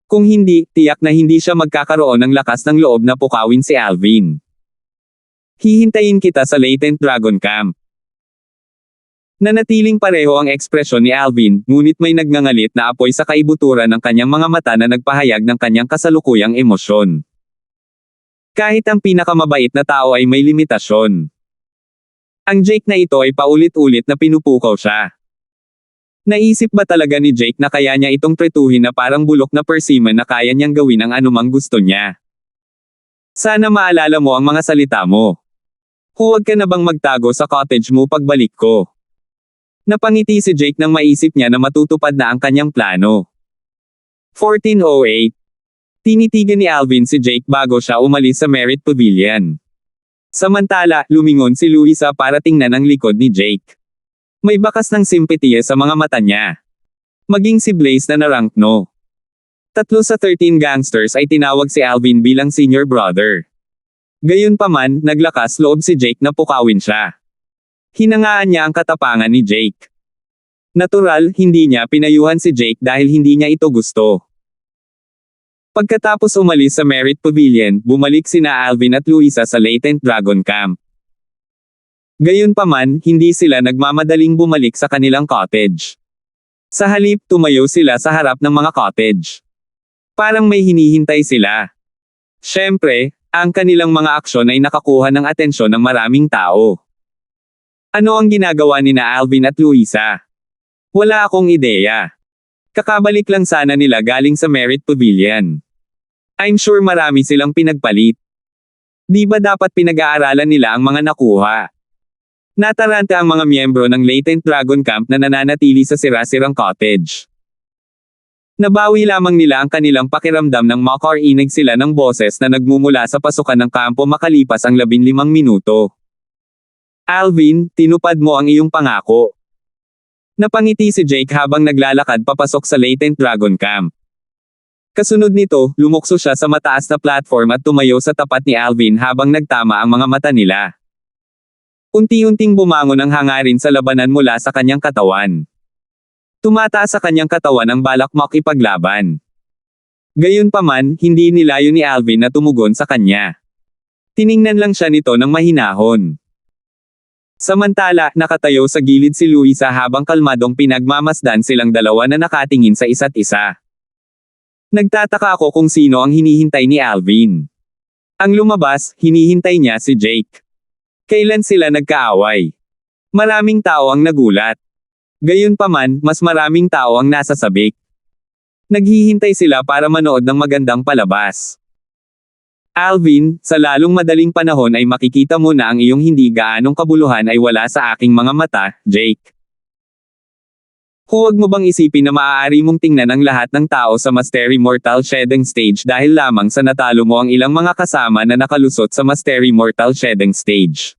Kung hindi, tiyak na hindi siya magkakaroon ng lakas ng loob na pukawin si Alvin. Hihintayin kita sa Latent Dragon Camp. Nanatiling pareho ang ekspresyon ni Alvin, ngunit may nagngangalit na apoy sa kaibuturan ng kanyang mga mata na nagpahayag ng kanyang kasalukuyang emosyon. Kahit ang pinakamabait na tao ay may limitasyon. Ang Jake na ito ay paulit-ulit na pinupukaw siya. Naisip ba talaga ni Jake na kaya niya itong tretuhin na parang bulok na persimmon na kaya niyang gawin ang anumang gusto niya? Sana maalala mo ang mga salita mo. Huwag ka na bang magtago sa cottage mo pagbalik ko? Napangiti si Jake nang maisip niya na matutupad na ang kanyang plano. 14:08. Tinitigan ni Alvin si Jake bago siya umalis sa Merit Pavilion. Samantala, lumingon si Luisa para tingnan ang likod ni Jake. May bakas ng simpatiya sa mga mata niya. Maging si Blaze na na-rank no. 3 sa 13 gangsters ay tinawag si Alvin bilang senior brother. Gayunpaman, naglakas loob si Jake na pukawin siya. Hinangaan niya ang katapangan ni Jake. Natural, hindi niya pinayuhan si Jake dahil hindi niya ito gusto. Pagkatapos umalis sa Merit Pavilion, bumalik sina Alvin at Luisa sa Latent Dragon Camp. Gayunpaman, hindi sila nagmamadaling bumalik sa kanilang cottage. Sa halip, tumayo sila sa harap ng mga cottage. Parang may hinihintay sila. Siyempre, ang kanilang mga aksyon ay nakakuha ng atensyon ng maraming tao. Ano ang ginagawa nina Alvin at Luisa? Wala akong ideya. Kakabalik lang sana nila galing sa Merit Pavilion. I'm sure marami silang pinagpalit. Di ba dapat pinag-aaralan nila ang mga nakuha? Nataranta ang mga miyembro ng Latent Dragon Camp na nananatili sa sira-sirang cottage. Nabawi lamang nila ang kanilang pakiramdam nang makarinig sila ng boses na nagmumula sa pasukan ng kampo makalipas ang 15 minuto. Alvin, tinupad mo ang iyong pangako. Napangiti si Jake habang naglalakad papasok sa Latent Dragon Camp. Kasunod nito, lumukso siya sa mataas na platform at tumayo sa tapat ni Alvin habang nagtama ang mga mata nila. Unti-unting bumangon ang hangarin sa labanan mula sa kanyang katawan. Tumataas sa kanyang katawan ang balak makipaglaban. Gayunpaman, hindi nilayo ni Alvin na tumugon sa kanya. Tiningnan lang siya nito ng mahinahon. Samantala, nakatayo sa gilid si Luisa habang kalmadong pinagmamasdan silang dalawa na nakatingin sa isa't isa. Nagtataka ako kung sino ang hinihintay ni Alvin. Ang lumabas, hinihintay niya si Jake. Kailan sila nagkaaway? Maraming tao ang nagulat. Gayunpaman, mas maraming tao ang nasa sabik. Naghihintay sila para manood ng magandang palabas. Alvin, sa lalong madaling panahon ay makikita mo na ang iyong hindi gaanong kabuluhan ay wala sa aking mga mata, Jake. Huwag mo bang isipin na maaari mong tingnan ang lahat ng tao sa Mastery Mortal Shedding Stage dahil lamang sa natalo mo ang ilang mga kasama na nakalusot sa Mastery Mortal Shedding Stage?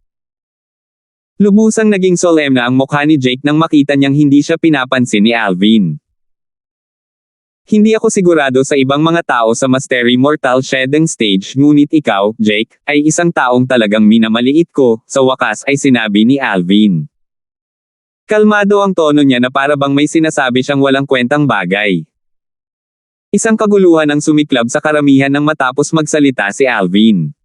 Lubusang naging solemn na ang mukha ni Jake nang makita niyang hindi siya pinapansin ni Alvin. Hindi ako sigurado sa ibang mga tao sa Mastery Mortal Shedding Stage, ngunit ikaw, Jake, ay isang taong talagang minamaliit ko, sa wakas ay sinabi ni Alvin. Kalmado ang tono niya na para bang may sinasabi siyang walang kwentang bagay. Isang kaguluhan ang sumiklab sa karamihan nang matapos magsalita si Alvin.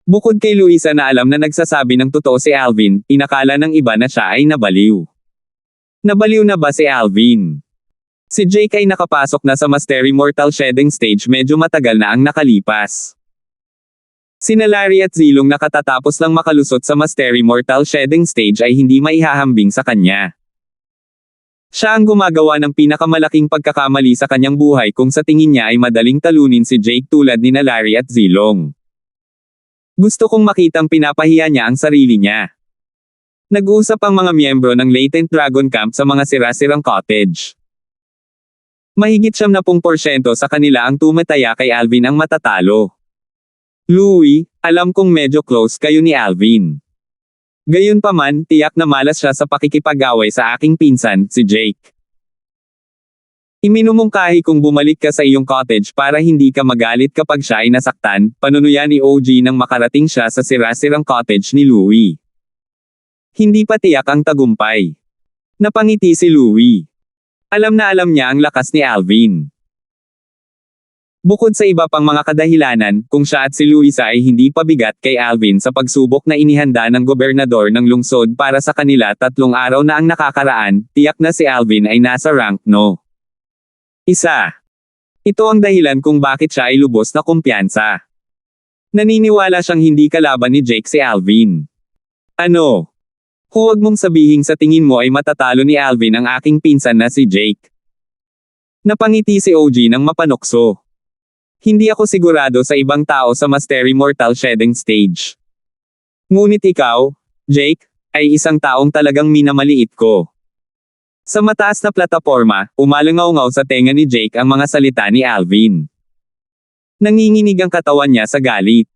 Bukod kay Luisa na alam na nagsasabi ng totoo si Alvin, inakala ng iba na siya ay nabaliw. Nabaliw na ba si Alvin? Si Jake ay nakapasok na sa Mastery Mortal Shedding Stage medyo matagal na ang nakalipas. Sina Larry at Zilong nakatatapos lang makalusot sa Mastery Mortal Shedding Stage ay hindi maihahambing sa kanya. Siya ang gumagawa ng pinakamalaking pagkakamali sa kanyang buhay kung sa tingin niya ay madaling talunin si Jake tulad ni Larry at Zilong. Gusto kong makitang pinapahiya niya ang sarili niya. Nag-uusap ang mga miyembro ng Latent Dragon Camp sa mga sira-sirang cottage. Mahigit 70% sa kanila ang tumataya kay Alvin ang matatalo. Louie, alam kong medyo close kayo ni Alvin. Gayunpaman, tiyak na malas siya sa pakikipag-away sa aking pinsan, si Jake. Iminumungkahi kung bumalik ka sa iyong cottage para hindi ka magalit kapag siya ay nasaktan, panunuyan ni OG nang makarating siya sa sira-sirang cottage ni Louie. Hindi pa tiyak ang tagumpay. Napangiti si Louie. Alam na alam niya ang lakas ni Alvin. Bukod sa iba pang mga kadahilanan, kung siya at si Luisa ay hindi pabigat kay Alvin sa pagsubok na inihanda ng gobernador ng lungsod para sa kanila 3 araw na ang nakakaraan, tiyak na si Alvin ay nasa rank no. Isa. Ito ang dahilan kung bakit siya ay lubos na kumpiyansa. Naniniwala siyang hindi kalaban ni Jake si Alvin. Ano? Huwag mong sabihin sa tingin mo ay matatalo ni Alvin ang aking pinsan na si Jake. Napangiti si OG ng mapanokso. Hindi ako sigurado sa ibang tao sa Mastery Mortal Shedding Stage. Ngunit ikaw, Jake, ay isang taong talagang minamaliit ko. Sa mataas na plataporma, umalangaw-ngaw sa tenga ni Jake ang mga salita ni Alvin. Nanginginig ang katawan niya sa galit.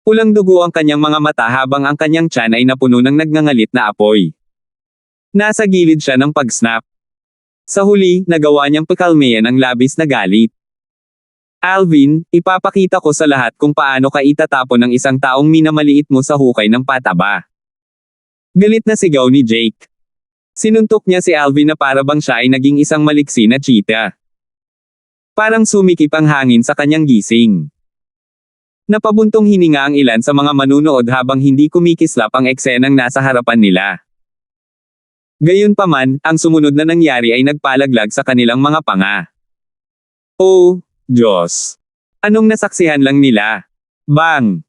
Pulang dugo ang kanyang mga mata habang ang kanyang tiyan ay napuno ng nagngangalit na apoy. Nasa gilid siya ng pag-snap. Sa huli, nagawa niyang pakalmayan ang labis na galit. Alvin, ipapakita ko sa lahat kung paano ka itatapon ng isang taong minamaliit mo sa hukay ng pataba. Galit na sigaw ni Jake. Sinuntok niya si Alvin na para bang siya ay naging isang maliksi na cheetah. Parang sumikip ang hangin sa kanyang gising. Napabuntong hininga ang ilan sa mga manunood habang hindi kumikislap ang eksenang nasa harapan nila. Gayunpaman, ang sumunod na nangyari ay nagpalaglag sa kanilang mga panga. Oh, Diyos! Anong nasaksihan lang nila? Bang!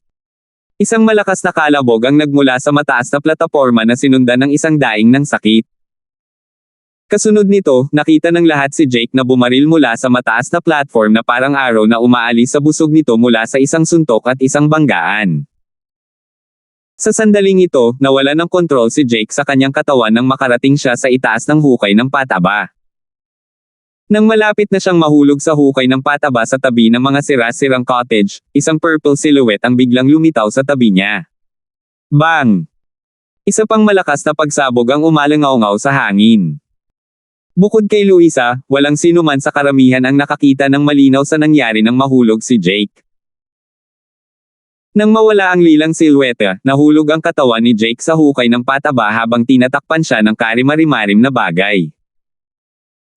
Isang malakas na kalabog ang nagmula sa mataas na plataporma na sinundan ng isang daing ng sakit. Kasunod nito, nakita ng lahat si Jake na bumaril mula sa mataas na platform na parang araw na umaalis sa busog nito mula sa isang suntok at isang banggaan. Sa sandaling ito, nawala ng kontrol si Jake sa kanyang katawan nang makarating siya sa itaas ng hukay ng pataba. Nang malapit na siyang mahulog sa hukay ng pataba sa tabi ng mga sira-sirang cottage, isang purple silhouette ang biglang lumitaw sa tabi niya. Bang! Isa pang malakas na pagsabog ang umalangaw-ngaw sa hangin. Bukod kay Luisa, walang sino man sa karamihan ang nakakita ng malinaw sa nangyari nang mahulog si Jake. Nang mawala ang lilang silhouette, nahulog ang katawan ni Jake sa hukay ng pataba habang tinatakpan siya ng karimari-marim na bagay.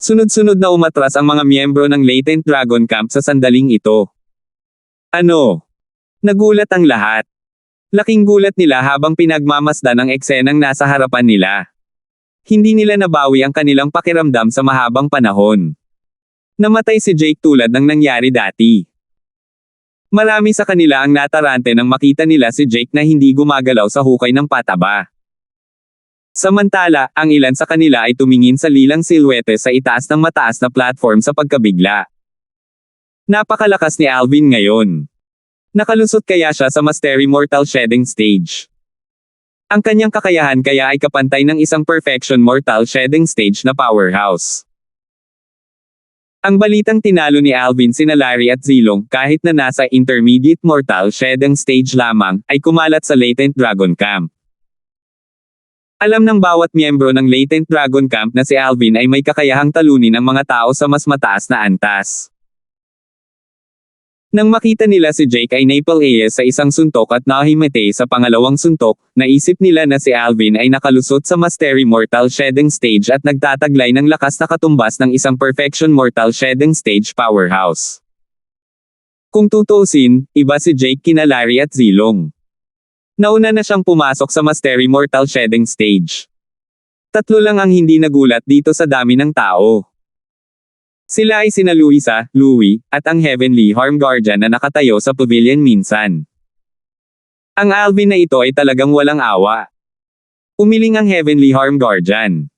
Sunod-sunod na umatras ang mga miyembro ng Latent Dragon Camp sa sandaling ito. Ano? Nagulat ang lahat. Laking gulat nila habang pinagmamasdan ang eksenang nasa harapan nila. Hindi nila nabawi ang kanilang pakiramdam sa mahabang panahon. Namatay si Jake tulad ng nangyari dati. Marami sa kanila ang natarante nang makita nila si Jake na hindi gumagalaw sa hukay ng pataba. Samantala, ang ilan sa kanila ay tumingin sa lilang silhouette sa itaas ng mataas na platform sa pagkabigla. Napakalakas ni Alvin ngayon. Nakalusot kaya siya sa Mastery Mortal Shedding Stage. Ang kanyang kakayahan kaya ay kapantay ng isang Perfection Mortal Shedding Stage na powerhouse. Ang balitang tinalo ni Alvin sina Larry at Zilong kahit na nasa Intermediate Mortal Shedding Stage lamang ay kumalat sa Latent Dragon Camp. Alam ng bawat miyembro ng Latent Dragon Camp na si Alvin ay may kakayahang talunin ang mga tao sa mas mataas na antas. Nang makita nila si Jake ay napalaya sa isang suntok at nahimatay sa pangalawang suntok, naisip nila na si Alvin ay nakalusot sa Mastery Mortal Shedding Stage at nagtataglay ng lakas na katumbas ng isang Perfection Mortal Shedding Stage powerhouse. Kung tutuusin, iba si Jake kina Larry at Zilong. Nauna na siyang pumasok sa Mastery Mortal Shedding Stage. Tatlo lang ang hindi nagulat dito sa dami ng tao. Sila ay sina Luisa, Louie, at ang Heavenly Harm Guardian na nakatayo sa pavilion minsan. Ang Alvin na ito ay talagang walang awa. Umiling ang Heavenly Harm Guardian.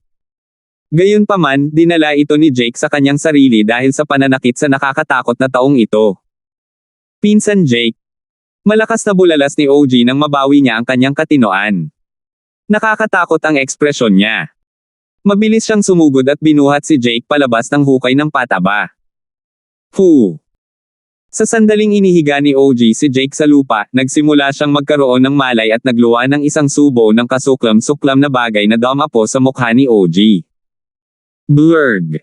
Gayunpaman, dinala ito ni Jake sa kanyang sarili dahil sa pananakit sa nakakatakot na taong ito. Pinsan Jake. Malakas na bulalas ni OG nang mabawi niya ang kanyang katinoan. Nakakatakot ang ekspresyon niya. Mabilis siyang sumugod at binuhat si Jake palabas ng hukay ng pataba. Sa sandaling inihiga ni OG si Jake sa lupa, nagsimula siyang magkaroon ng malay at nagluwa ng isang subo ng kasuklam-suklam na bagay na dumapo sa mukha ni OG. Blurg.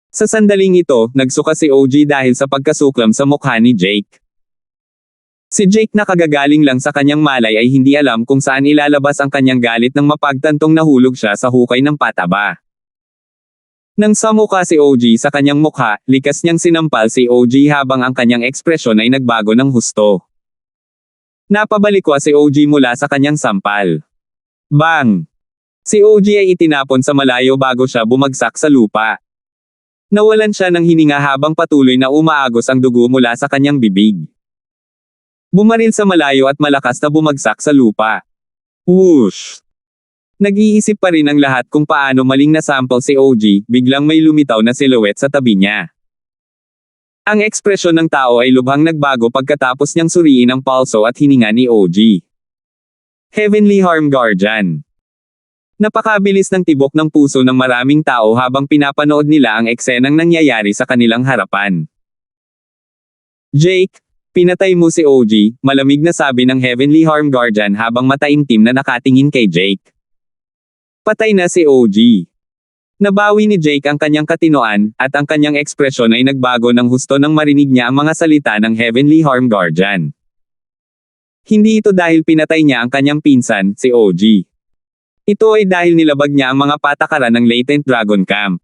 Sa sandaling ito, nagsuka si OG dahil sa pagkasuklam sa mukha ni Jake. Si Jake na kagagaling lang sa kanyang malay ay hindi alam kung saan ilalabas ang kanyang galit nang mapagtantong nahulog siya sa hukay ng pataba. Nang samuka si OG sa kanyang mukha, likas niyang sinampal si OG habang ang kanyang ekspresyon ay nagbago ng husto. Napabalikwa si OG mula sa kanyang sampal. Bang! Si OG ay itinapon sa malayo bago siya bumagsak sa lupa. Nawalan siya ng hininga habang patuloy na umaagos ang dugo mula sa kanyang bibig. Bumaril sa malayo at malakas na bumagsak sa lupa. Whoosh! Nag-iisip pa rin ang lahat kung paano maling nasample si OG, biglang may lumitaw na silhouette sa tabi niya. Ang ekspresyon ng tao ay lubhang nagbago pagkatapos niyang suriin ang pulso at hininga ni OG. Heavenly Harm Guardian. Napakabilis ng tibok ng puso ng maraming tao habang pinapanood nila ang eksenang nangyayari sa kanilang harapan. Jake, pinatay mo si OG, malamig na sabi ng Heavenly Harm Guardian habang mataimtim na nakatingin kay Jake. Patay na si OG. Nabawi ni Jake ang kanyang katinoan, at ang kanyang ekspresyon ay nagbago ng husto nang marinig niya ang mga salita ng Heavenly Harm Guardian. Hindi ito dahil pinatay niya ang kanyang pinsan, si OG. Ito ay dahil nilabag niya ang mga patakaran ng Latent Dragon Camp.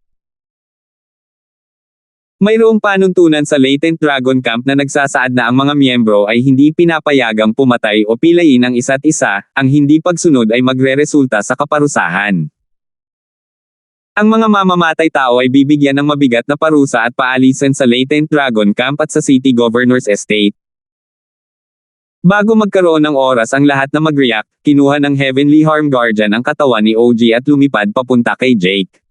Mayroong panuntunan sa Latent Dragon Camp na nagsasaad na ang mga miyembro ay hindi pinapayagang pumatay o pilayin ang isa't isa, ang hindi pagsunod ay magreresulta sa kaparusahan. Ang mga mamamatay tao ay bibigyan ng mabigat na parusa at paalisan sa Latent Dragon Camp at sa City Governor's Estate. Bago magkaroon ng oras ang lahat na mag-react, kinuha ng Heavenly Harm Guardian ang katawan ni OG at lumipad papunta kay Jake.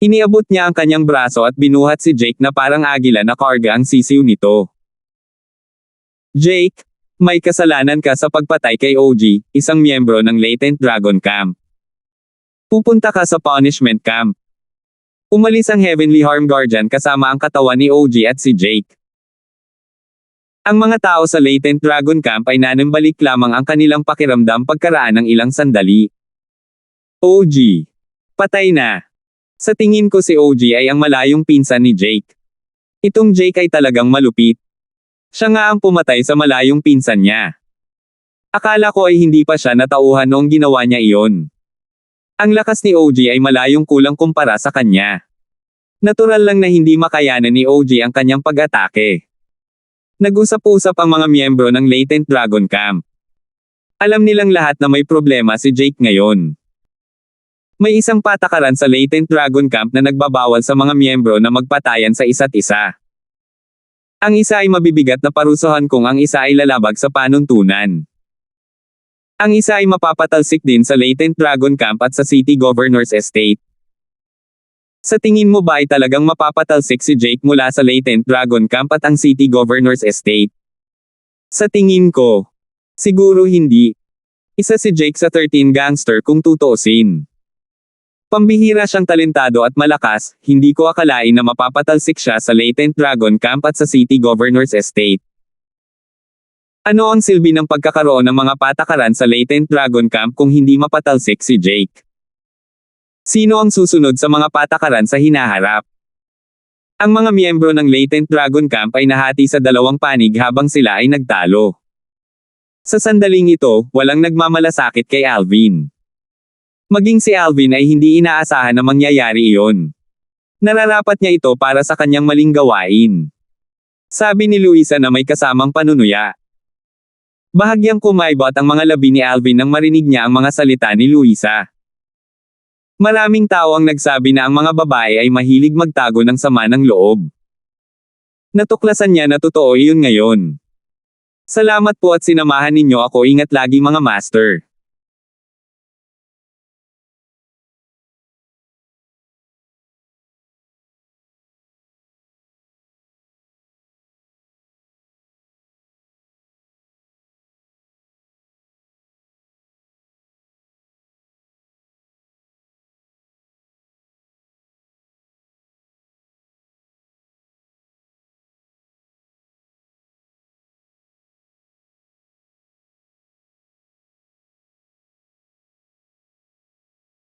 Iniabot niya ang kanyang braso at binuhat si Jake na parang agila na karga ang sisiw nito. Jake, may kasalanan ka sa pagpatay kay OG, isang miyembro ng Latent Dragon Camp. Pupunta ka sa punishment camp. Umalis ang Heavenly Harm Guardian kasama ang katawan ni OG at si Jake. Ang mga tao sa Latent Dragon Camp ay nanambalik lamang ang kanilang pakiramdam pagkaraan ng ilang sandali. OG. Patay na. Sa tingin ko si OG ay ang malayong pinsan ni Jake. Itong Jake ay talagang malupit. Siya nga ang pumatay sa malayong pinsan niya. Akala ko ay hindi pa siya natauhan noong ginawa niya iyon. Ang lakas ni OG ay malayong kulang kumpara sa kanya. Natural lang na hindi makayanan ni OG ang kanyang pag-atake. Nag-usap-usap ang mga miyembro ng Latent Dragon Camp. Alam nilang lahat na may problema si Jake ngayon. May isang patakaran sa Latent Dragon Camp na nagbabawal sa mga miyembro na magpatayan sa isa't isa. Ang isa ay mabibigat na parusahan kung ang isa ay lalabag sa panuntunan. Ang isa ay mapapatalsik din sa Latent Dragon Camp at sa City Governor's Estate. Sa tingin mo ba ay talagang mapapatalsik si Jake mula sa Latent Dragon Camp at ang City Governor's Estate? Sa tingin ko, siguro hindi. Isa si Jake sa 13 gangster kung tutuusin. Pambihira siyang talentado at malakas, hindi ko akalain na mapapatalsik siya sa Latent Dragon Camp at sa City Governor's Estate. Ano ang silbi ng pagkakaroon ng mga patakaran sa Latent Dragon Camp kung hindi mapatalsik si Jake? Sino ang susunod sa mga patakaran sa hinaharap? Ang mga miyembro ng Latent Dragon Camp ay nahati sa dalawang panig habang sila ay nagtalo. Sa sandaling ito, walang nagmamalasakit kay Alvin. Maging si Alvin ay hindi inaasahan na mangyayari iyon. Nararapat niya ito para sa kanyang maling gawain. Sabi ni Luisa na may kasamang panunuya. Bahagyang kumaibot ang mga labi ni Alvin nang marinig niya ang mga salita ni Luisa. Maraming tao ang nagsabi na ang mga babae ay mahilig magtago ng sama ng loob. Natuklasan niya na totoo iyon ngayon. Salamat po at sinamahan ninyo ako, ingat lagi mga master.